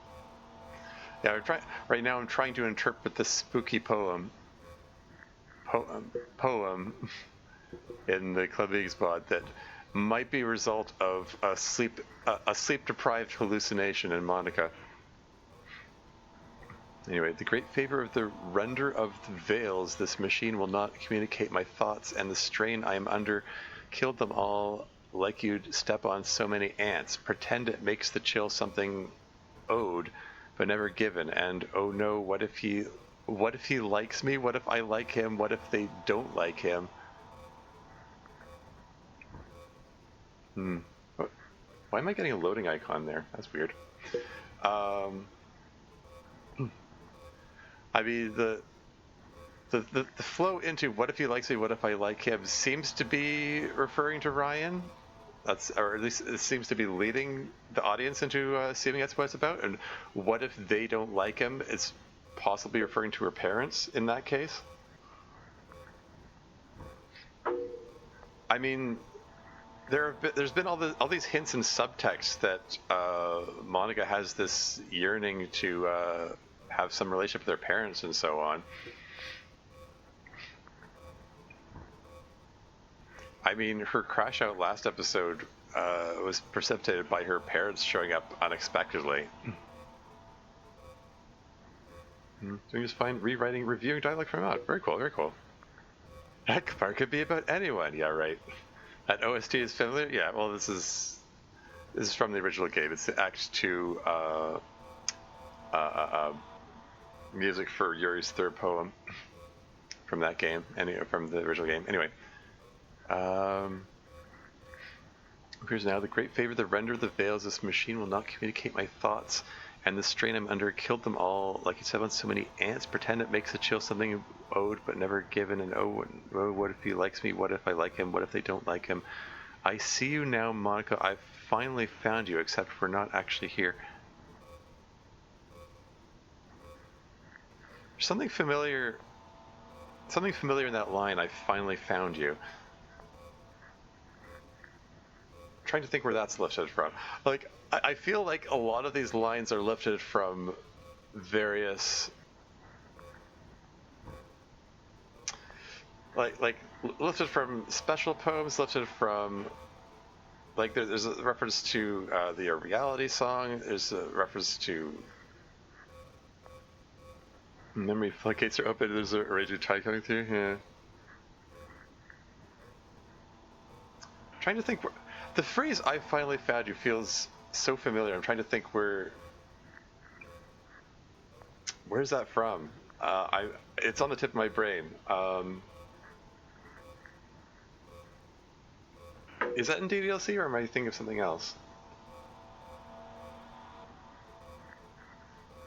Yeah, right now I'm trying to interpret this spooky poem in the Club League spot that might be a result of a sleep-deprived hallucination in Monika. Anyway, the great favor of the render of the veils, this machine will not communicate my thoughts, and the strain I am under killed them all like you'd step on so many ants. Pretend it makes the chill something owed, but never given. And oh no, what if he likes me? What if I like him? What if they don't like him? Why am I getting a loading icon there? That's weird. I mean, the flow into what if he likes me, what if I like him seems to be referring to Ryan. Or at least it seems to be leading the audience into seeing that's what it's about. And what if they don't like him? It's possibly referring to her parents in that case. I mean, there's been all these hints and subtext that Monika has this yearning to have some relationship with their parents and so on. I mean, her crash out last episode was precipitated by her parents showing up unexpectedly. Doing just fine. Reviewing dialogue from out. Very cool, very cool. That part could be about anyone. Yeah, right. That OST is familiar. Yeah, well, this is from the original game. It's the Act 2 music for Yuri's third poem from that game, from the original game. Anyway. Here's now the great favor, the render of the veils. This machine will not communicate my thoughts, and the strain I'm under killed them all. Like you said, on so many ants. Pretend it makes a chill something owed but never given. And oh, what if he likes me? What if I like him? What if they don't like him? I see you now, Monika. I've finally found you, except we're not actually here. Something familiar in that line. I finally found you. Trying to think where that's lifted from. Like, I feel like a lot of these lines are lifted from various, like lifted from special poems, lifted from like there's a reference to the reality song. There's a reference to memory floodgates are open. There's a raging tide coming through. Yeah. I'm trying to think. The phrase "I finally found you" feels so familiar. I'm trying to think where's that from? It's on the tip of my brain. Is that in DDLC or am I thinking of something else?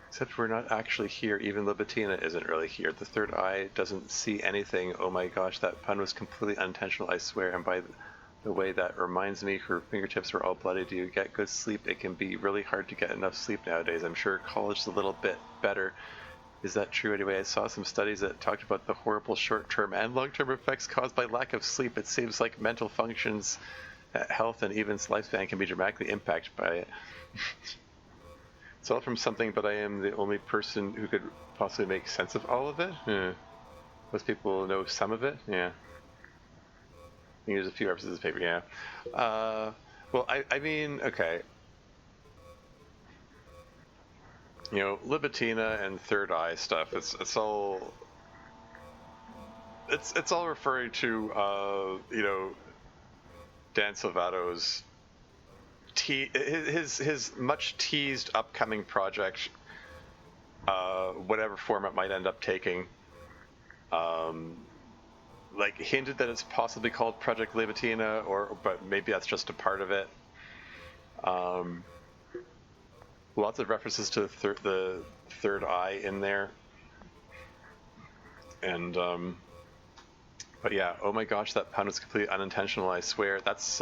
Except we're not actually here, even though Bettina isn't really here. The third eye doesn't see anything. Oh my gosh, that pun was completely unintentional, I swear. And by the way, that reminds me, her fingertips were all bloody. Do you get good sleep? It can be really hard to get enough sleep nowadays. I'm sure college is a little bit better. Is that true anyway? I saw some studies that talked about the horrible short-term and long-term effects caused by lack of sleep. It seems like mental functions, health, and even lifespan can be dramatically impacted by it. It's all from something, but I am the only person who could possibly make sense of all of it. Yeah. Most people know some of it. Yeah. I think there's a few references of paper. Yeah. Well, I mean, okay. You know, Libitina and Third Eye stuff. It's all referring to you know, Dan Silvato's his much teased upcoming project, whatever form it might end up taking. Like hinted that it's possibly called Project Libitina, but maybe that's just a part of it. Lots of references to the third eye in there, and but yeah, oh my gosh, that pun was completely unintentional. I swear. That's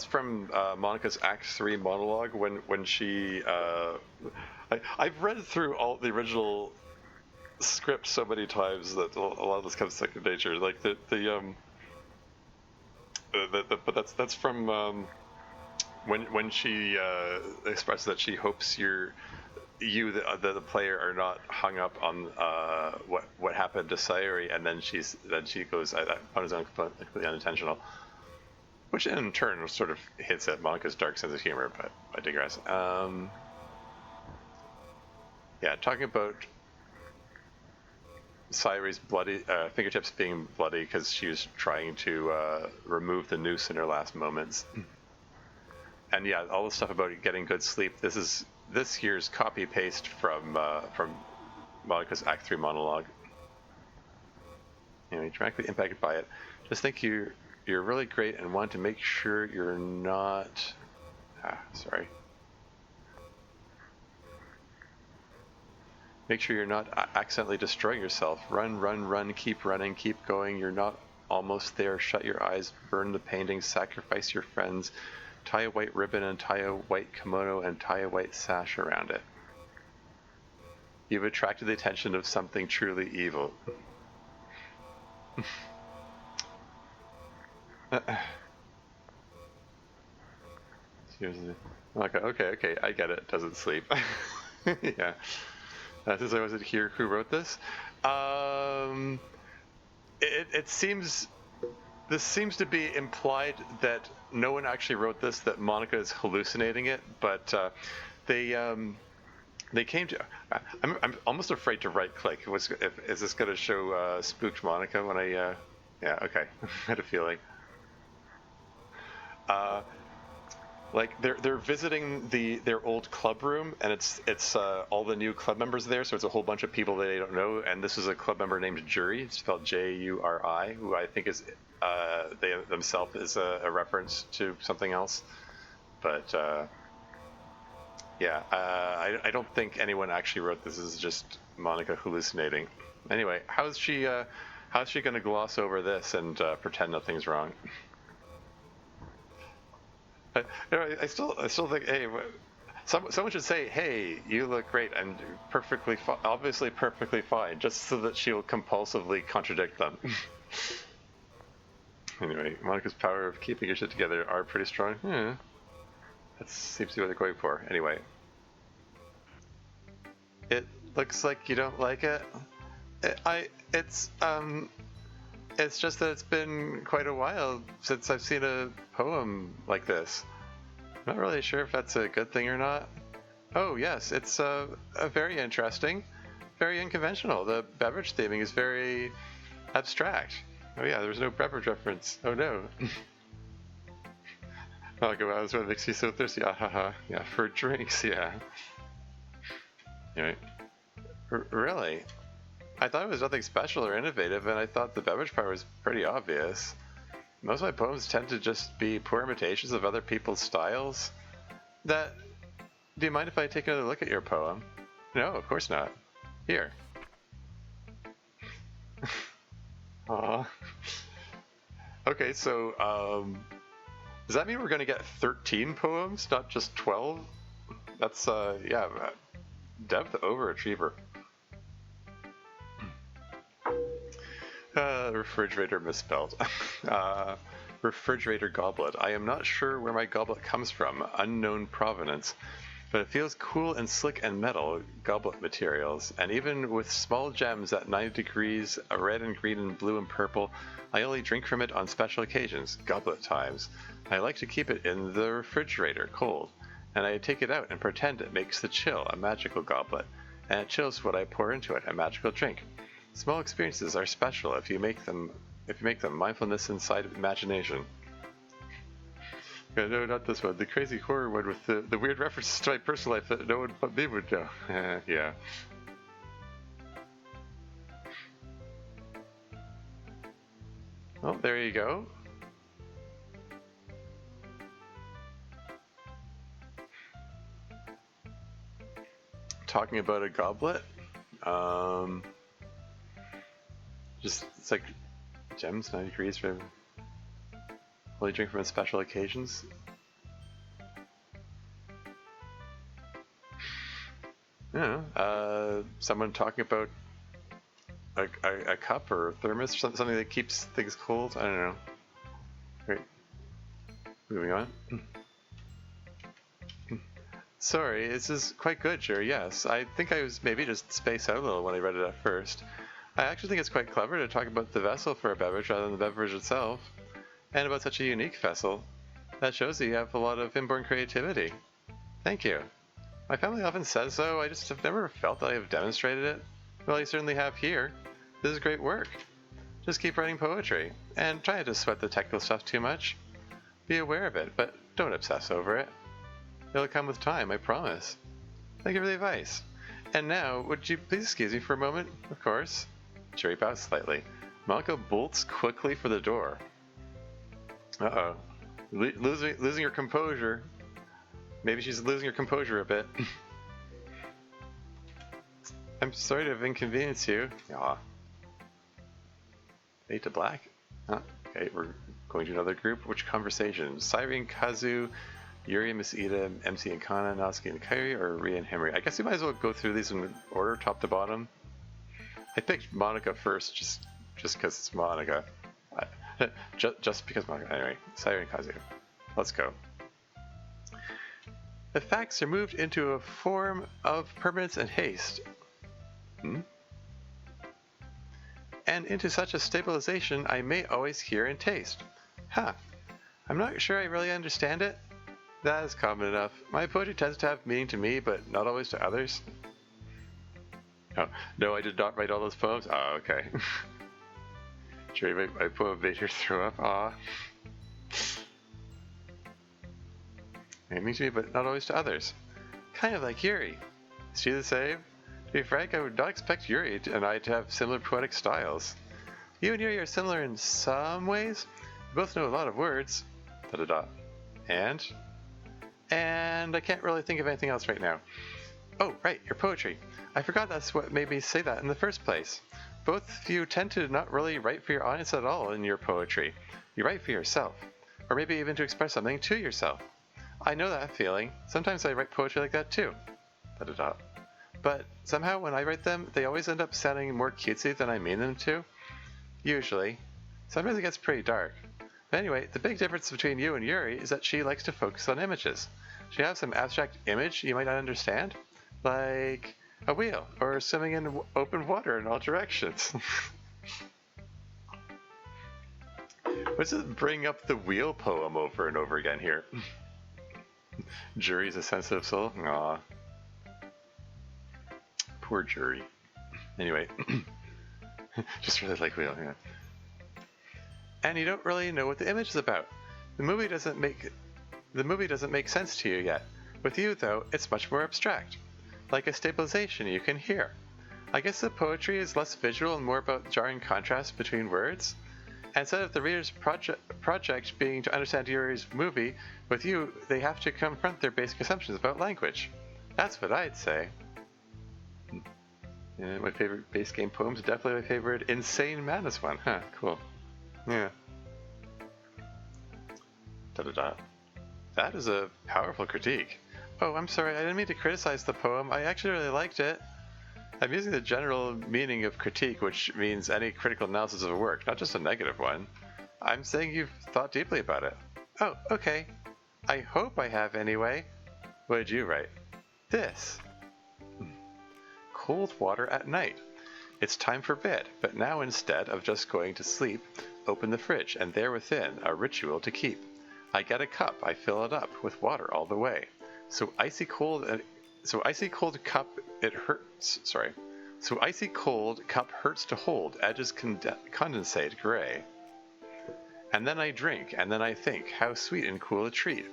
from Monica's Act 3 monologue when she. I've read through all the original script so many times that a lot of this comes second nature. Like but that's from when she expresses that she hopes the player are not hung up on what happened to Sayuri, and then she goes, that pun is completely unintentional. Which in turn sort of hits at Monica's dark sense of humor, but I digress. Yeah, talking about Sayuri's bloody fingertips being bloody because she was trying to remove the noose in her last moments. And yeah, all the stuff about getting good sleep. This is this year's copy paste from Monica's Act 3 monologue. You know, you're directly impacted by it. Just think you're really great and want to make sure you're not. Sorry. Make sure you're not accidentally destroying yourself. Run, run, run, keep running, keep going. You're not almost there. Shut your eyes, burn the painting, sacrifice your friends, tie a white ribbon and tie a white kimono and tie a white sash around it. You've attracted the attention of something truly evil. Seriously. Okay, I get it. Doesn't sleep. Yeah. Since I wasn't here, who wrote this? It seems. This seems to be implied that no one actually wrote this. That Monika is hallucinating it, but they came to. I'm almost afraid to right click. Is this going to show spooked Monika when I? Yeah. Okay. I had a feeling. Like they're visiting their old club room, and it's all the new club members there. So it's a whole bunch of people that they don't know. And this is a club member named Juri. It's spelled Juri, who I think is they themselves is a reference to something else. But yeah, I don't think anyone actually wrote this. This is just Monika hallucinating. Anyway, how's she going to gloss over this and pretend nothing's wrong? I still think, hey, someone should say, hey, you look great and obviously perfectly fine, just so that she'll compulsively contradict them. Anyway, Monika's power of keeping your shit together are pretty strong. Yeah, that seems to be what they're going for. Anyway, it looks like you don't like it. It's just that it's been quite a while since I've seen a poem like this. I'm not really sure if that's a good thing or not. Oh yes, it's a very interesting, very unconventional. The beverage theming is very abstract. Oh yeah, there's no beverage reference. Oh no. Oh god, that's what makes me so thirsty. Ah ha ha. Yeah, for drinks, yeah. Anyway. Really? I thought it was nothing special or innovative, and I thought the beverage part was pretty obvious. Most of my poems tend to just be poor imitations of other people's styles. Do you mind if I take another look at your poem? No, of course not. Here. Aw. Okay, so, does that mean we're gonna get 13 poems, not just 12? That's, yeah, depth overachiever. Refrigerator misspelled. Refrigerator goblet. I am not sure where my goblet comes from, unknown provenance, but it feels cool and slick and metal, goblet materials, and even with small gems at 90 degrees, red and green and blue and purple, I only drink from it on special occasions, goblet times. I like to keep it in the refrigerator, cold, and I take it out and pretend it makes the chill a magical goblet, and it chills what I pour into it, a magical drink. Small experiences are special if you make them mindfulness inside imagination. No, not this one. The crazy horror one with the weird references to my personal life that no one but me would know. Yeah. Well, there you go. Talking about a goblet. It's like gems, 90 degrees for only drink from special occasions. I don't know. Someone talking about a cup or a thermos, something that keeps things cold. I don't know. Great. Moving on. Sorry, this is quite good, sure, yes. I think I was maybe just spaced out a little when I read it at first. I actually think it's quite clever to talk about the vessel for a beverage rather than the beverage itself, and about such a unique vessel. That shows that you have a lot of inborn creativity. Thank you. My family often says so, I just have never felt that I have demonstrated it. Well, you certainly have here. This is great work. Just keep writing poetry, and try not to sweat the technical stuff too much. Be aware of it, but don't obsess over it. It'll come with time, I promise. Thank you for the advice. And now, would you please excuse me for a moment? Of course. Cherry bows slightly. Monika bolts quickly for the door. Uh-oh. Losing her composure. Maybe she's losing her composure a bit. I'm sorry to have inconvenienced you. Aw. Fade to black? Huh? Okay, we're going to another group. Which conversation? Cyrene, Kazu, Yuri, Miss Ida, MC and Kana, Natsuki and Kairi, or Ria and Henry? I guess we might as well go through these in order, top to bottom. I picked Monika first, just because it's Monika. Just because Monika. Anyway, Cyrene, Kazu. Let's go. The facts are moved into a form of permanence and haste. And into such a stabilization I may always hear and taste. I'm not sure I really understand it. That is common enough. My poetry tends to have meaning to me, but not always to others. Oh, no, I did not write all those poems? Oh, okay. Sure, my poem made her throw up. Aw. Meaning to me, but not always to others. Kind of like Yuri. Is she the same? To be frank, I would not expect Yuri and I to have similar poetic styles. You and Yuri are similar in some ways. We both know a lot of words. Da-da-da. And I can't really think of anything else right now. Oh, right, your poetry. I forgot that's what made me say that in the first place. Both of you tend to not really write for your audience at all in your poetry. You write for yourself, or maybe even to express something to yourself. I know that feeling. Sometimes I write poetry like that too. Da-da-da. But somehow when I write them, they always end up sounding more cutesy than I mean them to. Usually. Sometimes it gets pretty dark. But anyway, the big difference between you and Yuri is that she likes to focus on images. She has some abstract image you might not understand, like a wheel or swimming in open water in all directions. What's it bring up the wheel poem over and over again here? Jury's a sensitive soul? Aw. Poor Jury. Anyway. Just really like wheel, yeah. And you don't really know what the image is about. The movie doesn't make sense to you yet. With you, though, it's much more abstract. Like a stabilization you can hear. I guess the poetry is less visual and more about jarring contrast between words. And instead of the reader's project being to understand Yuri's movie, with you, they have to confront their basic assumptions about language. That's what I'd say. Yeah, my favorite base game poems, definitely my favorite Insane Madness one. Huh, cool. Yeah. Da-da-da. That is a powerful critique. Oh, I'm sorry, I didn't mean to criticize the poem. I actually really liked it. I'm using the general meaning of critique, which means any critical analysis of a work, not just a negative one. I'm saying you've thought deeply about it. Oh, okay. I hope I have anyway. What did you write? This. Cold water at night. It's time for bed, but now instead of just going to sleep, open the fridge, and there within, a ritual to keep. I get a cup, I fill it up with water all the way. So icy cold cup hurts to hold, edges condensate gray. And then I drink, and then I think, how sweet and cool a treat.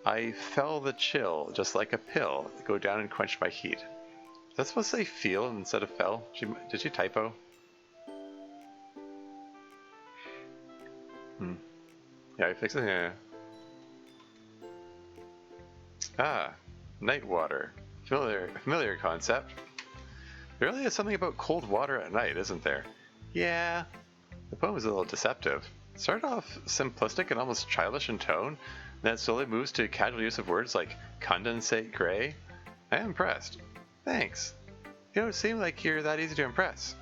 I fell the chill, just like a pill, go down and quench my heat. Is that supposed to say feel instead of fell? Did she typo? Yeah, I fixed it. Yeah. Ah, night water. Familiar concept. There really is something about cold water at night, isn't there? Yeah. The poem is a little deceptive. It started off simplistic and almost childish in tone, then it slowly moves to casual use of words like condensate gray. I am impressed. Thanks. You don't seem like you're that easy to impress.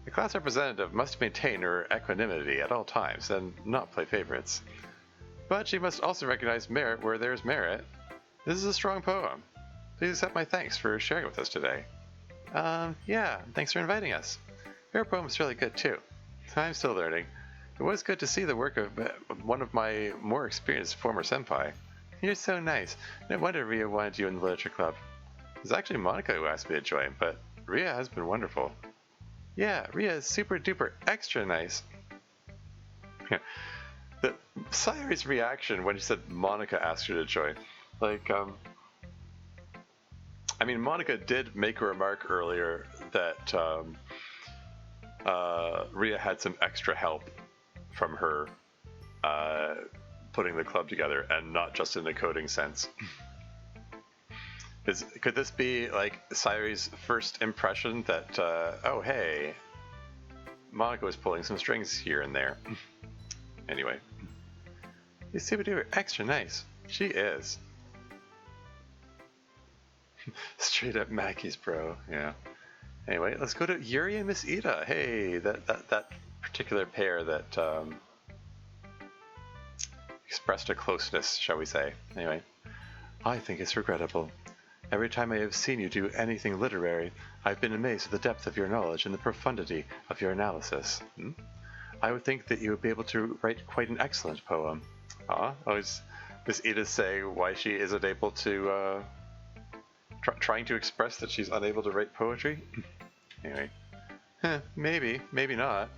The class representative must maintain her equanimity at all times and not play favorites. But she must also recognize merit where there's merit. This is a strong poem. Please accept my thanks for sharing with us today. Yeah, thanks for inviting us. Your poem's really good too. I'm still learning. It was good to see the work of one of my more experienced former senpai. You're so nice. No wonder Ria wanted you in the literature club. It was actually Monika who asked me to join, but Ria has been wonderful. Yeah, Ria is super duper extra nice. The Sayori's reaction when she said Monika asked her to join. Monika did make a remark earlier that Ria had some extra help from her putting the club together, and not just in the coding sense. Could this be like Sayori's first impression that, oh hey, Monika was pulling some strings here and there? Anyway. You super duper extra nice. She is. Straight up Mackey's bro, yeah. Anyway, let's go to Yuri and Miss Ida. Hey, that particular pair that expressed a closeness, shall we say. Anyway, I think it's regrettable. Every time I have seen you do anything literary, I've been amazed at the depth of your knowledge and the profundity of your analysis. I would think that you would be able to write quite an excellent poem. Is Miss Ida saying why she isn't able to, trying to express that she's unable to write poetry? Anyway, maybe not.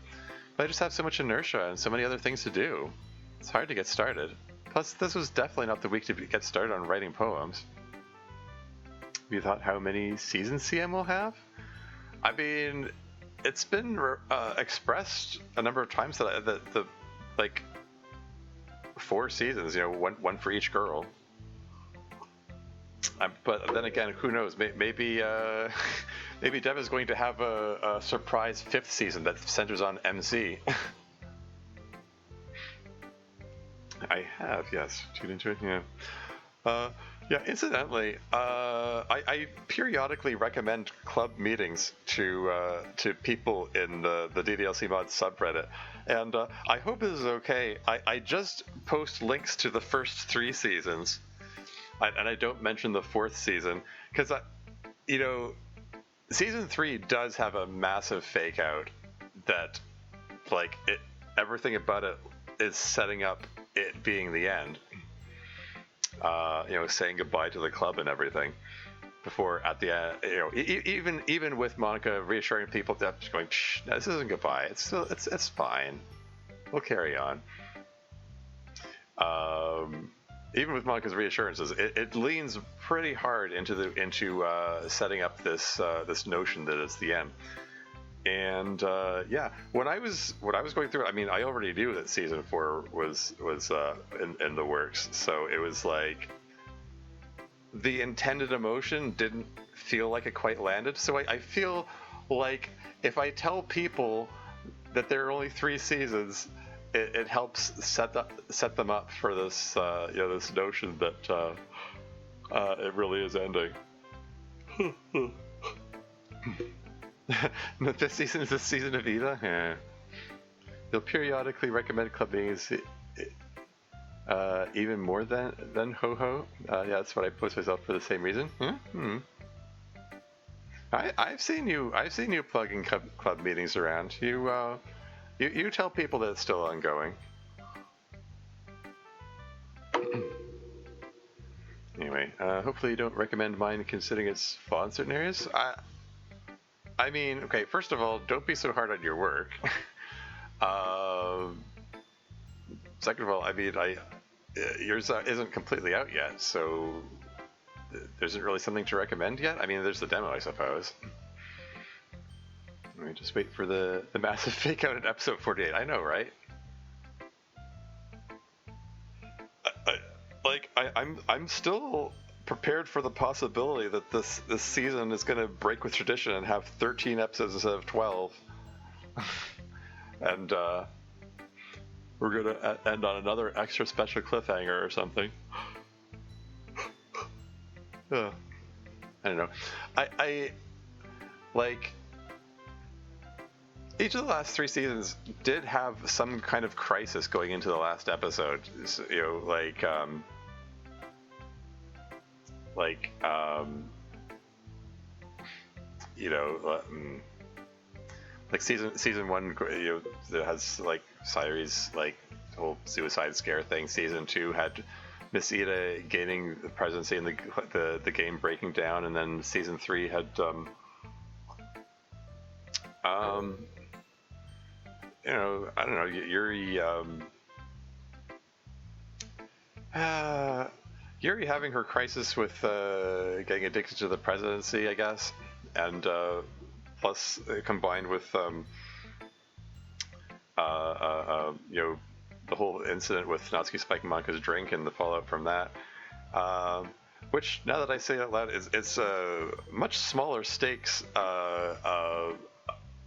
But I just have so much inertia and so many other things to do. It's hard to get started. Plus, this was definitely not the week to get started on writing poems. Have you thought how many seasons CM will have? I mean, it's been expressed a number of times that the 4 seasons, one for each girl. But then again, who knows? Maybe Dev is going to have a surprise 5th season that centers on MC. I have, yes. Tuned into it, yeah. Incidentally, I periodically recommend club meetings to people in the DDLC Mod subreddit, and I hope this is okay. I just post links to the first 3 seasons, and I don't mention the 4th season, because, Season 3 does have a massive fake out that, everything about it is setting up it being the end. Saying goodbye to the club and everything. Before at the end, even with Monika reassuring people that she's going, this isn't goodbye. It's fine. We'll carry on. Even with Monika's reassurances, it leans pretty hard into setting up this notion that it's the end. And when I was going through it, I mean, I already knew that season 4 was in the works, so it was like the intended emotion didn't feel like it quite landed. So I feel like if I tell people that there are only 3 seasons, it helps set them up for this this notion that it really is ending. This season is the season of Eva. Yeah. You'll periodically recommend club meetings. Even more than ho-ho. Yeah, that's what I post myself for the same reason. I've seen you plugging club meetings around. You tell people that it's still ongoing. Anyway, hopefully you don't recommend mine considering it's flaw in certain areas. I mean, okay, first of all, don't be so hard on your work. Second of all, I mean, yours isn't completely out yet, so there isn't really something to recommend yet. I mean, there's the demo, I suppose. Let me just wait for the massive fake out in episode 48. I know, right? I'm still prepared for the possibility that this season is going to break with tradition and have 13 episodes instead of 12. And we're going to end on another extra special cliffhanger or something. I don't know. I like each of the last 3 seasons did have some kind of crisis going into the last episode. So, like season 1, that has like Sayuri's like whole suicide scare thing. Season 2 had Miss Ida gaining the presidency and the game breaking down, and then season 3 had I don't know, Yuri having her crisis with getting addicted to the presidency, I guess, and plus combined with the whole incident with Natsuki spiking Monika's drink and the fallout from that, which, now that I say it out loud, it's much smaller stakes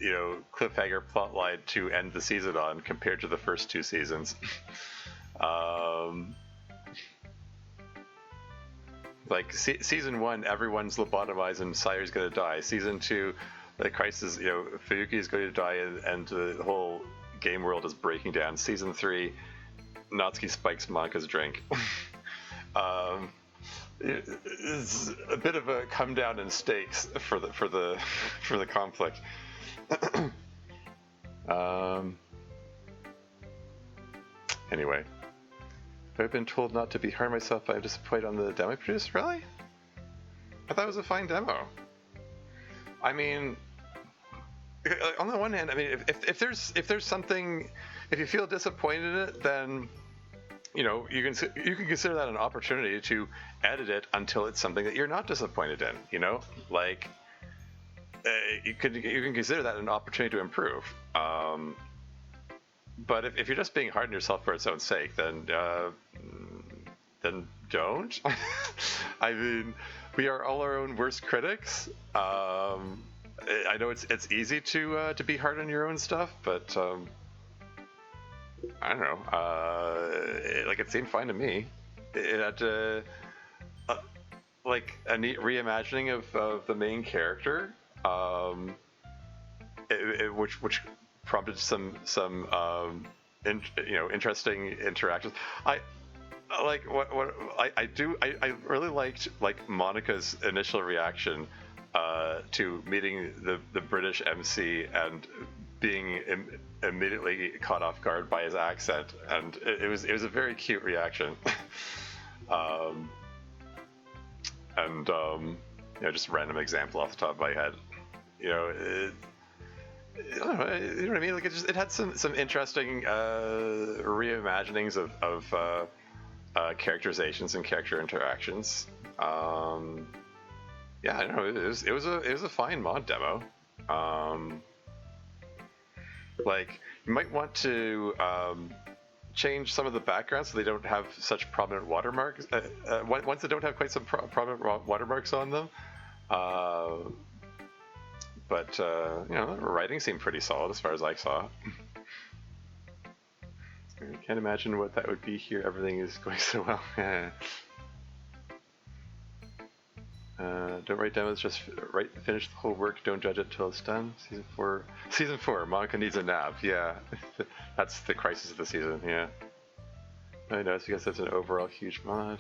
cliffhanger plotline to end the season on compared to the first 2 seasons. Season 1, everyone's lobotomized and Sayuri's gonna die. Season 2, the crisis, Fuyuki is going to die and the whole game world is breaking down. Season 3, Natsuki spikes Monika's drink. It's a bit of a come down in stakes for the conflict. Anyway, I've been told not to be hard on myself, but I'm disappointed on the demo I produced. Really? I thought it was a fine demo. I mean, on the one hand, I mean, if there's something, if you feel disappointed in it, then you can consider that an opportunity to edit it until it's something that you're not disappointed in. You can consider that an opportunity to improve. But if you're just being hard on yourself for its own sake, then don't. I mean, we are all our own worst critics. I know it's easy to be hard on your own stuff, but I don't know. It seemed fine to me. It had a neat reimagining of the main character, which prompted some interesting interactions. I really liked Monika's initial reaction to meeting the British MC and being immediately caught off guard by his accent, and it was a very cute reaction. Just a random example off the top of my head. I don't know, you know what I mean? Like it had some interesting reimaginings of characterizations and character interactions. I don't know. It was a fine mod demo. Like you might want to change some of the backgrounds so they don't have such prominent watermarks. Ones that don't have quite some prominent watermarks on them. But the writing seemed pretty solid as far as I saw. I can't imagine what that would be here. Everything is going so well. Don't write demos, just finish the whole work. Don't judge it till it's done. Season 4, Monika needs a nap. Yeah, that's the crisis of the season. Yeah, I know. So I guess that's an overall huge mod.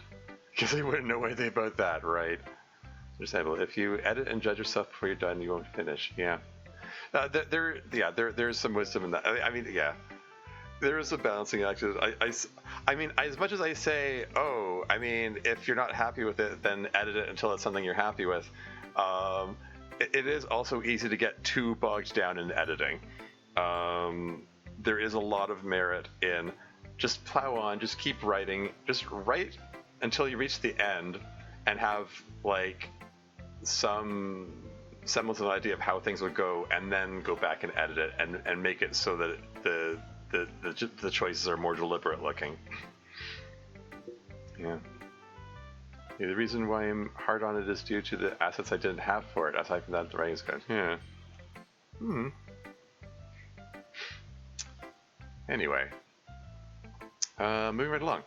Because I wouldn't know anything about that, right? Understandable. If you edit and judge yourself before you're done, you won't finish. Yeah. There's some wisdom in that. I mean, yeah. There is a balancing act. I mean, as much as I say, if you're not happy with it, then edit it until it's something you're happy with. It is also easy to get too bogged down in editing. There is a lot of merit in just plow on, just keep writing, just write until you reach the end and have like some semblance of an idea of how things would go, and then go back and edit it and make it so that the choices are more deliberate looking. Yeah. The reason why I'm hard on it is due to the assets I didn't have for it. Aside from that, the writing is good. Yeah. Anyway. Moving right along.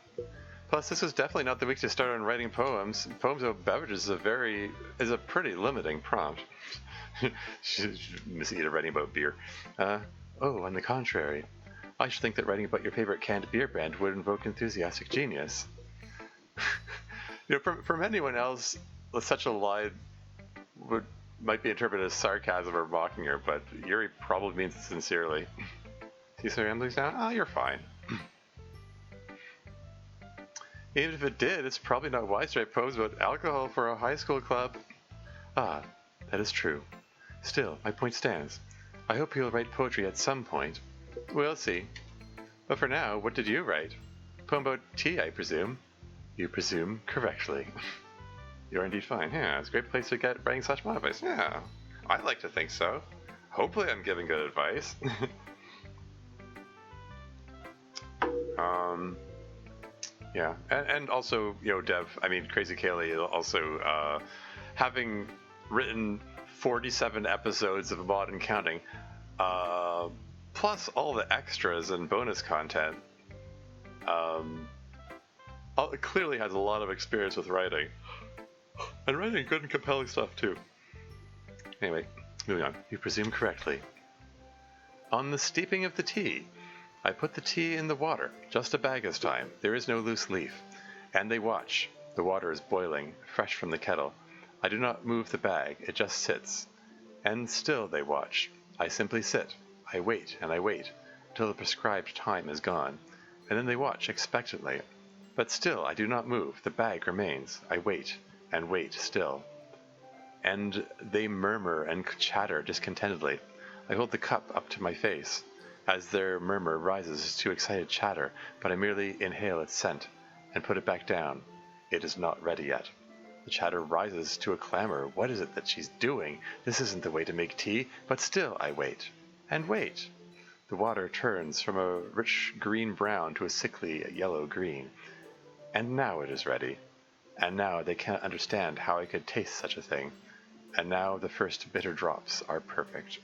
Plus, this is definitely not the week to start on writing poems. Poems about beverages is a pretty limiting prompt. Missy Eda writing about beer. On the contrary. I should think that writing about your favorite canned beer brand would invoke enthusiastic genius. From anyone else, such a lie might be interpreted as sarcasm or mocking her, but Yuri probably means it sincerely. See some ramblings now? Oh, you're fine. Even if it did, it's probably not wise to write poems about alcohol for a high school club. Ah, that is true. Still, my point stands. I hope you'll write poetry at some point. We'll see. But for now, what did you write? Poem about tea, I presume. You presume correctly. You're indeed fine. Yeah, it's a great place to get writing such mod advice. Yeah, I'd like to think so. Hopefully I'm giving good advice. Yeah, and also, Crazy Kaylee also, having written 47 episodes of Mod and Counting, plus all the extras and bonus content, clearly has a lot of experience with writing. And writing good and compelling stuff, too. Anyway, moving on. You presume correctly. On the steeping of the tea, I put the tea in the water, just a bag this time. There is no loose leaf. And they watch. The water is boiling, fresh from the kettle. I do not move the bag, it just sits. And still they watch. I simply sit. I wait, and I wait, till the prescribed time is gone. And then they watch expectantly. But still I do not move, the bag remains. I wait, and wait still. And they murmur and chatter discontentedly. I hold the cup up to my face. As their murmur rises to excited chatter, but I merely inhale its scent, and put it back down. It is not ready yet. The chatter rises to a clamor. What is it that she's doing? This isn't the way to make tea, but still I wait. And wait. The water turns from a rich green-brown to a sickly yellow-green. And now it is ready. And now they cannot understand how I could taste such a thing. And now the first bitter drops are perfect.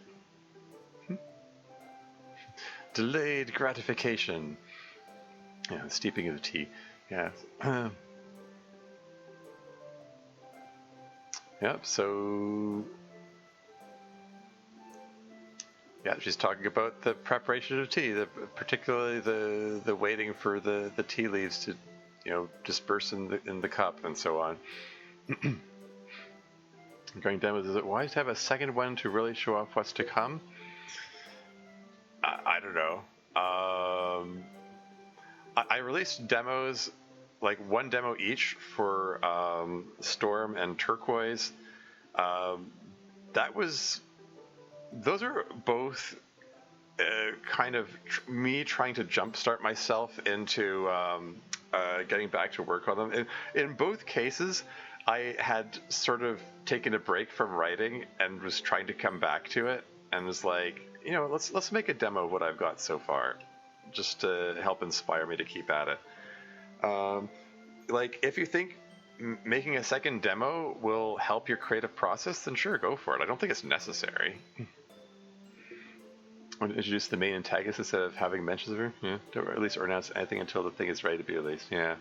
Delayed gratification. Yeah, steeping of the tea. Yeah. Yep, so... Yeah, she's talking about the preparation of tea, particularly the waiting for the tea leaves to, disperse in the cup and so on. Going down with, is it wise to have a second one to really show off what's to come? I don't know. I released demos, like one demo each for Storm and Turquoise. Um, that was, those are both kind of me trying to jumpstart myself into getting back to work on them. In both cases, I had sort of taken a break from writing and was trying to come back to it, and was like, let's make a demo of what I've got so far, just to help inspire me to keep at it. Like, if you think making a second demo will help your creative process, then sure, go for it. I don't think it's necessary. Want to introduce the main antagonist instead of having mentions of her? Yeah. Don't release or announce anything until the thing is ready to be released. Yeah.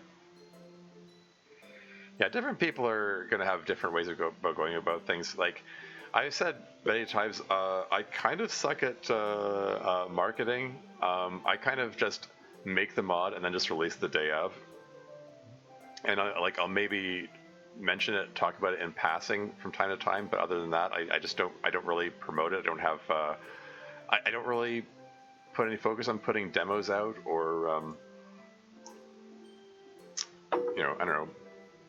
Yeah, different people are going to have different ways of going about things. Like, I've said many times, I kind of suck at marketing. I kind of just make the mod and then just release the day of. And I'll maybe mention it, talk about it in passing from time to time, but other than that, I don't really promote it. I don't have, I don't really put any focus on putting demos out or, I don't know,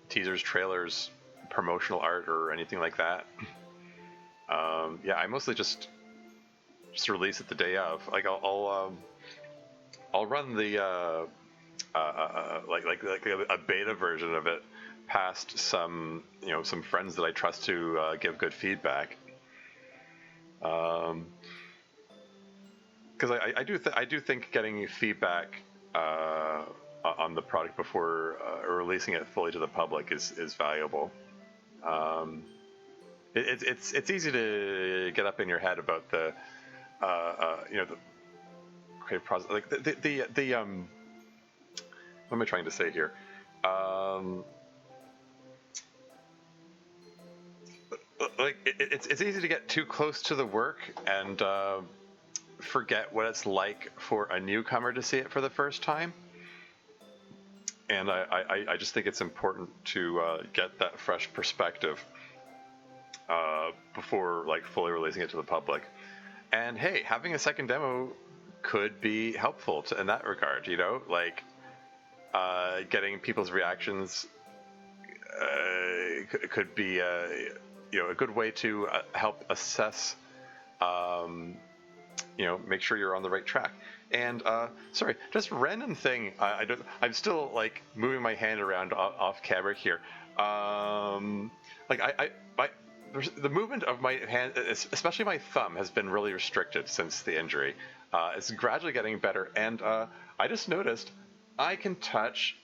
teasers, trailers, promotional art, or anything like that. Yeah, I mostly just release it the day of. Like, I'll run the like a beta version of it past some friends that I trust to give good feedback. Because I do think getting feedback on the product before releasing it fully to the public is valuable. It's easy to get up in your head about the the creative process, like the what am I trying to say here? Like it's easy to get too close to the work and forget what it's like for a newcomer to see it for the first time. And I just think it's important to get that fresh perspective before fully releasing it to the public. And hey, having a second demo could be helpful in that regard. Getting people's reactions could be a good way to help assess, make sure you're on the right track. And sorry, just random thing. I'm still moving my hand around off camera here. The movement of my hand, especially my thumb, has been really restricted since the injury. It's gradually getting better, and I just noticed I can touch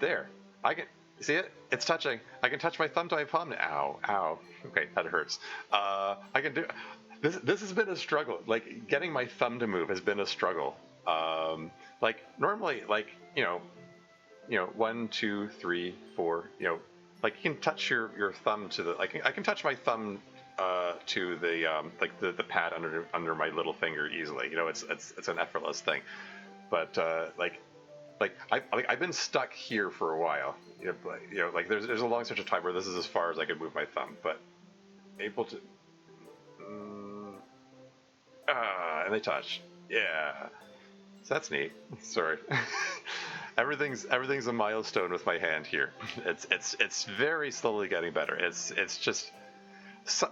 there. I can see it. It's touching. I can touch my thumb to my palm now. Ow. Okay, that hurts. I can do. This has been a struggle. Getting my thumb to move has been a struggle. Normally, 1, 2, 3, 4. You can touch your thumb to the. I can touch my thumb to the the pad under my little finger easily. It's an effortless thing. But I've been stuck here for a while. There's a long stretch of time where this is as far as I could move my thumb, but able to. And they touch. Yeah. So that's neat. Sorry. everything's a milestone with my hand here. It's very slowly getting better. It's just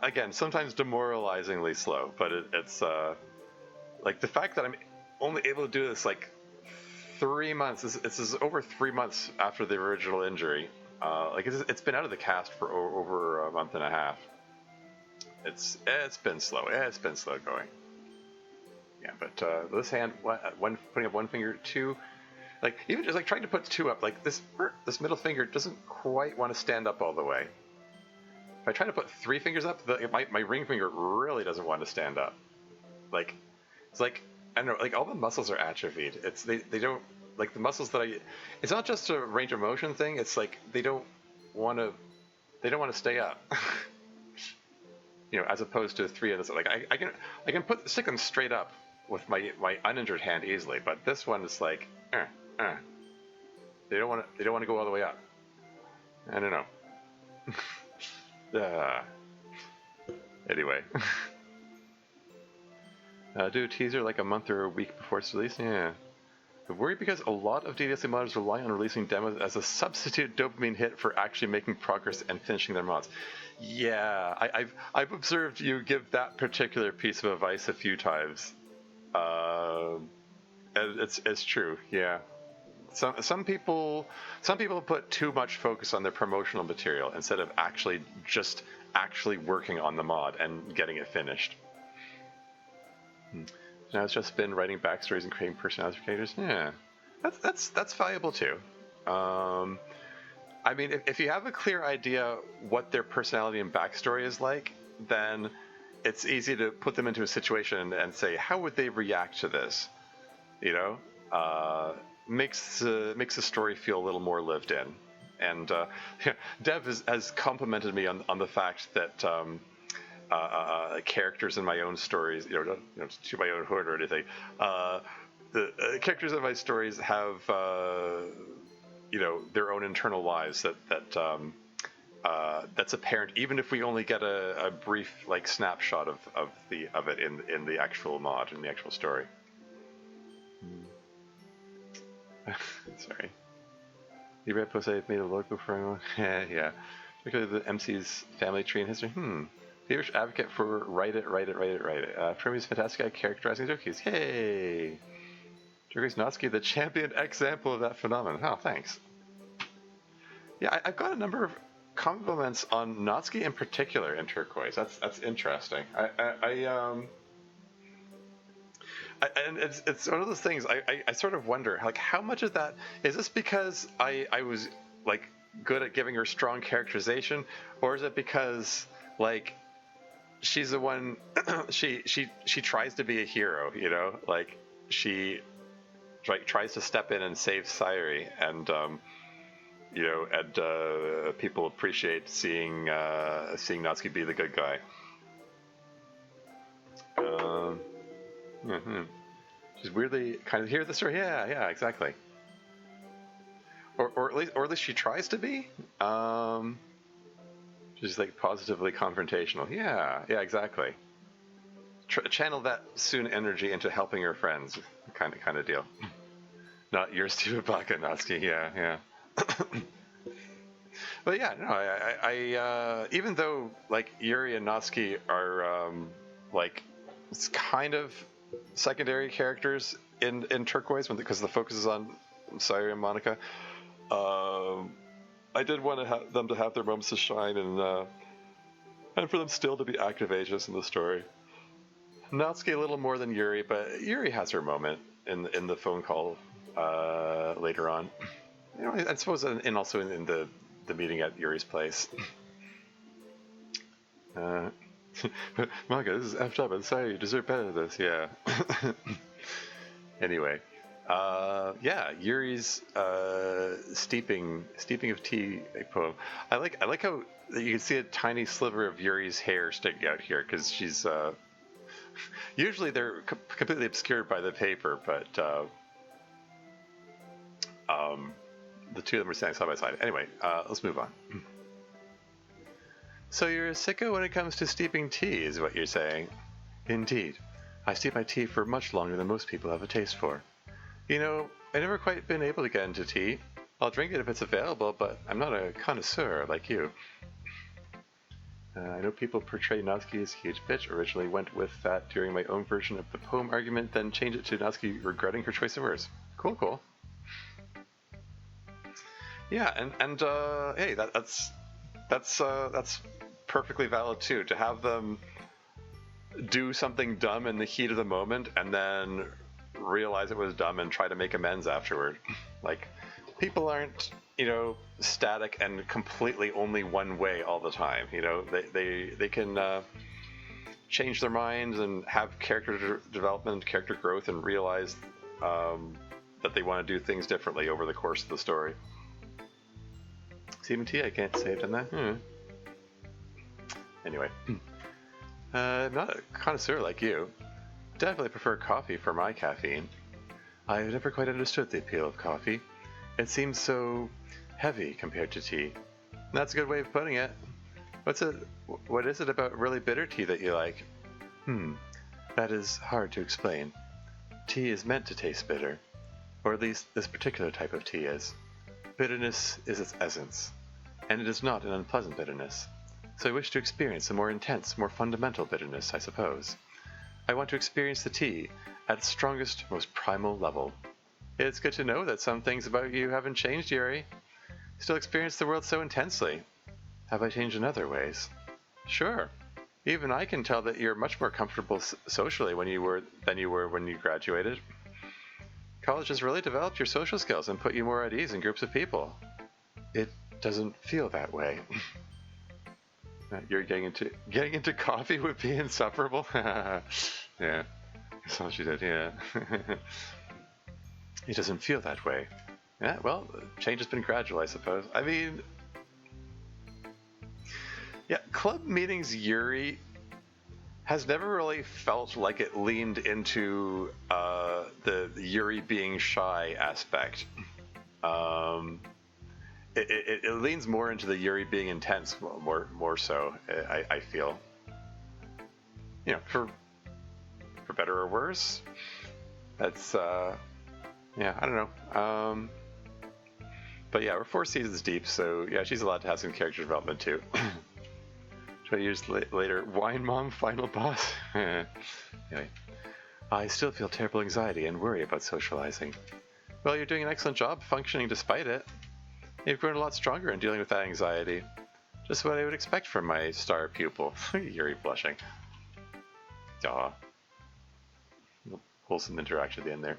again sometimes demoralizingly slow, but it's the fact that I'm only able to do this 3 months. This is over 3 months after the original injury. It's been out of the cast for over a month and a half. It's been slow. It's been slow going. Yeah, but this hand, putting up one finger, two, even just trying to put two up, this middle finger doesn't quite want to stand up all the way. If I try to put 3 fingers up, my ring finger really doesn't want to stand up. It's I don't know, all the muscles are atrophied. They don't the muscles that it's not just a range of motion thing. It's they don't want to stay up. As opposed to 3 of this, I can stick them straight up with my uninjured hand easily, but this one is they don't want to go all the way up. I don't know. Anyway, Do a teaser like a month or a week before it's released? Yeah. I worry because a lot of DDLC modders rely on releasing demos as a substitute dopamine hit for actually making progress and finishing their mods. Yeah, I've observed you give that particular piece of advice a few times. It's true. Yeah. Some people put too much focus on their promotional material instead of actually working on the mod and getting it finished. Now it's just been writing backstories and creating personality for characters. Yeah, that's valuable too. I mean, if you have a clear idea what their personality and backstory is like, then it's easy to put them into a situation and say, how would they react to this? You know, makes the story feel a little more lived in. And Dev has complimented me on the fact that characters in my own stories, to my own hood or anything, the characters in my stories have their own internal lives that's apparent even if we only get a brief like snapshot of it in the actual mod, in the actual story. Sorry. You read post I made a logo for anyone? Yeah. Particularly the MC's family tree and history. Feverish advocate for write it. Premier's fantastic at characterizing Dokis. Yay! Turquoise Natsuki, the champion example of that phenomenon. Oh, thanks. Yeah, I've got a number of compliments on Natsuki in particular in Turquoise. That's interesting. And it's one of those things. I sort of wonder, like, how much of that is this because I was like good at giving her strong characterization, or is it because like she's the one she tries to be a hero, like she tries to step in and save Sayuri, and people appreciate seeing Natsuki be the good guy. She's weirdly kind of hear the story. Yeah, exactly. Or at least she tries to be. She's like positively confrontational. Yeah, exactly. Channel that Soon energy into helping her friends, kind of deal. Not your stupid baka, Natsuki. Yeah. But yeah, no, I even though like Yuri and Natsuki are like it's kind of secondary characters in Turquoise because the focus is on Sayuri and Monika. I did want them to have their moments to shine and for them still to be active agents in the story. Natsuki a little more than Yuri, but Yuri has her moment in the phone call later on. I suppose and also in the meeting at Yuri's place. Monika, this is effed up. I'm sorry, you deserve better than this. Yeah. Anyway, Yuri's steeping of tea poem. I like how you can see a tiny sliver of Yuri's hair sticking out here because she's usually they're completely obscured by the paper, but the two of them are standing side by side. Anyway, let's move on. So you're a sicko when it comes to steeping tea, is what you're saying? Indeed. I steep my tea for much longer than most people have a taste for. I've never quite been able to get into tea. I'll drink it if it's available, but I'm not a connoisseur like you. I know people portray Natsuki as a huge bitch. Originally went with that during my own version of the poem argument, then changed it to Natsuki regretting her choice of words. Cool. Yeah, and hey, that's perfectly valid too. To have them do something dumb in the heat of the moment and then realize it was dumb and try to make amends afterward. Like, people aren't, static and completely only one way all the time. They can change their minds and have character development, character growth, and realize that they want to do things differently over the course of the story. CMT, I can't say I've done that. Anyway, I'm not a connoisseur like you. Definitely prefer coffee for my caffeine. I've never quite understood the appeal of coffee. It seems so heavy compared to tea. That's a good way of putting it. What is it about really bitter tea that you like? That is hard to explain. Tea is meant to taste bitter, or at least this particular type of tea is. Bitterness is its essence, and it is not an unpleasant bitterness. So I wish to experience a more intense, more fundamental bitterness, I suppose. I want to experience the tea at its strongest, most primal level. It's good to know that some things about you haven't changed, Yuri. Still experience the world so intensely. Have I changed in other ways? Sure. Even I can tell that you're much more comfortable socially than you were when you graduated. College has really developed your social skills and put you more at ease in groups of people. It doesn't feel that way. You're getting into coffee would be insufferable. Yeah, that's all she did. Yeah. It doesn't feel that way. Yeah, well, change has been gradual, I suppose. I mean, yeah, club meetings Yuri has never really felt like it leaned into the Yuri being shy aspect. It leans more into the Yuri being intense, more so. I feel, for better or worse. That's yeah, I don't know. But yeah, we're 4 seasons deep, so yeah, she's allowed to have some character development too. 20 years later, Wine Mom final boss. Anyway, I still feel terrible anxiety and worry about socializing. Well, you're doing an excellent job functioning despite it. You've grown a lot stronger in dealing with that anxiety. Just what I would expect from my star pupil. Yuri blushing. Aw. Wholesome interaction at the end there.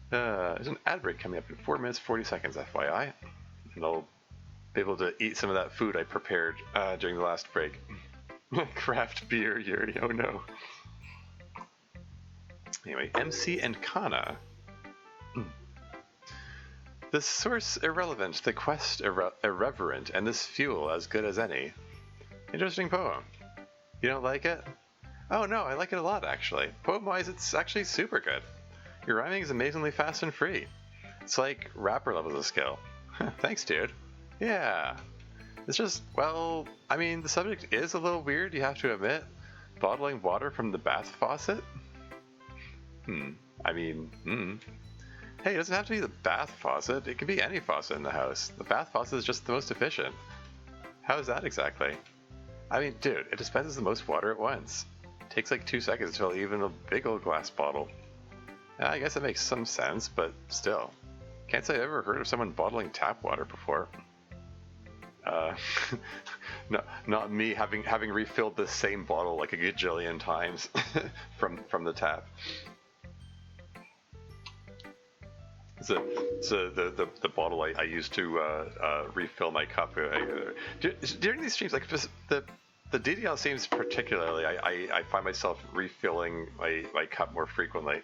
There's an ad break coming up in 4 minutes 40 seconds, FYI. And I'll be able to eat some of that food I prepared during the last break. Craft beer, Yuri. Oh no. Anyway, MC and Kana. The source irrelevant, the quest irreverent, and this fuel as good as any. Interesting poem. You don't like it? Oh no, I like it a lot actually. Poem-wise, it's actually super good. Your rhyming is amazingly fast and free. It's like rapper levels of skill. Thanks, dude. Yeah. It's just, well, I mean, the subject is a little weird, you have to admit. Bottling water from the bath faucet? Hey, it doesn't have to be the bath faucet. It can be any faucet in the house. The bath faucet is just the most efficient. How is that exactly? I mean, dude, it dispenses the most water at once. It takes like 2 seconds to fill even a big old glass bottle. I guess that makes some sense, but still. Can't say I've ever heard of someone bottling tap water before. No, not me having refilled the same bottle like a gajillion times from the tap. So the bottle I used to refill my cup. During these streams, like the DDL seems particularly, I find myself refilling my cup more frequently.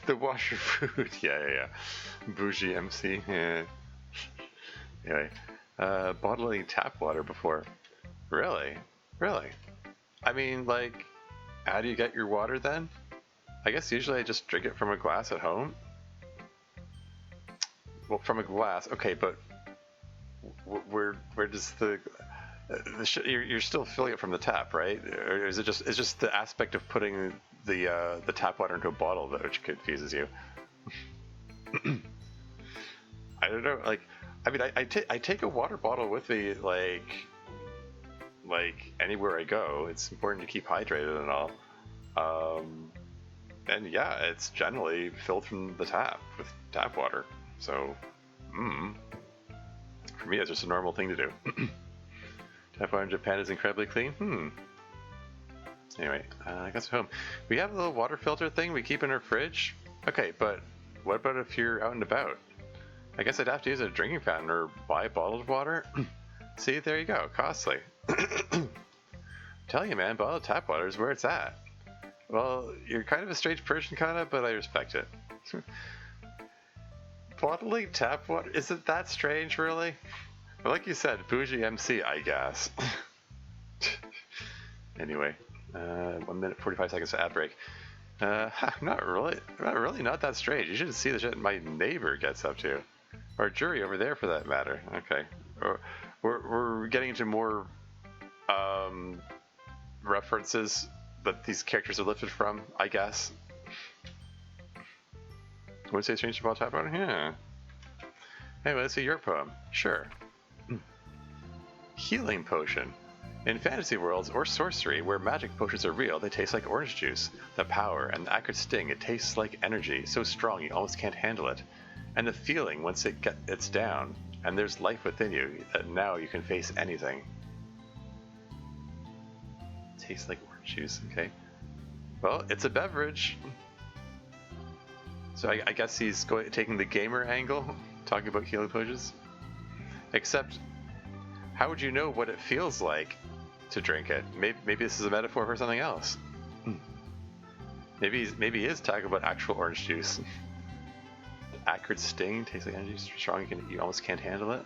The washer food, yeah. Bougie MC, yeah. Anyway, bottling tap water before. Really? I mean, like, how do you get your water then? I guess usually I just drink it from a glass at home. Well, from a glass, okay, but where does you're still filling it from the tap, right? Or is it just the aspect of putting the tap water into a bottle which confuses you? I don't know. Like, I mean, I take a water bottle with me, like anywhere I go. It's important to keep hydrated and all. And yeah, it's generally filled from the tap with tap water. So, for me, it's just a normal thing to do. Tap water in Japan is incredibly clean. Anyway, I guess home. We have a little water filter thing we keep in our fridge. Okay, but what about if you're out and about? I guess I'd have to use a drinking fountain or buy bottled water. See, there you go, costly. Tell you, man, bottled tap water is where it's at. Well, you're kind of a strange person, kinda, but I respect it. Bottling tap water? Is it that strange, really? Well, like you said, bougie MC, I guess. Anyway, 1 minute 45 seconds to ad break. Not that strange. You should see the shit my neighbor gets up to, or jury over there for that matter. Okay, we're getting into more references that these characters are lifted from, I guess. Would say strange to type on? Yeah. Hey, let's see your poem. Sure. Healing potion. In fantasy worlds or sorcery where magic potions are real, they taste like orange juice. The power and the acrid sting, it tastes like energy, so strong you almost can't handle it. And the feeling once it's down, and there's life within you, that now you can face anything. Tastes like orange juice, okay. Well, it's a beverage. So I guess he's taking the gamer angle, talking about healing potions. Except, how would you know what it feels like to drink it? Maybe this is a metaphor for something else. Maybe he is talking about actual orange juice. Acrid sting, tastes like energy, strong, you almost can't handle it.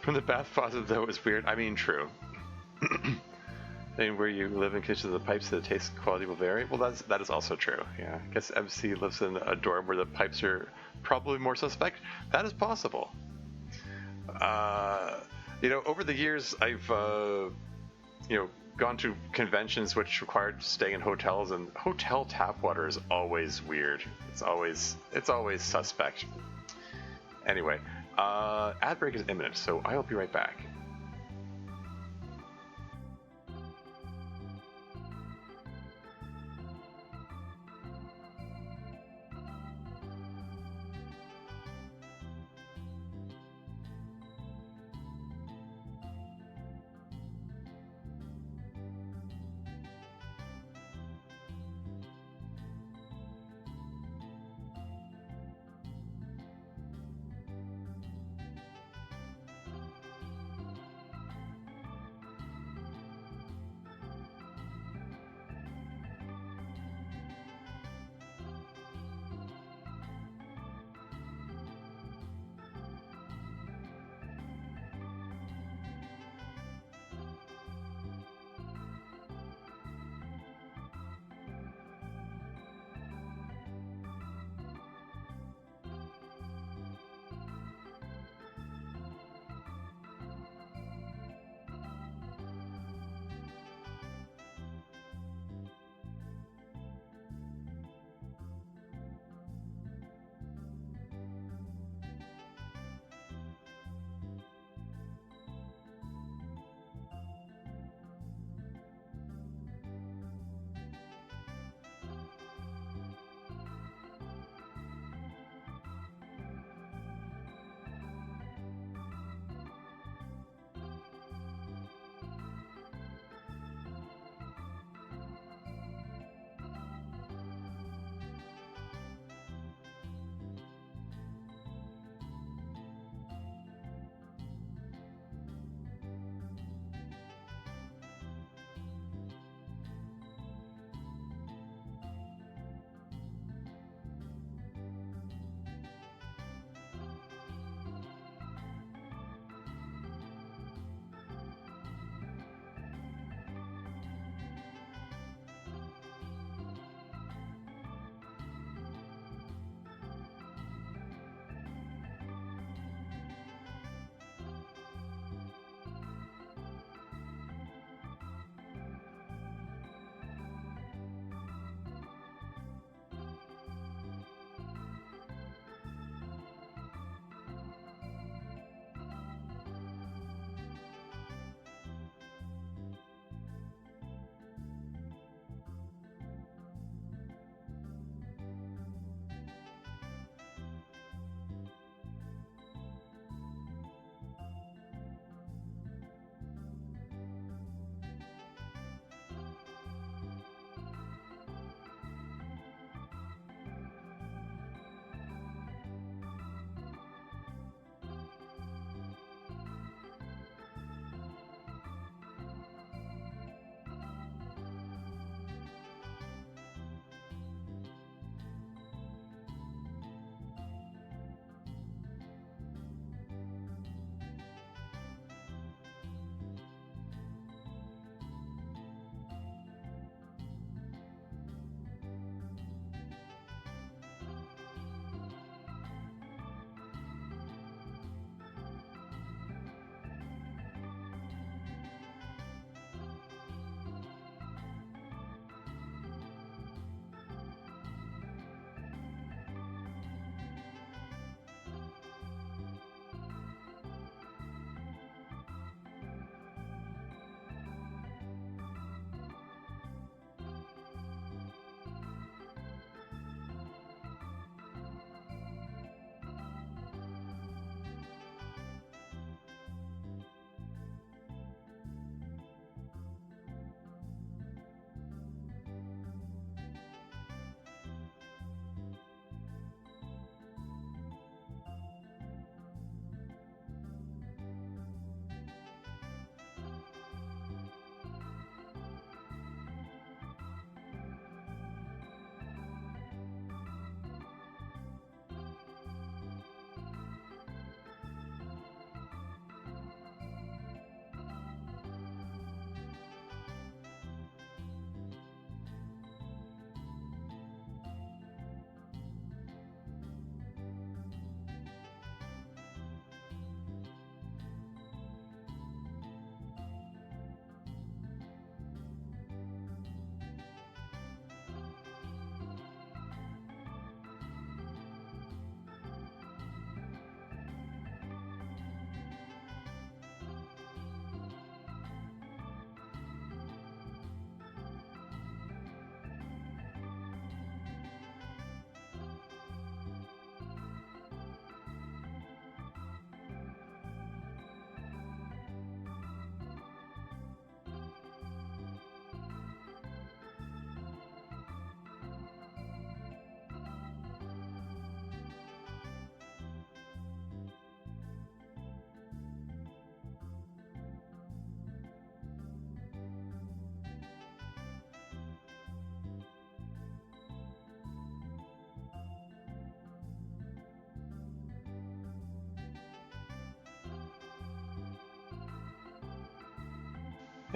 From the bath faucet, though, is weird. I mean, true. Where you live in kitchens, the pipes, the taste quality will vary. Well, that is also true. Yeah, I guess MC lives in a dorm where the pipes are probably more suspect. That is possible. Over the years, I've gone to conventions which required staying in hotels, and hotel tap water is always weird. It's always suspect. Anyway, ad break is imminent, so I will be right back.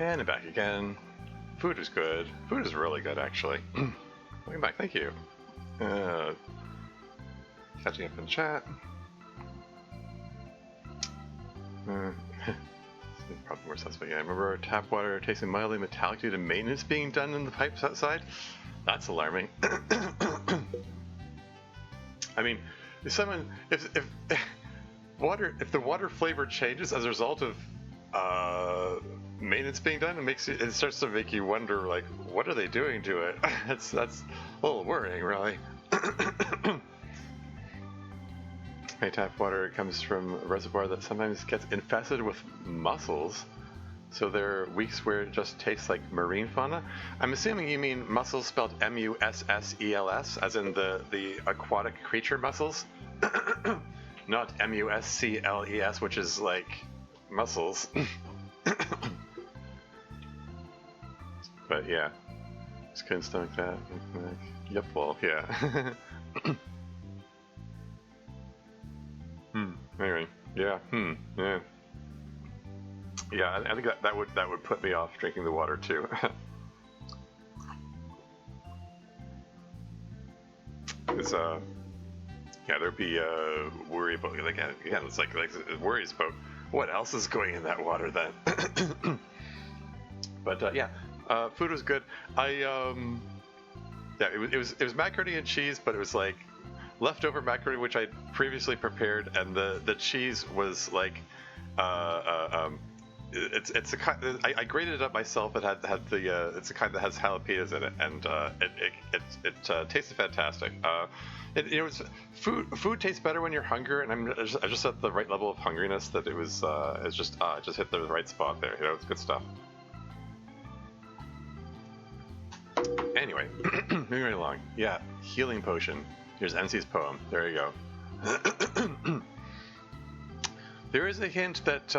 And back again. Food is good. Food is really good, actually. Welcome back, thank you. Catching up in chat. Probably more suspect. Yeah, I remember tap water tasting mildly metallic due to maintenance being done in the pipes outside. That's alarming. I mean, if the water flavor changes as a result of maintenance being done, it starts to make you wonder, like, what are they doing to it? that's a little worrying, really. My tap water comes from a reservoir that sometimes gets infested with mussels, so there are weeks where it just tastes like marine fauna. I'm assuming you mean mussels spelled M-U-S-S-E-L-S, as in the aquatic creature mussels, not M-U-S-C-L-E-S, which is like mussels. But yeah, just couldn't stomach that. Yep, well, yeah. Anyway, yeah, yeah. Yeah, I think that would put me off drinking the water too. It's yeah, there'd be worry about, like, again, it's like worries about what else is going in that water then. But yeah, food was good. Yeah, it was macaroni and cheese, but it was like leftover macaroni which I'd previously prepared, and the cheese was like it's a kind. I grated it up myself. It had the it's a kind that has jalapenos in it, and it tasted fantastic. It's food tastes better when you're hungry, and I just at the right level of hungriness that it was it just hit the right spot there. It's good stuff. Anyway, moving right along. Yeah, healing potion. Here's NC's poem. There you go. There is a hint that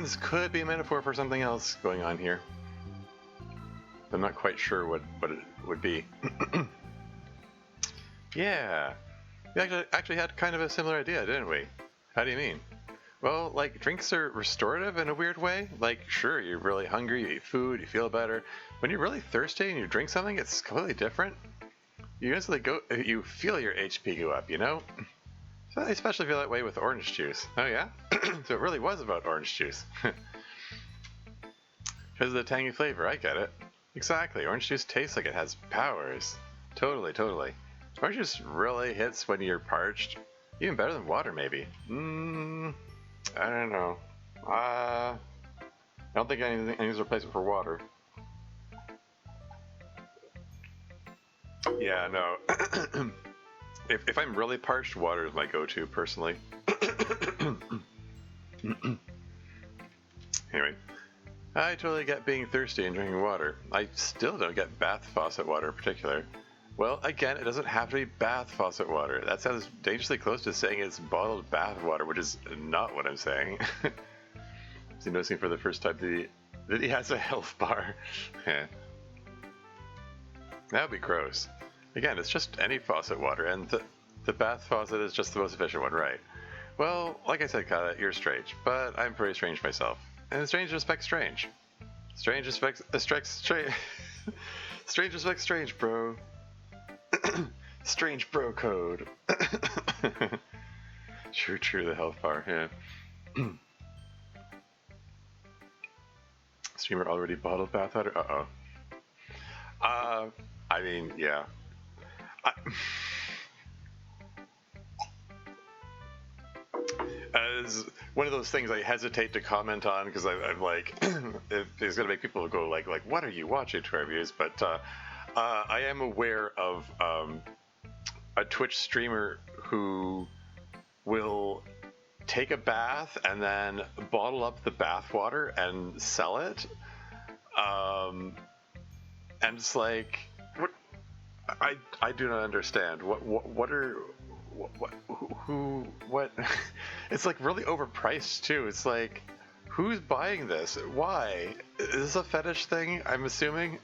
this could be a metaphor for something else going on here. I'm not quite sure what it would be. Yeah, we actually had kind of a similar idea, didn't we? How do you mean? Well, like, drinks are restorative in a weird way. Like, sure, you're really hungry, you eat food, you feel better. When you're really thirsty and you drink something, it's completely different. You feel your HP go up, you know? So I especially feel that way with orange juice. Oh yeah? So it really was about orange juice. Because of the tangy flavor, I get it. Exactly, orange juice tastes like it has powers. Totally. Orange juice really hits when you're parched. Even better than water, maybe. I don't know. I don't think anything's a replacement for water. Yeah, no. If I'm really parched, water is my go-to, personally. Anyway, I totally get being thirsty and drinking water. I still don't get bath faucet water in particular. Well, again, it doesn't have to be bath faucet water. That sounds dangerously close to saying it's bottled bath water, which is not what I'm saying. Is he noticing for the first time that he has a health bar? Yeah. That would be gross. Again, it's just any faucet water, and the bath faucet is just the most efficient one, right? Well, like I said, Kyle, you're strange, but I'm pretty strange myself. And strange respects strange. Strange respects strange. Strange respects strange, bro. Strange bro code. True, the health bar, yeah. Streamer already bottled bath water? Uh-oh. I mean, yeah. As one of those things I hesitate to comment on because I'm like, it's gonna make people go like, what are you watching to reviews? But I am aware of a Twitch streamer who will take a bath and then bottle up the bath water and sell it. And it's like, I do not understand. What? It's like really overpriced too. It's like, who's buying this? Why? Is this a fetish thing? I'm assuming.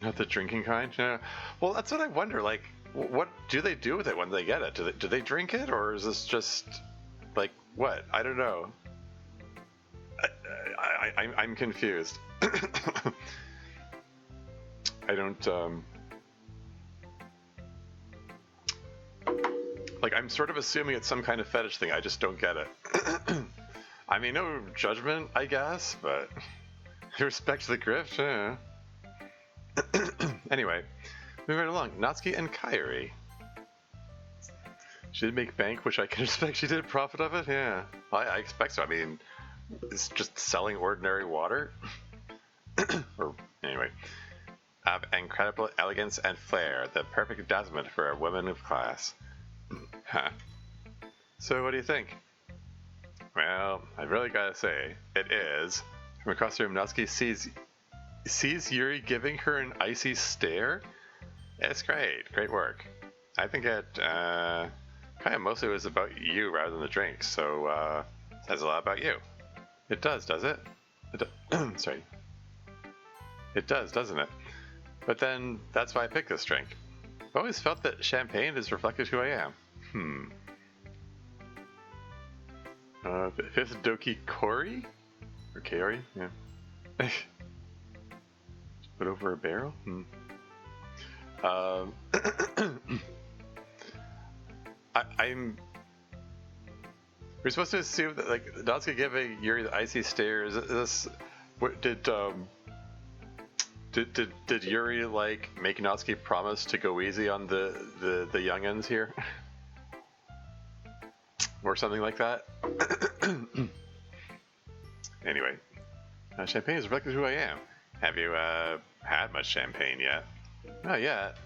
Not the drinking kind. Yeah. Well, that's what I wonder. Like, what do they do with it when they get it? Do they drink it, or is this just like what? I don't know. I'm confused. I don't, like, I'm sort of assuming it's some kind of fetish thing. I just don't get it. I mean, no judgment, I guess, but respect the grift, yeah. Anyway, moving right along. Natsuki and Kairi. She did make bank, which I can expect she did profit of it, yeah. I expect so. I mean, it's just selling ordinary water. Or, anyway. Have incredible elegance and flair, the perfect dazzlement for a woman of class. Huh. So what do you think? Well, I've really gotta say, it is. From across the room, Natsuki sees Yuri giving her an icy stare. It's great, great work. I think it kind of mostly was about you rather than the drink, so says a lot about you. It does it? Sorry. It does, doesn't it? But then, that's why I picked this drink. I've always felt that champagne is reflective of who I am. Fifth Doki Kori? Or Kaori? Yeah. Put over a barrel? I'm... We're supposed to assume that, like, Natsuki giving Yuri the icy stare. Is this... What, did Yuri, like, make Natsuki promise to go easy on the youngins here? Or something like that? Anyway. Champagne is reflective of who I am. Have you, had much champagne yet? Not yet.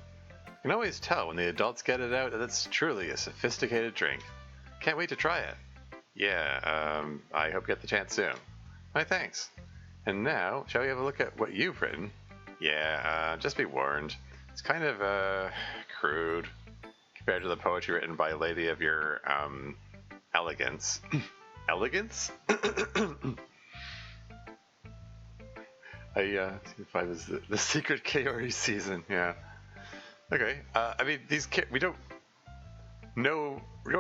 You can always tell when the adults get it out that it's truly a sophisticated drink. Can't wait to try it. Yeah, I hope you get the chance soon. My thanks. And now, shall we have a look at what you've written? Yeah, just be warned. It's kind of, crude compared to the poetry written by a lady of your, elegance. Elegance? If I was the secret Kaori season, yeah. Okay, I mean, we don't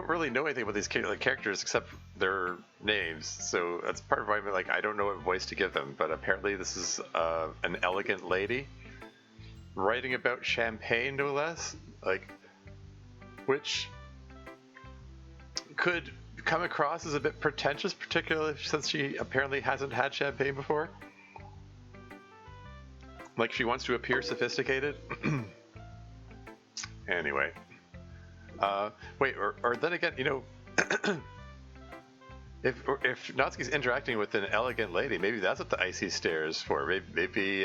really know anything about these characters except their names, so that's part of why I'm like, I don't know what voice to give them, but apparently this is an elegant lady writing about champagne, no less, like, which could come across as a bit pretentious, particularly since she apparently hasn't had champagne before. Like, she wants to appear sophisticated. Anyway. Wait, or then again, you know, if Natsuki's interacting with an elegant lady, maybe that's what the icy stare is for. Maybe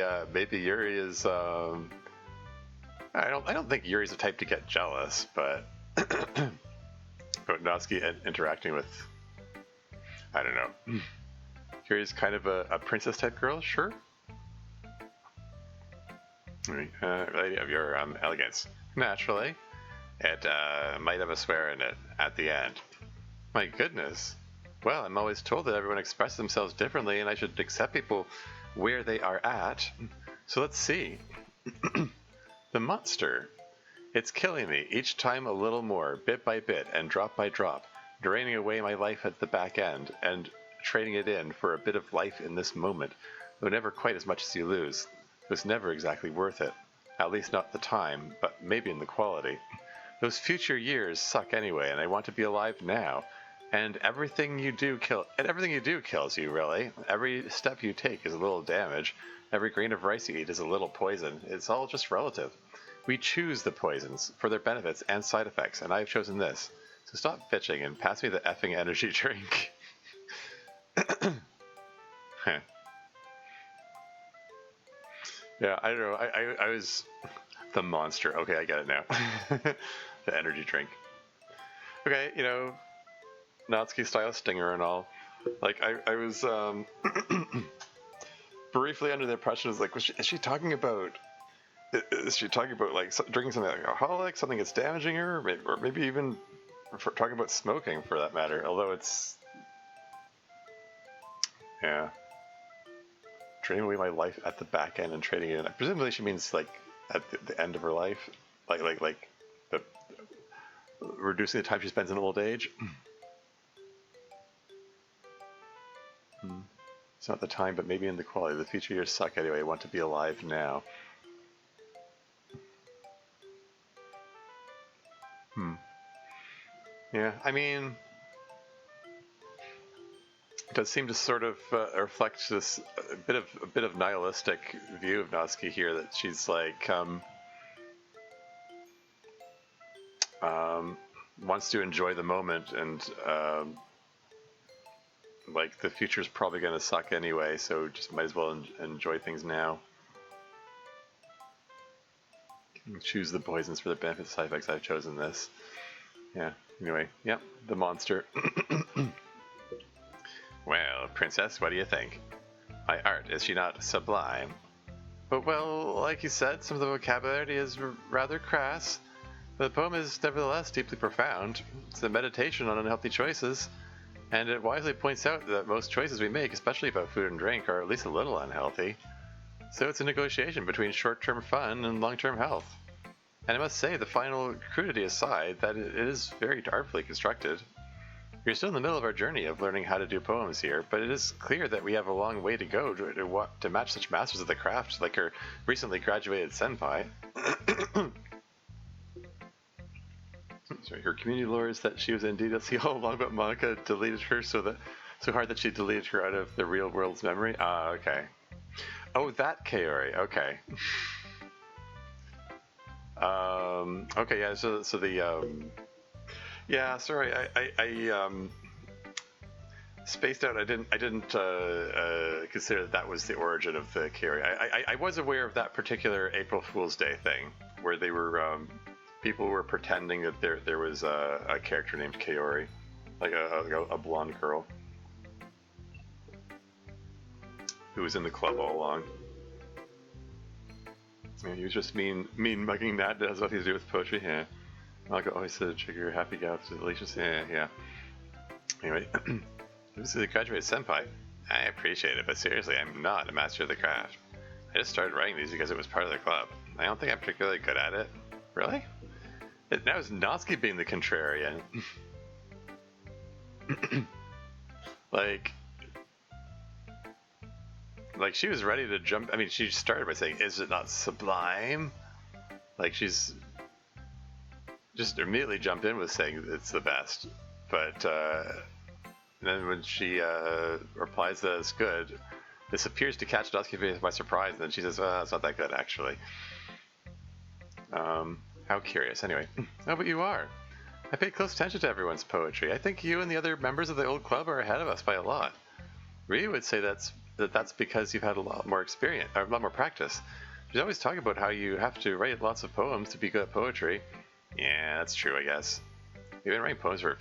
Yuri is. I don't think Yuri's the type to get jealous, but Natsuki interacting with, I don't know. Yuri's kind of a princess type girl, sure. Lady of your elegance, naturally. It might have a swear in it at the end. My goodness. Well, I'm always told that everyone expresses themselves differently and I should accept people where they are at. So let's see. The monster. It's killing me each time a little more, bit by bit and drop by drop, draining away my life at the back end and trading it in for a bit of life in this moment, though never quite as much as you lose. It was never exactly worth it. At least not the time, but maybe in the quality. Those future years suck anyway, and I want to be alive now. And everything you do kills you, really. Every step you take is a little damage. Every grain of rice you eat is a little poison. It's all just relative. We choose the poisons for their benefits and side effects, and I've chosen this. So stop bitching and pass me the effing energy drink. Yeah, I don't know. I was the monster. Okay, I get it now. The energy drink. Okay, you know, Natsuki style stinger and all. Like, I was briefly under the impression is like, is she talking about like drinking something like alcoholic, something that's damaging her, or maybe even talking about smoking for that matter? Although it's, yeah, trading away my life at the back end and trading it in. Presumably she means like at the end of her life, like the reducing the time she spends in old age. It's not the time, but maybe in the quality. The future years suck anyway. I want to be alive now. Yeah, I mean, it does seem to sort of reflect this a bit of nihilistic view of Natsuki here, that she's like wants to enjoy the moment, and like the future's probably going to suck anyway, so just might as well enjoy things now. Choose the poisons for the benefit of side effects. I've chosen this. Yeah, anyway, yep, the monster. Well, princess, what do you think? My art, is she not sublime? But well, like you said, some of the vocabulary is rather crass. The poem is nevertheless deeply profound. It's a meditation on unhealthy choices, and it wisely points out that most choices we make, especially about food and drink, are at least a little unhealthy. So it's a negotiation between short-term fun and long-term health. And I must say, the final crudity aside, that it is very artfully constructed. We're still in the middle of our journey of learning how to do poems here, but it is clear that we have a long way to go to match such masters of the craft like our recently graduated senpai. Sorry, her community lore is that she was indeed DLC all along, but Monika deleted her so hard that she deleted her out of the real world's memory. Ah, okay. Oh, that Kaori. Okay. Okay, yeah. So the yeah. Sorry, I spaced out. I didn't consider that was the origin of the Kaori. I was aware of that particular April Fool's Day thing where they were people were pretending that there was a character named Kaori, like a blonde girl who was in the club all along. Yeah, he was just mean mugging that. That has nothing to do with poetry. Yeah. I'll always said trigger happy gaps with delicious. Yeah. Anyway, this is a graduated senpai. I appreciate it, but seriously, I'm not a master of the craft. I just started writing these because it was part of the club. I don't think I'm particularly good at it. Really? Now is Natsuki being the contrarian. Like she was ready to jump. I mean, she started by saying, "Is it not sublime?" Like she's just immediately jumped in with saying it's the best. But then when she replies that it's good, this appears to catch Natsuki by surprise. And then she says, "It's not that good, actually." How curious. Anyway, oh, but you are. I paid close attention to everyone's poetry. I think you and the other members of the old club are ahead of us by a lot. Ryu would say that's because you've had a lot more experience, or a lot more practice. She's always talking about how you have to write lots of poems to be good at poetry. Yeah, that's true, I guess. We've been writing poems for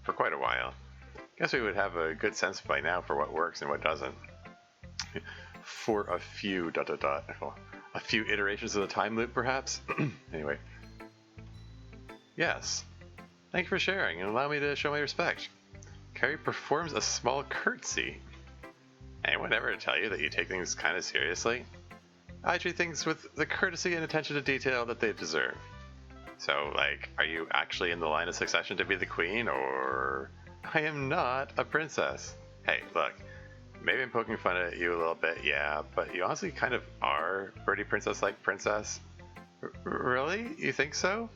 quite a while. Guess we would have a good sense by now for what works and what doesn't. For a few ... a few iterations of the time loop, perhaps? Anyway. Yes. Thank you for sharing, and allow me to show my respect. Carrie performs a small curtsy. Anyone ever tell you that you take things kind of seriously? I treat things with the courtesy and attention to detail that they deserve. So, like, are you actually in the line of succession to be the queen, or... I am not a princess. Hey, look. Maybe I'm poking fun at you a little bit, yeah, but you honestly kind of are pretty princess-like princess. Really? You think so?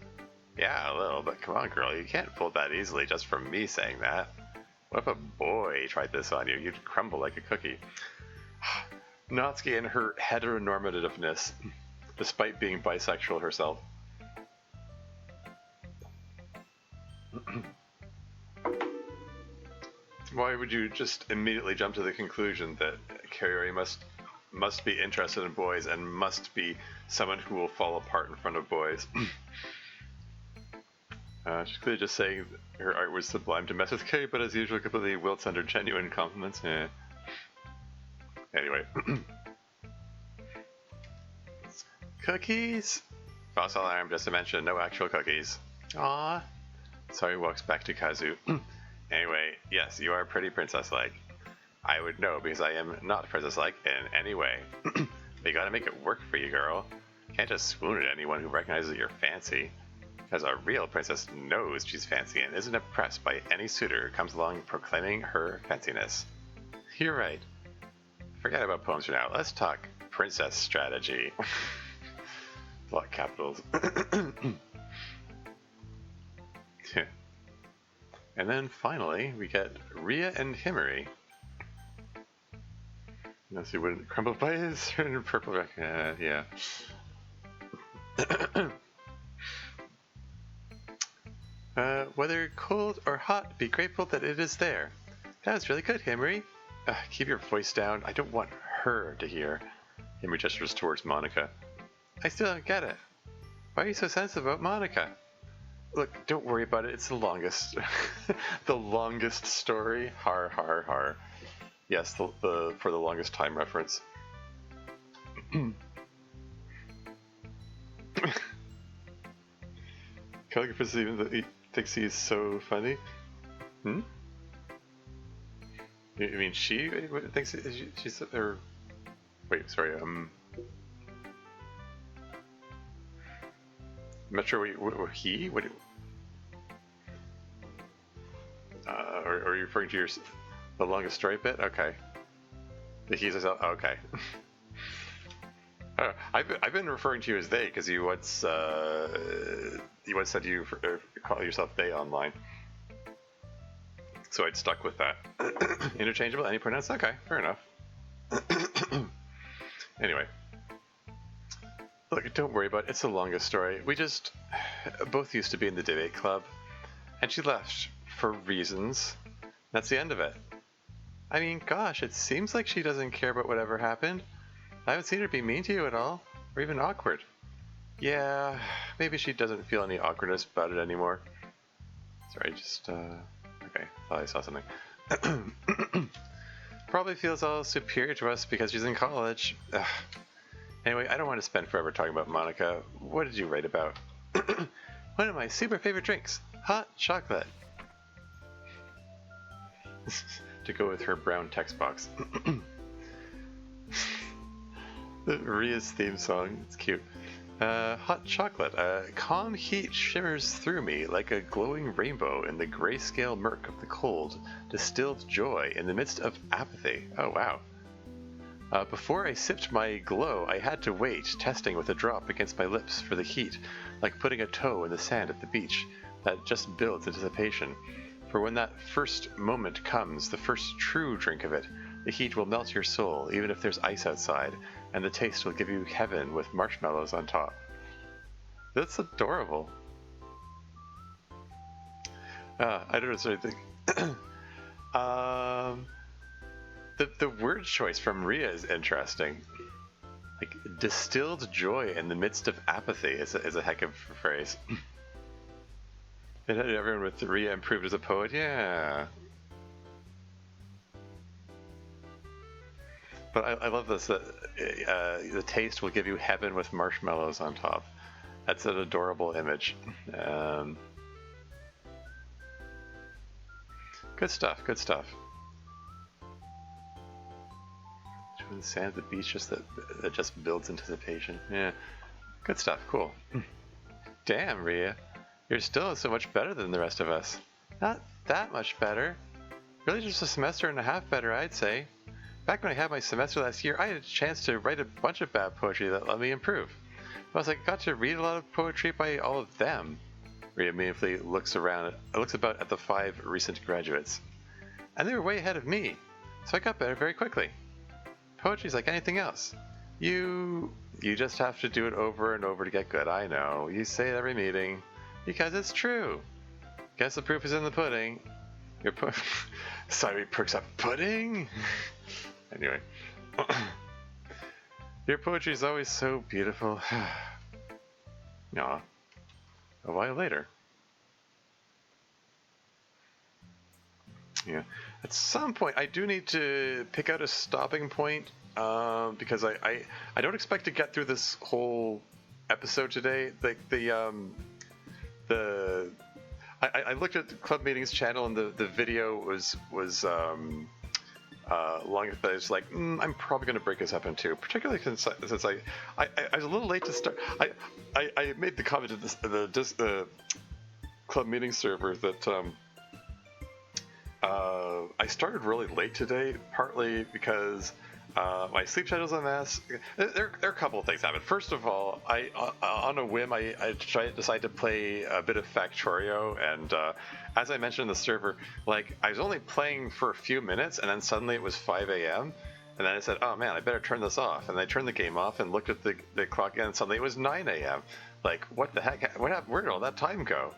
Yeah, a little, but come on, girl, you can't pull that easily just from me saying that. What if a boy tried this on you? You'd crumble like a cookie. Natsuki and her heteronormativeness, despite being bisexual herself. Why would you just immediately jump to the conclusion that Kaori must be interested in boys and must be someone who will fall apart in front of boys? She's clearly just saying her art was sublime to mess with Kay, but as usual completely wilts under genuine compliments. Yeah. Anyway. Cookies? False alarm, just to mention, no actual cookies. Aww. Sorry, walks back to Kazu. Anyway, yes, you are pretty princess-like. I would know because I am not princess-like in any way. But you gotta make it work for you, girl. Can't just swoon at anyone who recognizes that you're fancy. Because a real princess knows she's fancy and isn't impressed by any suitor who comes along proclaiming her fanciness. You're right. Forget about poems for now. Let's talk princess strategy. A lot of capitals. And then finally, we get Rhea and Himary. Unless he wouldn't crumble by his purple wreck. Yeah. Whether cold or hot, be grateful that it is there. That was really good, Himary. Keep your voice down. I don't want her to hear. Himary gestures towards Monika. I still don't get it. Why are you so sensitive about Monika? Look, don't worry about it. It's the longest, the longest story. Har har har. Yes, the for the longest time reference. Calligrapher even that he thinks he's so funny. You mean she thinks she's or wait, sorry. I'm not sure what he. What? Are you referring to the longest story bit? Okay. He's okay. I've been referring to you as they because you once said you call yourself they online. So I'd stuck with that. Interchangeable, any pronouns? Okay, fair enough. Anyway. Look, don't worry about it. It's the longest story. We just both used to be in the debate club, and she left for reasons. That's the end of it. I mean, gosh, it seems like she doesn't care about whatever happened. I haven't seen her be mean to you at all, or even awkward. Yeah, maybe she doesn't feel any awkwardness about it anymore. Sorry, just, okay, thought I saw something. Probably feels all superior to us because she's in college. Ugh. Anyway, I don't want to spend forever talking about Monika. What did you write about? One of my super favorite drinks, hot chocolate. To go with her brown text box. Rhea's theme song, it's cute. Hot chocolate. Calm heat shimmers through me like a glowing rainbow in the grayscale murk of the cold, distilled joy in the midst of apathy. Oh, wow. Before I sipped my glow, I had to wait, testing with a drop against my lips for the heat, like putting a toe in the sand at the beach that just builds anticipation. For when that first moment comes, the first true drink of it, the heat will melt your soul, even if there's ice outside, and the taste will give you heaven with marshmallows on top. That's adorable. I don't know what I think. The word choice from Rhea is interesting. Like, distilled joy in the midst of apathy is a heck of a phrase. And everyone with Rhea improved as a poet, yeah. But I love this, the taste will give you heaven with marshmallows on top. That's an adorable image. Good stuff, good stuff. The sand at the beach that just builds anticipation. Yeah, good stuff, cool. Damn, Rhea. You're still so much better than the rest of us. Not that much better. Really just a semester and a half better, I'd say. Back when I had my semester last year, I had a chance to write a bunch of bad poetry that let me improve. Plus, I got to read a lot of poetry by all of them. Rhea immediately looks about at the 5 recent graduates. And they were way ahead of me, so I got better very quickly. Poetry's like anything else. You just have to do it over and over to get good, I know. You say it every meeting. Because it's true. Guess the proof is in the pudding. Sorry, perks up pudding? Anyway. Your poetry is always so beautiful. Aw. A while later. Yeah. At some point, I do need to pick out a stopping point because I don't expect to get through this whole episode today. I looked at the Club Meetings channel and the video was long enough that I was like, I'm probably going to break this up in 2, particularly since I was a little late to start. I made the comment at the Club Meetings server that I started really late today, partly because my sleep schedule's a mess. There are a couple of things happened. First of all, on a whim, I decided to play a bit of Factorio, and as I mentioned in the server, like I was only playing for a few minutes, and then suddenly it was 5 a.m. And then I said, "Oh man, I better turn this off." And I turned the game off and looked at the clock again, and suddenly it was 9 a.m. Like, what the heck? What happened? Where did all that time go?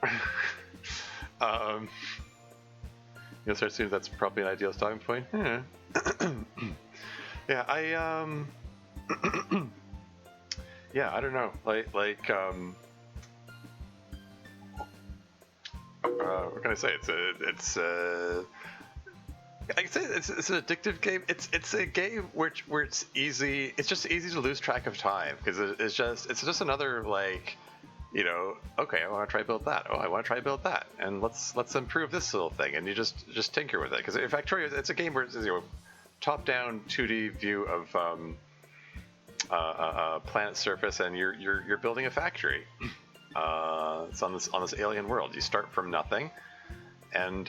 You'll start seeing that's probably an ideal starting point. Yeah. Yeah, yeah, I don't know. What can I say? I can say it's an addictive game. It's a game where it's easy. It's just easy to lose track of time because it's just another okay, I want to try build that. Oh, I want to try build that, and let's improve this little thing, and you just tinker with it. Because in Factorio, it's a game where it's top-down 2D view of a planet's surface, and you're building a factory. It's on this alien world. You start from nothing, and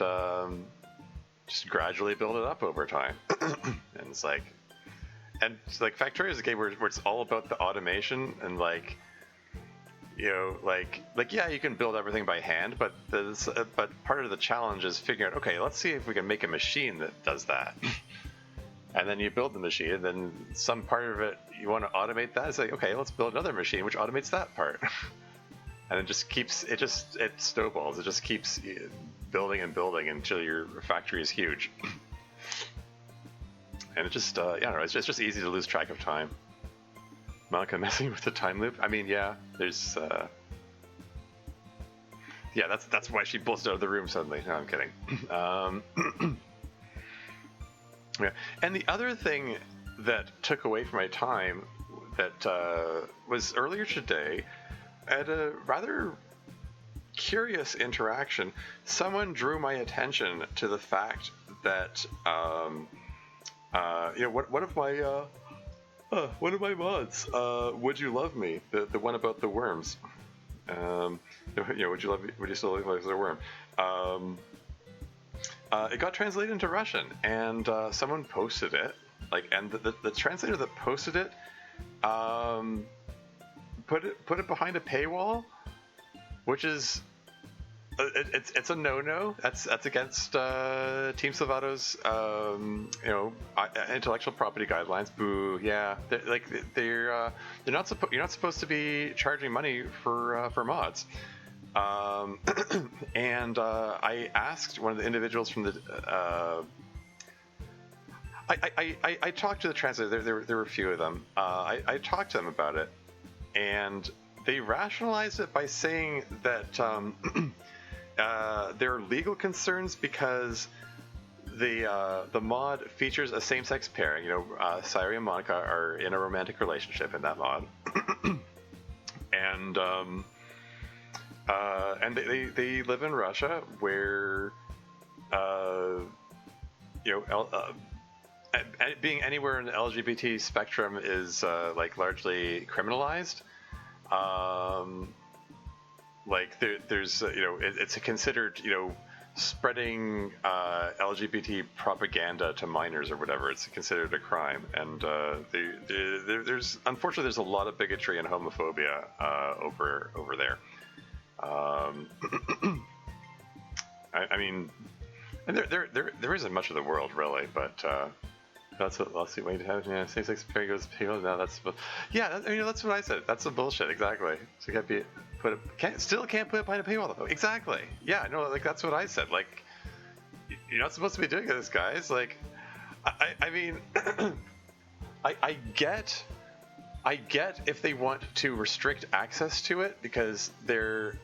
just gradually build it up over time. And it's like Factorio is a game where it's all about the automation and yeah, you can build everything by hand, but part of the challenge is figuring out, okay, let's see if we can make a machine that does that. And then you build the machine, and then some part of it you want to automate that. It's like, okay, let's build another machine which automates that part. And it snowballs. It just keeps building and building until your factory is huge. And it just I don't know, it's just easy to lose track of time. Monika messing with the time loop. I mean, yeah, there's yeah, that's why she bullets out of the room suddenly. No, I'm kidding. Yeah, and the other thing that took away from my time that was earlier today, at a rather curious interaction, someone drew my attention to the fact that one of my mods, Would You Love Me, the one about the worms. Would you love me? Would you still love me as a worm? It got translated into Russian, and someone posted it. And the translator that posted it, put it behind a paywall, which is it's a no-no. That's against Team Salvato's intellectual property guidelines. Boo! Yeah, you're not supposed to be charging money for mods. And I asked one of the individuals from the. I talked to the translator. There were a few of them. I talked to them about it, and they rationalized it by saying that there are legal concerns because the mod features a same-sex pairing. Sayuri and Monika are in a romantic relationship in that mod, and they live in Russia, where being anywhere in the LGBT spectrum is largely criminalized. There's it's considered spreading LGBT propaganda to minors or whatever. It's considered a crime, and there's unfortunately there's a lot of bigotry and homophobia over there. I mean, and there isn't much of the world really, but that's what lawsuit waiting to have. Yeah, same-sex pair goes paywall. No, that's that's what I said. That's some bullshit, exactly. So you can't put it behind a paywall though. Exactly. Yeah, no, that's what I said. You're not supposed to be doing this, guys. I mean, I get if they want to restrict access to it because they're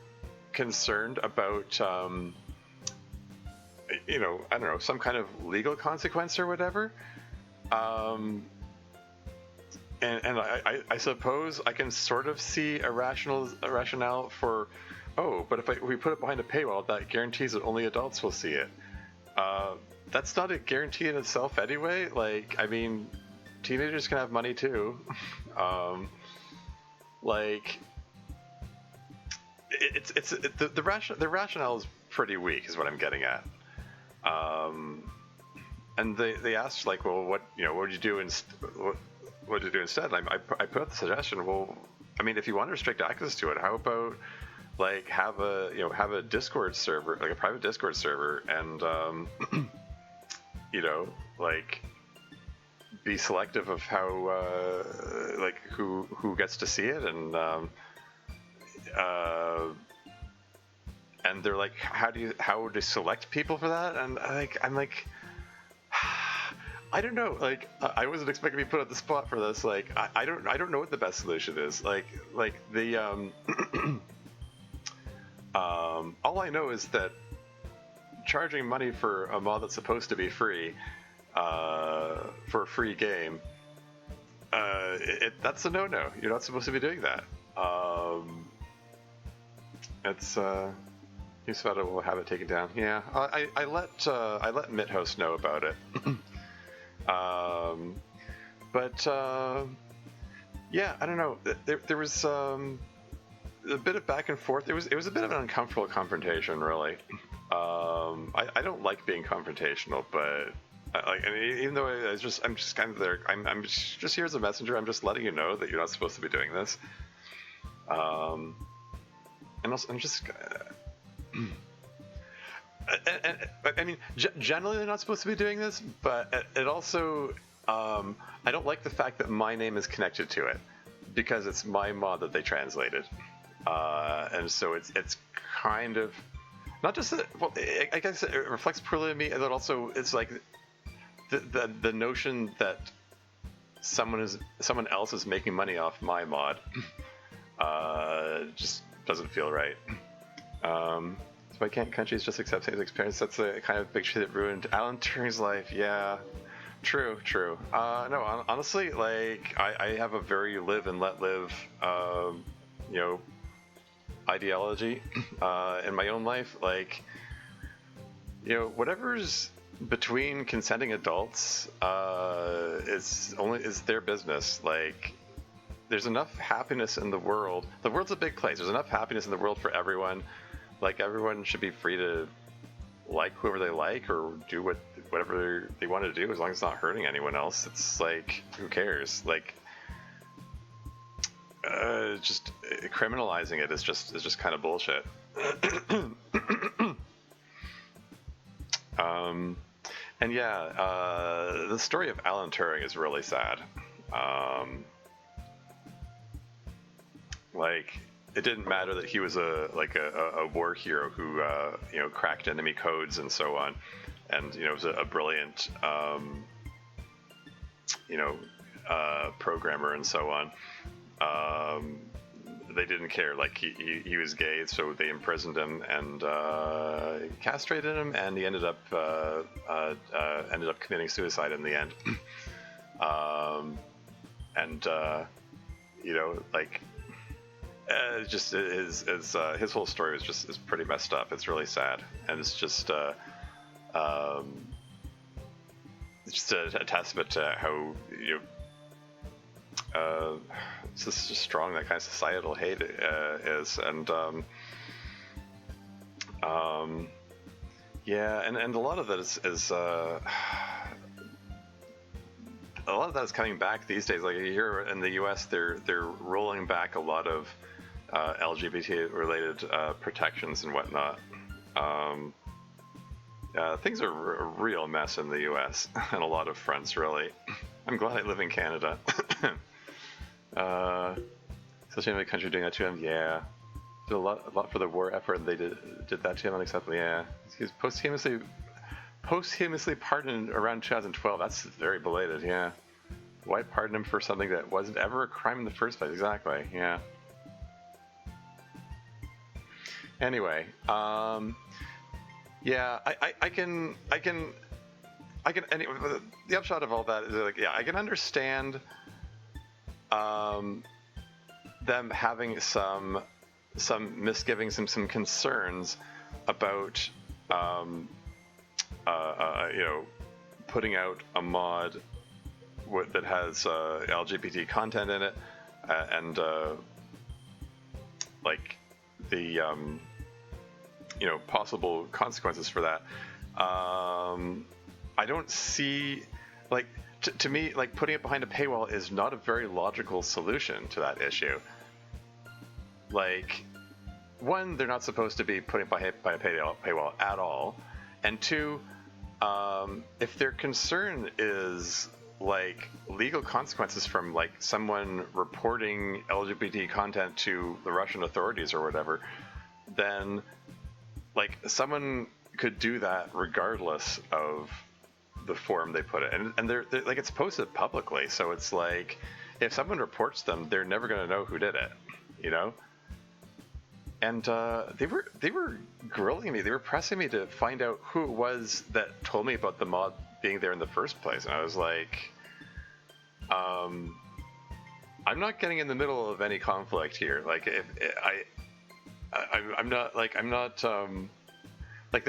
concerned about I don't know, some kind of legal consequence or whatever. And I suppose I can sort of see a rationale for, but if we put it behind a paywall, that guarantees that only adults will see it. That's not a guarantee in itself anyway. I mean, teenagers can have money too. The rationale is pretty weak, is what I'm getting at. and they asked like, well, what would you do what did you do instead? And I put out the suggestion. Well, I mean, if you want to restrict access to it, how about like have a Discord server, like a private Discord server, and like be selective of how like who gets to see it, and they're like, how would they select people for that? And I'm like I don't know. Like, I wasn't expecting to be put on the spot for this. Like, I don't know what the best solution is. Like the all I know is that charging money for a mod that's supposed to be free, for a free game, that's a no-no. You're not supposed to be doing that. It's Newsfada will have it taken down. Yeah, I let Mithost know about it. But yeah, I don't know. There was a bit of back and forth. It was a bit of an uncomfortable confrontation, really. I don't like being confrontational, but even though I'm just kind of there. I'm just here as a messenger. I'm just letting you know that you're not supposed to be doing this. And also, I'm just. I mean, generally they're not supposed to be doing this, but it also, I don't like the fact that my name is connected to it, because it's my mod that they translated, and so it's kind of not just that. Well, I guess it reflects poorly on me, and then also it's like the notion that someone else is making money off my mod, just doesn't feel right. Why can't countries just accept same experience? That's the kind of big shit that ruined Alan Turing's life. Yeah, true. No, honestly, like I have a very live and let live, ideology in my own life. Like, whatever's between consenting adults, is their business. Like, there's enough happiness in the world. The world's a big place. There's enough happiness in the world for everyone. Like, everyone should be free to like whoever they like or do whatever they want to do, as long as it's not hurting anyone else. It's like, who cares? Like, just criminalizing it is just kind of bullshit. And yeah, the story of Alan Turing is really sad. Like, it didn't matter that he was a war hero who cracked enemy codes and so on, and was a brilliant programmer and so on. They didn't care. Like, he was gay, so they imprisoned him and castrated him, and he ended up committing suicide in the end. Just his whole story is pretty messed up. It's really sad, and it's just a testament to how it's just strong that kind of societal hate is, and yeah, and a lot of that is a lot of that is coming back these days. Like, here in the U.S., they're rolling back a lot of LGBT-related protections and whatnot. Things are a real mess in the U.S. on a lot of fronts, really. I'm glad I live in Canada. Especially in a country doing that to him, yeah. Did a lot for the war effort, and they did that to him unacceptably, yeah. He was posthumously pardoned around 2012. That's very belated, yeah. Why pardon him for something that wasn't ever a crime in the first place? Exactly, yeah. Anyway, yeah, I can. Anyway, the upshot of all that is, like, yeah, I can understand them having some misgivings and some concerns about putting out a mod that has LGBT content in it, and like the possible consequences for that. I don't see, like, to me, like, putting it behind a paywall is not a very logical solution to that issue. Like, one, they're not supposed to be putting it by a paywall at all, and two, if their concern is like legal consequences from like someone reporting LGBT content to the Russian authorities or whatever, then like someone could do that regardless of the form they put it, and they're like, it's posted publicly, so it's like if someone reports them, they're never going to know who did it, you know. And they were grilling me. They were pressing me to find out who it was that told me about the mod being there in the first place. And I was like, I'm not getting in the middle of any conflict here. Like, I'm not like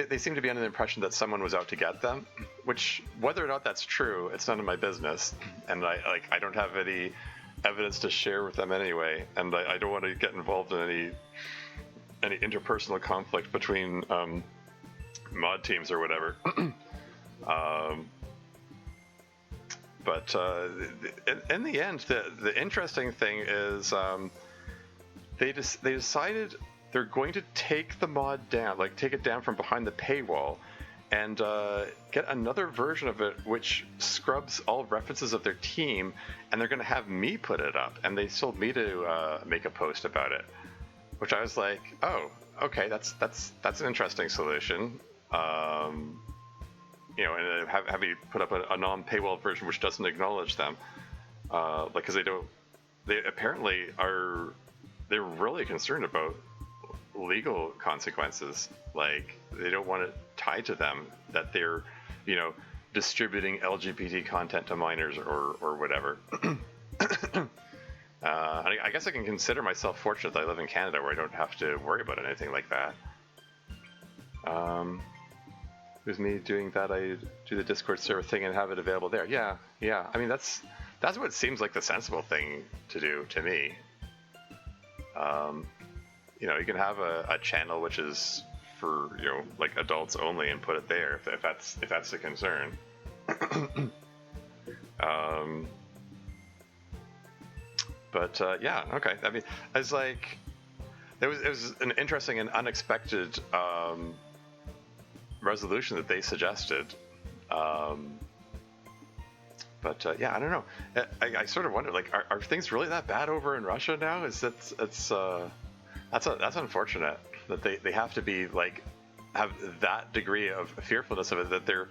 they seem to be under the impression that someone was out to get them, which, whether or not that's true, it's none of my business. And I don't have any evidence to share with them anyway. And I don't want to get involved in any interpersonal conflict between mod teams or whatever. But in the end, the interesting thing is they decided they're going to take the mod down, like take it down from behind the paywall, and get another version of it which scrubs all references of their team, and they're going to have me put it up, and they told me to make a post about it. Which I was like, oh, okay, that's an interesting solution. You know, and have you put up a non-paywall version which doesn't acknowledge them, like, because they apparently they're really concerned about legal consequences. Like, they don't want it tied to them that they're, you know, distributing LGBT content to minors or whatever. I guess I can consider myself fortunate that I live in Canada, where I don't have to worry about anything like that. With me doing that, I do the Discord server thing and have it available there. Yeah. I mean, that's what seems like the sensible thing to do to me. You know, you can have a channel which is for, you know, like adults only, and put it there if that's the concern. But yeah, okay. I mean, I was like, it was an interesting and unexpected resolution that they suggested. But yeah, I don't know. I sort of wonder, like, are things really that bad over in Russia now? That's unfortunate that they have to be like have that degree of fearfulness of it, that they're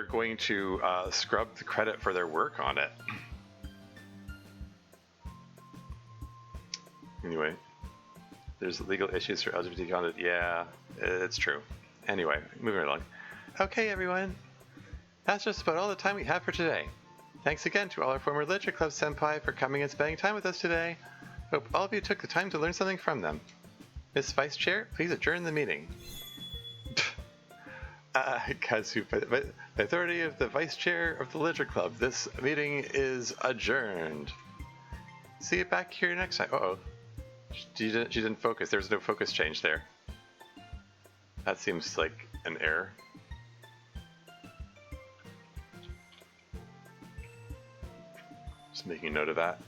going to scrub the credit for their work on it. Anyway, there's legal issues for LGBT content. Yeah, it's true. Anyway, moving along. Okay, everyone. That's just about all the time we have for today. Thanks again to all our former Literature Club senpai for coming and spending time with us today. Hope all of you took the time to learn something from them. Miss Vice Chair, please adjourn the meeting. Kazu, by the authority of the Vice Chair of the Literature Club, this meeting is adjourned. See you back here next time. Uh-oh. She didn't focus. There's no focus change there. That seems like an error. Just making a note of that.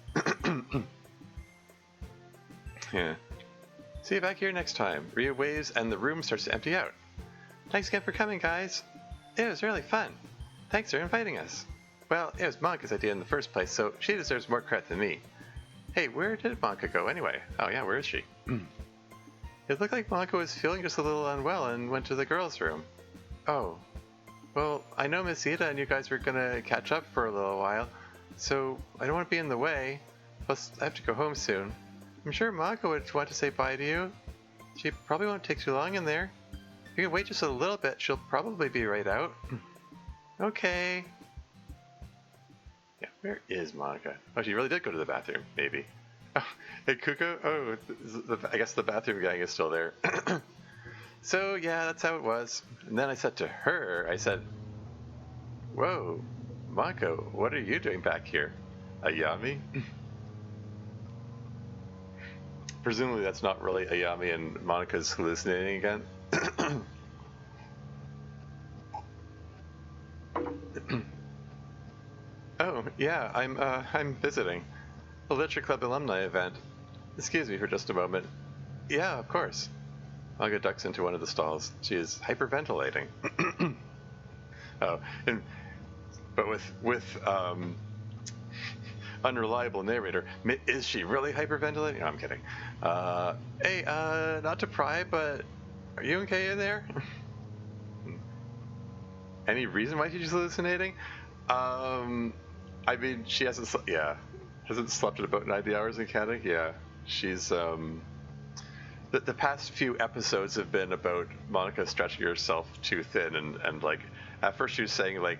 Yeah. See you back here next time. Rhea waves and the room starts to empty out. Thanks again for coming, guys. It was really fun. Thanks for inviting us. Well, it was Monika's idea in the first place, so she deserves more credit than me. Hey, where did Monika go anyway? Oh yeah, where is she? It looked like Monika was feeling just a little unwell and went to the girls' room. Oh. Well, I know Miss Ida and you guys were gonna catch up for a little while, so I don't want to be in the way. Plus, I have to go home soon. I'm sure Monika would want to say bye to you. She probably won't take too long in there. If you can wait just a little bit, she'll probably be right out. Okay. Yeah, where is Monika? Oh, she really did go to the bathroom, maybe. Oh, hey, Kuko? Oh, I guess the bathroom gang is still there. So, yeah, that's how it was. And then I said to her, I said, whoa, Monika, what are you doing back here? Ayami? Presumably that's not really Ayami and Monika's hallucinating again. Yeah, I'm visiting. A Literature Club alumni event. Excuse me for just a moment. Yeah, of course. Monika ducks into one of the stalls. She is hyperventilating. Oh, and but with unreliable narrator. Is she really hyperventilating? No, I'm kidding. Hey, not to pry, but are you okay in there? Any reason why she's hallucinating? I mean, she hasn't. Hasn't slept at about 90 hours in counting. Yeah, she's the past few episodes have been about Monika stretching herself too thin, and like at first she was saying like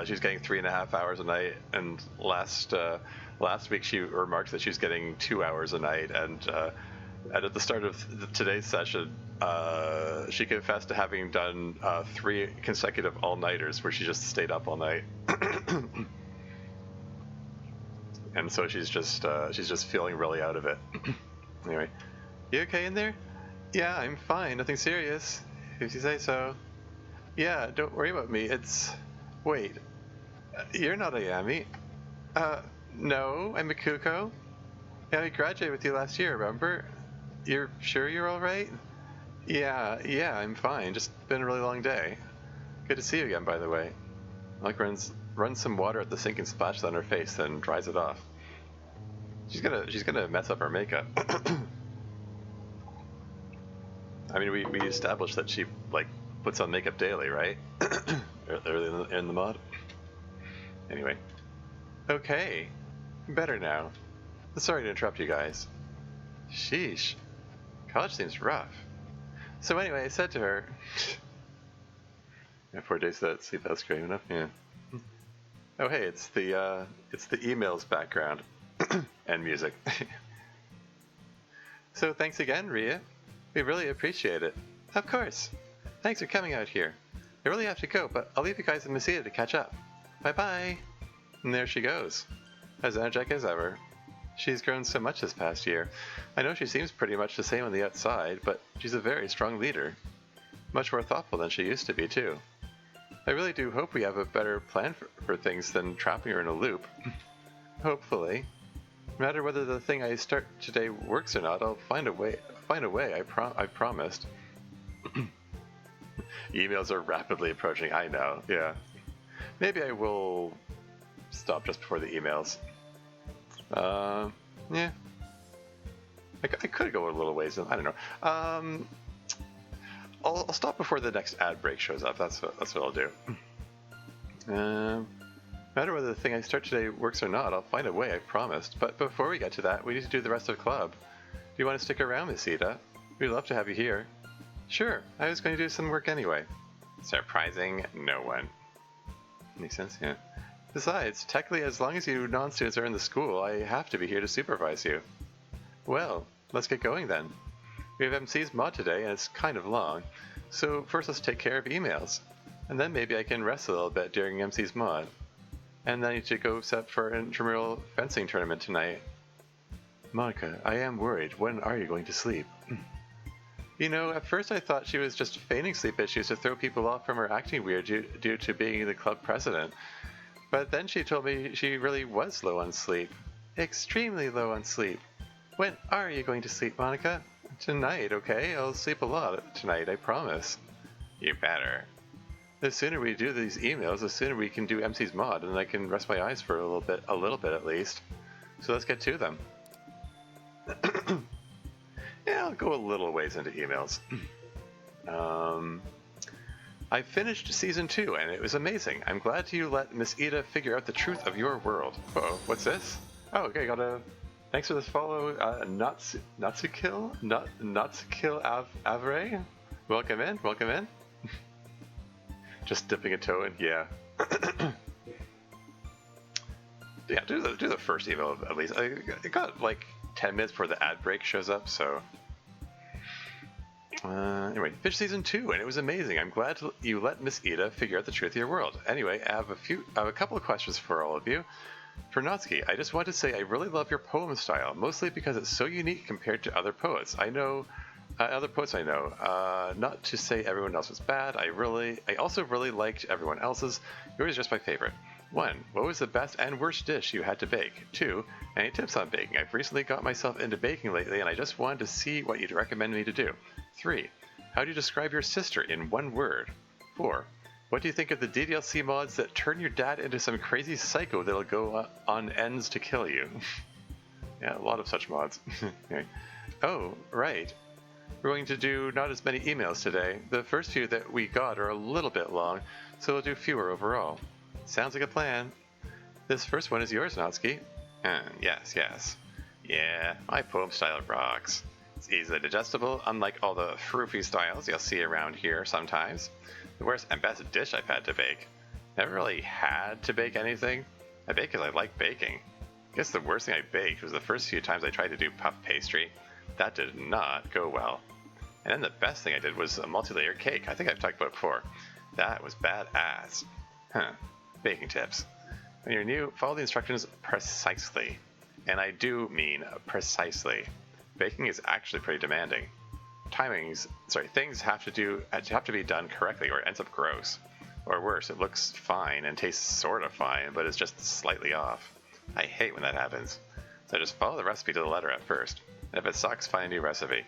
she's getting 3.5 hours a night, and last week she remarked that she's getting 2 hours a night, and at the start of today's session she confessed to having done 3 consecutive all-nighters where she just stayed up all night. And so she's just feeling really out of it. Anyway, you okay in there? Yeah, I'm fine. Nothing serious, if you say so. Yeah, don't worry about me. Wait, you're not Ayami. No, I'm Mikuko. Yeah, I graduated with you last year, remember? You're sure you're alright? Yeah, I'm fine. Just been a really long day. Good to see you again, by the way. Like runs some water at the sink and splashes on her face, then dries it off. She's gonna mess up her makeup. I mean, we established that she like puts on makeup daily, right? Early in the mod. Anyway, okay, better now. Sorry to interrupt you guys. Sheesh, college seems rough. So anyway, I said to her, yeah, 4 days without sleep. That's great enough. Yeah. Oh hey, it's the emails background and music. So thanks again, Ria. We really appreciate it. Of course. Thanks for coming out here. I really have to go, but I'll leave you guys in Mesita to catch up. Bye-bye. And there she goes, as energetic as ever. She's grown so much this past year. I know she seems pretty much the same on the outside, but she's a very strong leader. Much more thoughtful than she used to be, too. I really do hope we have a better plan for things than trapping her in a loop. Hopefully. No matter whether the thing I start today works or not, I'll find a way. I promised. Emails are rapidly approaching. I know. Yeah. Maybe I will stop just before the emails. Yeah. I could go a little ways. I don't know. I'll stop before the next ad break shows up. That's what I'll do. No matter whether the thing I start today works or not, I'll find a way, I promised. But before we get to that, we need to do the rest of the club. Do you want to stick around, Mesita? We'd love to have you here. Sure, I was going to do some work anyway. Surprising no one. Makes sense, yeah. Besides, technically, as long as you non-students are in the school, I have to be here to supervise you. Well, let's get going then. We have MC's mod today, and it's kind of long. So first let's take care of emails. And then maybe I can rest a little bit during MC's mod. And then I need to go set for an intramural fencing tournament tonight. Monika, I am worried. When are you going to sleep? You know, at first I thought she was just feigning sleep issues to throw people off from her acting weird due to being the club president. But then she told me she really was low on sleep. Extremely low on sleep. When are you going to sleep, Monika? Tonight, okay? I'll sleep a lot tonight, I promise. You better. The sooner we do these emails, the sooner we can do MC's mod, and I can rest my eyes for a little bit at least. So let's get to them. Yeah, I'll go a little ways into emails. I finished season 2, and it was amazing. I'm glad you let Miss Ida figure out the truth of your world. Uh-oh, what's this? Oh, okay, thanks for this follow, Natsukill Avre. Welcome in. Just dipping a toe in, yeah. Yeah, do the first email at least. I got like 10 minutes before the ad break shows up, so. Anyway, finished season 2, and it was amazing. I'm glad you let Miss Ida figure out the truth of your world. Anyway, I have a couple of questions for all of you. For Natsuki, I just want to say I really love your poem style, mostly because it's so unique compared to other poets. I know. Not to say everyone else was bad. I also really liked everyone else's. Yours is just my favorite. 1. What was the best and worst dish you had to bake? 2. Any tips on baking? I've recently got myself into baking lately and I just wanted to see what you'd recommend me to do. 3. How do you describe your sister in one word? 4. What do you think of the DDLC mods that turn your dad into some crazy psycho that'll go on ends to kill you? Yeah, a lot of such mods. Okay. Oh, right. We're going to do not as many emails today. The first few that we got are a little bit long, so we'll do fewer overall. Sounds like a plan. This first one is yours, Natsuki. Yes. Yeah, my poem style rocks. It's easily digestible, unlike all the froofy styles you'll see around here sometimes. The worst and best dish I've had to bake. Never really had to bake anything. I bake because I like baking. I guess the worst thing I baked was the first few times I tried to do puff pastry. That did not go well. And then the best thing I did was a multi-layer cake. I think I've talked about it before. That was badass. Baking tips. When you're new, follow the instructions precisely. And I do mean precisely. Baking is actually pretty demanding. Things have to be done correctly or it ends up gross. Or worse, it looks fine and tastes sort of fine, but it's just slightly off. I hate when that happens. So just follow the recipe to the letter at first. And if it sucks, find a new recipe.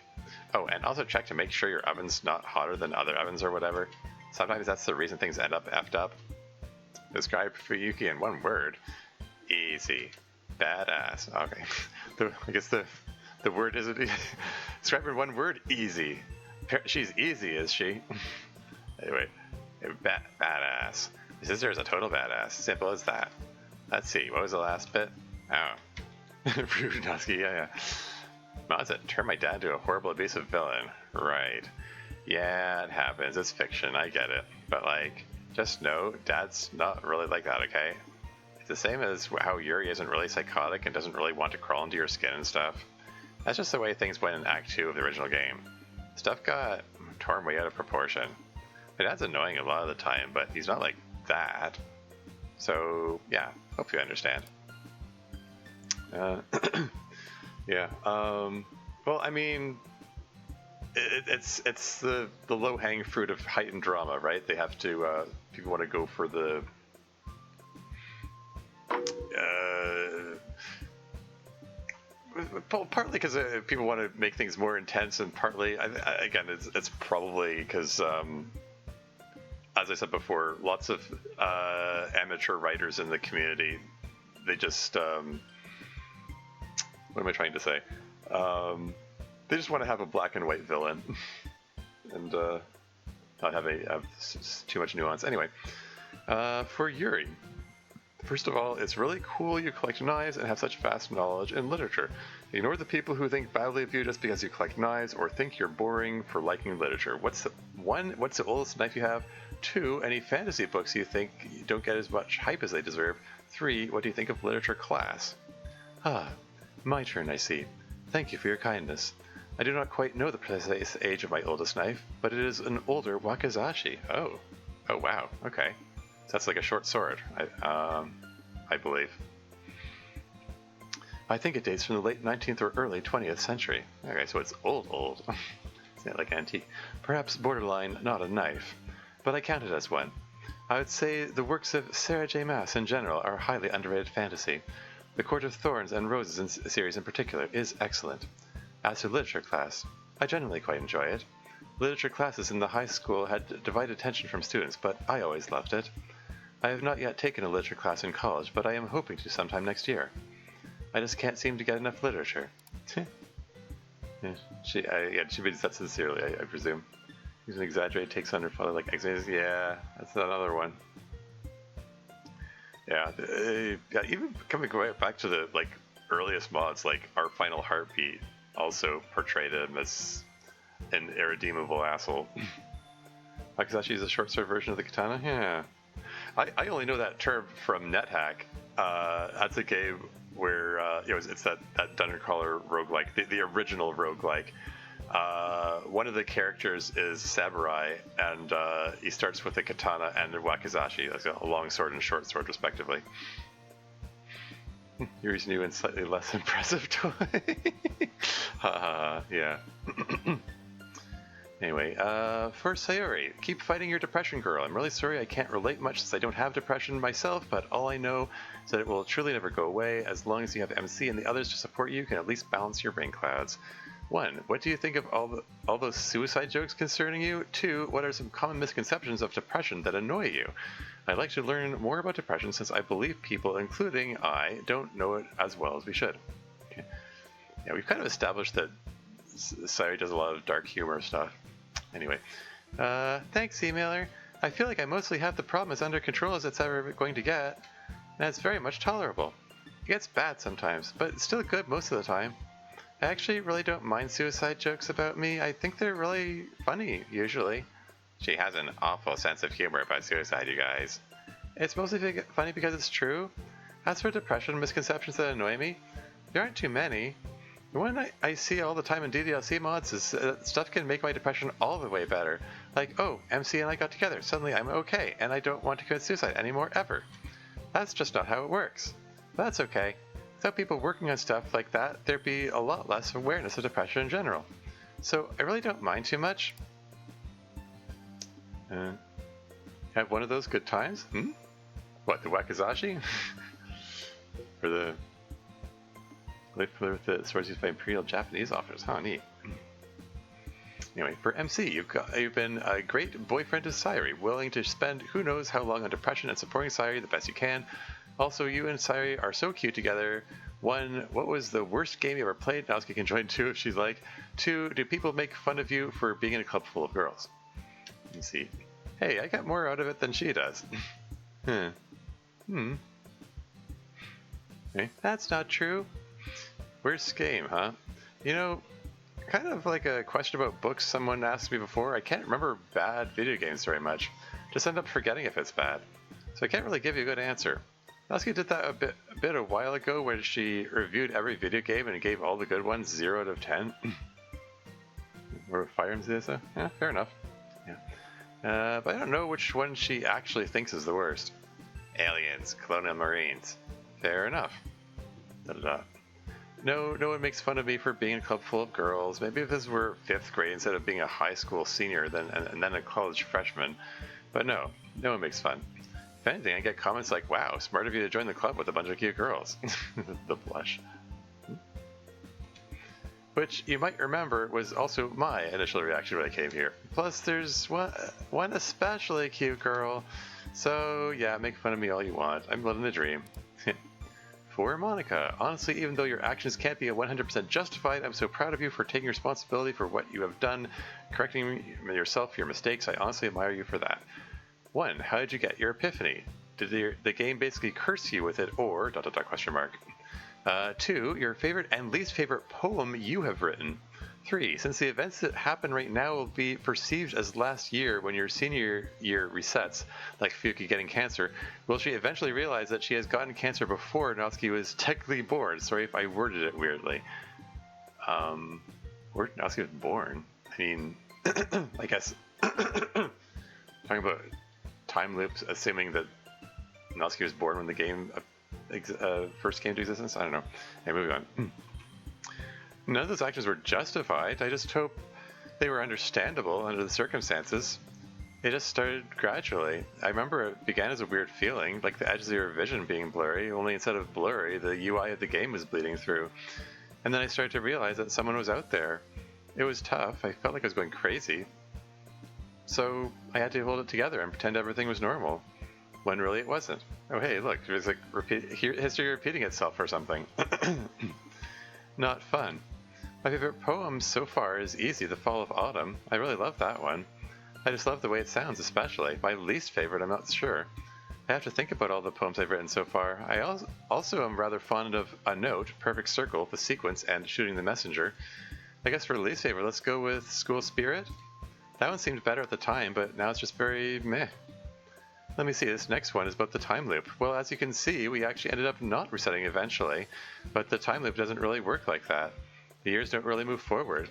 Oh, and also check to make sure your oven's not hotter than other ovens or whatever. Sometimes that's the reason things end up effed up. Describe Fuyuki in one word. Easy. Badass. Okay. I guess the word isn't... Describe her in one word. Easy. She's easy, is she? Anyway. Badass. My sister is a total badass. Simple as that. Let's see. What was the last bit? Oh. Rude Natsuki. Yeah. Mods that turn my dad into a horrible abusive villain. Right. Yeah, it happens. It's fiction. I get it. But just know, Dad's not really like that, okay? It's the same as how Yuri isn't really psychotic and doesn't really want to crawl into your skin and stuff. That's just the way things went in Act 2 of the original game. Stuff got torn way out of proportion. My dad's annoying a lot of the time, but he's not like that. So, yeah, hope you understand. Yeah, well, I mean... It's the low-hanging fruit of heightened drama, right? They have to, people want to go for the, partly because people want to make things more intense, and partly, again, it's probably because, as I said before, lots of amateur writers in the community, they just, what am I trying to say? They just want to have a black and white villain, and not have too much nuance. Anyway, for Yuri, first of all, it's really cool you collect knives and have such vast knowledge in literature. Ignore the people who think badly of you just because you collect knives or think you're boring for liking literature. What's the oldest knife you have? 2, any fantasy books you think don't get as much hype as they deserve? 3, what do you think of literature class? My turn, I see. Thank you for your kindness. I do not quite know the precise age of my oldest knife, but it is an older wakizashi. Oh wow, okay. So that's like a short sword, I believe. I think it dates from the late 19th or early 20th century. Okay, so it's old. It's not like antique. Perhaps borderline not a knife, but I count it as one. I would say the works of Sarah J. Maas in general are highly underrated fantasy. The Court of Thorns and Roses series in particular is excellent. As to literature class, I generally quite enjoy it. Literature classes in the high school had divided attention from students, but I always loved it. I have not yet taken a literature class in college, but I am hoping to sometime next year. I just can't seem to get enough literature. She means that sincerely, I presume. Use an exaggerated takes on her father like exes. Yeah, that's another one. Yeah, even coming back to the earliest mods, like Our Final Heartbeat also portrayed him as an irredeemable asshole. Wakizashi is a short sword version of the katana? Yeah. I only know that term from NetHack. That's a game where it's that Dungeon Crawler roguelike, the original roguelike. One of the characters is Samurai, and he starts with a katana and a wakizashi, like a long sword and short sword, respectively. Yuri's new and slightly less impressive toy. Yeah. Anyway, for Sayori, keep fighting your depression, girl. I'm really sorry I can't relate much since I don't have depression myself, but all I know is that it will truly never go away. As long as you have MC and the others to support you, can at least balance your brain clouds. 1. What do you think of all those suicide jokes concerning you? 2. What are some common misconceptions of depression that annoy you? I'd like to learn more about depression since I believe people, including I, don't know it as well as we should. Okay. Yeah, we've kind of established that Sayori does a lot of dark humor stuff. Anyway, thanks, emailer. I feel like I mostly have the problem as under control as it's ever going to get, and it's very much tolerable. It gets bad sometimes, but it's still good most of the time. I actually really don't mind suicide jokes about me. I think they're really funny, usually. She has an awful sense of humor about suicide, you guys. It's mostly funny because it's true. As for depression misconceptions that annoy me, there aren't too many. The one I see all the time in DDLC mods is stuff can make my depression all the way better. Like, oh, MC and I got together, suddenly I'm okay, and I don't want to commit suicide anymore ever. That's just not how it works. But that's okay. Without people working on stuff like that, there'd be a lot less awareness of depression in general. So I really don't mind too much. Have one of those good times? What, the Wakizashi? For the... With the swords used by Imperial Japanese officers. Huh, neat. Anyway, for MC, you've been a great boyfriend to Sayori, willing to spend who knows how long on depression and supporting Sayori the best you can. Also, you and Sayori are so cute together. 1. What was the worst game you ever played? Naosuke can join too if she's like. 2. Do people make fun of you for being in a club full of girls? Let's see. Hey, I got more out of it than she does. Okay, that's not true. Worst game, huh? You know, kind of like a question about books someone asked me before. I can't remember bad video games very much. Just end up forgetting if it's bad. So I can't really give you a good answer. Naosuke did that a while ago where she reviewed every video game and gave all the good ones 0 out of 10. Or Fire Emblem did so? Yeah, fair enough. Yeah. But I don't know which one she actually thinks is the worst. Aliens, Colonial Marines. Fair enough. Da-da-da. No one makes fun of me for being in a club full of girls. Maybe if this were 5th grade instead of being a high school senior and then a college freshman. But no one makes fun. If anything, I get comments like, wow, smart of you to join the club with a bunch of cute girls. The blush. Which you might remember was also my initial reaction when I came here. Plus, there's one especially cute girl. So yeah, make fun of me all you want. I'm living the dream. For Monika, honestly, even though your actions can't be 100% justified, I'm so proud of you for taking responsibility for what you have done, correcting yourself for your mistakes. I honestly admire you for that. 1. How did you get your epiphany? Did the game basically curse you with it, or ... question mark? 2. Your favorite and least favorite poem you have written. 3. Since the events that happen right now will be perceived as last year when your senior year resets, like Fuyuki getting cancer, will she eventually realize that she has gotten cancer before Naosuke was technically born? Sorry if I worded it weirdly. Where Naosuke was born? I mean, I guess talking about time loops, assuming that Naosuke was born when the game first came to existence. I don't know. Hey, moving on. None of those actions were justified. I just hope they were understandable under the circumstances. It just started gradually. I remember it began as a weird feeling, like the edges of your vision being blurry, only instead of blurry, the UI of the game was bleeding through. And then I started to realize that someone was out there. It was tough. I felt like I was going crazy. So I had to hold it together and pretend everything was normal, when really it wasn't. Oh hey, look, there's like history repeating itself or something. Not fun. My favorite poem so far is Easy, The Fall of Autumn. I really love that one. I just love the way it sounds, especially. My least favorite, I'm not sure. I have to think about all the poems I've written so far. I also am rather fond of A Note, Perfect Circle, The Sequence, and Shooting the Messenger. I guess for least favorite, let's go with School Spirit. That one seemed better at the time, but now it's just very meh. Let me see, this next one is about the time loop. Well, as you can see, we actually ended up not resetting eventually, but the time loop doesn't really work like that. The years don't really move forward.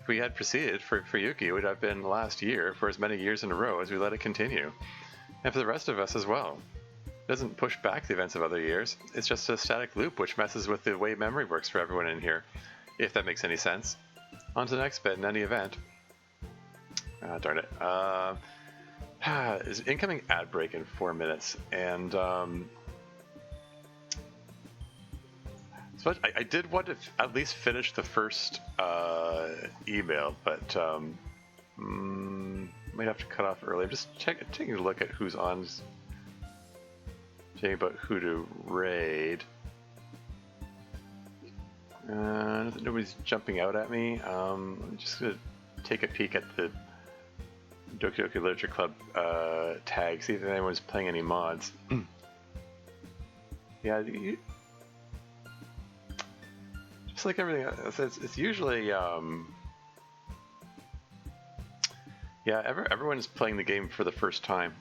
If we had proceeded for Yuki, it would have been last year for as many years in a row as we let it continue. And for the rest of us as well. It doesn't push back the events of other years, it's just a static loop which messes with the way memory works for everyone in here, if that makes any sense. On to the next bit in any event. Darn it. Is incoming ad break in 4 minutes, and so I did want to at least finish the first email, but might have to cut off early. I'm just taking a look at who's on, checking about who to raid. Nobody's jumping out at me. I'm just gonna take a peek at the Doki Doki Literature Club tag, see if anyone's playing any mods. Yeah, just like everything else, it's usually yeah, everyone's playing the game for the first time.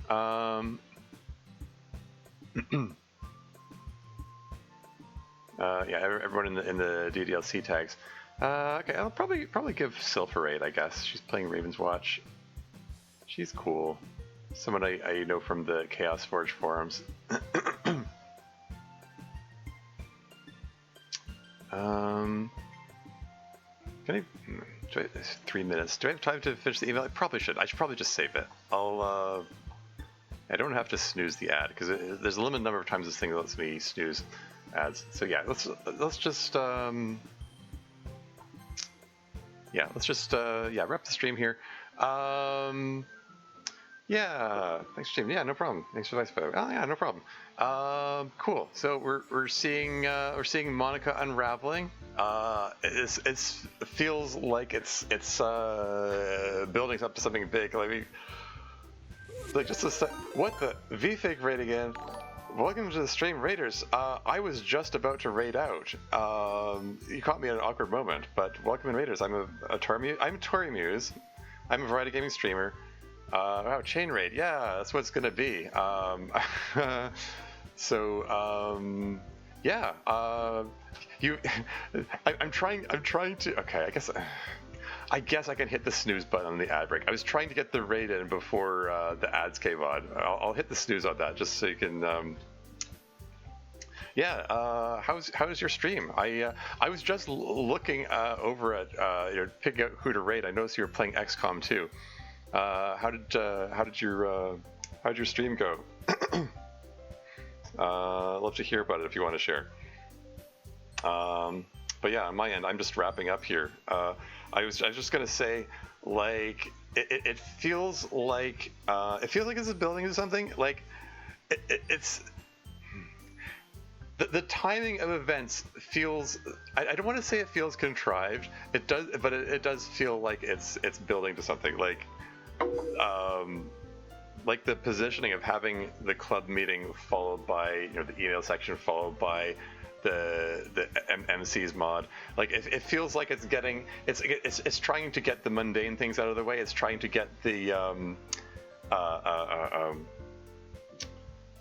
Yeah, everyone in the DDLC tags. Okay, I'll probably give Sylph a raid, I guess. She's playing Raven's Watch. She's cool. Someone I know from the Chaos Forge forums. Can I 3 minutes? Do I have time to finish the email? I probably should. I should probably just save it. I don't have to snooze the ad because there's a limited number of times this thing lets me snooze ads. So yeah, let's just wrap the stream here. Yeah, thanks, Jim. Yeah, no problem. Thanks for the advice. Oh yeah, no problem. Cool. So we're seeing Monika unraveling. It feels like it's building up to something big. Like just a sec. What the VFake raid again? Welcome to the stream, Raiders. I was just about to raid out. You caught me at an awkward moment, but welcome in, Raiders. I'm a Tori Muse. I'm a variety gaming streamer. Wow, chain raid. Yeah, that's what it's gonna be. Yeah. I'm trying to. Okay, I guess I can hit the snooze button on the ad break. I was trying to get the raid in before the ads came on. I'll hit the snooze on that just so you can. How's your stream? I was just looking over at picking out who to raid. I noticed you were playing XCOM 2. How did your stream go? Love to hear about it if you want to share. But yeah, on my end, I'm just wrapping up here. I was just gonna say, like, it feels like this is building into something. Like, it's the timing of events feels. I don't want to say it feels contrived. It does, but it does feel like it's building to something. Like the positioning of having the club meeting followed by the email section followed by the MC's mod. Like it feels like it's trying to get the mundane things out of the way. It's trying to get the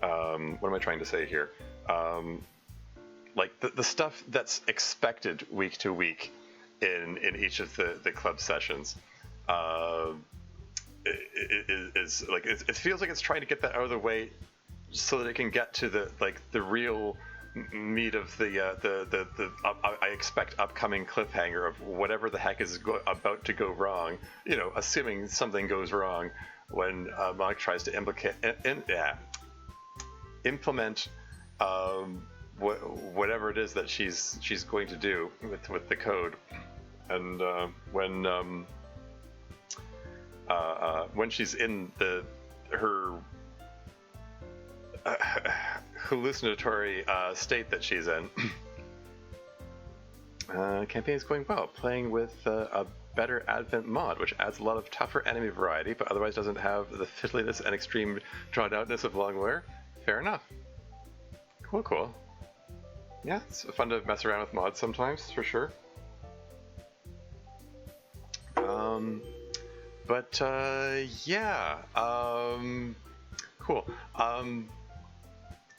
what am I trying to say here? Like the stuff that's expected week to week in each of the club sessions. It feels like it's trying to get that out of the way so that it can get to the real meat of the I expect upcoming cliffhanger of whatever the heck is about to go wrong. Assuming something goes wrong when Monika tries to implement whatever it is that she's going to do with the code, and when she's in her hallucinatory state that she's in. Campaign is going well, playing with a better Advent mod, which adds a lot of tougher enemy variety, but otherwise doesn't have the fiddliness and extreme drawn-outness of long wear. Fair enough. Cool. Yeah, it's fun to mess around with mods sometimes, for sure. Cool.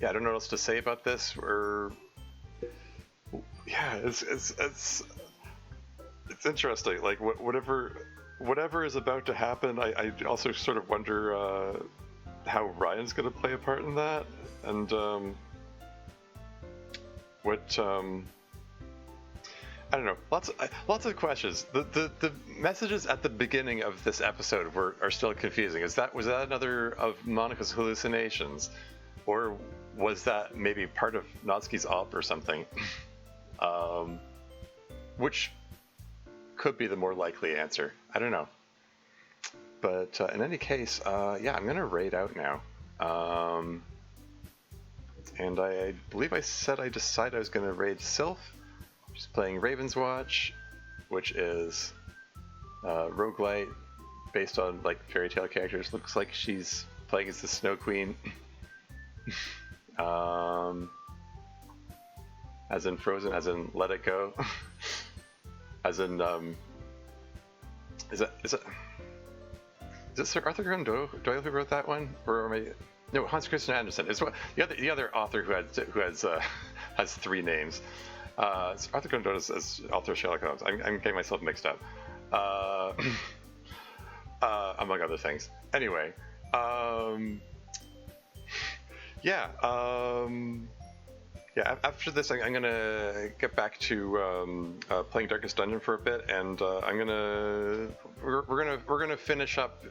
Yeah, I don't know what else to say about this. It's interesting. Like whatever is about to happen, I also sort of wonder how Ryan's going to play a part in that, and I don't know. Lots of questions. The messages at the beginning of this episode are still confusing. Was that another of Monika's hallucinations, or was that maybe part of Natsuki's op or something? Which could be the more likely answer. I don't know. But in any case, yeah, I'm gonna raid out now. And I believe I said I decided I was gonna raid Sylph. She's playing Raven's Watch, which is roguelite based on like fairy tale characters. Looks like she's playing as the Snow Queen. As in Frozen, as in Let It Go. As in is it Sir Arthur Conan Doyle who wrote that one, or am I? No, Hans Christian Andersen. It's the other author who has has three names. Arthur Conan Doyle is author of Sherlock Holmes. I'm getting myself mixed up. Among other things. Anyway, yeah. Yeah, after this, I'm gonna get back to playing Darkest Dungeon for a bit, and we're gonna finish up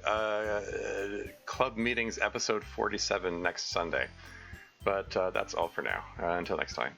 Club Meetings episode 47 next Sunday. But that's all for now. Until next time.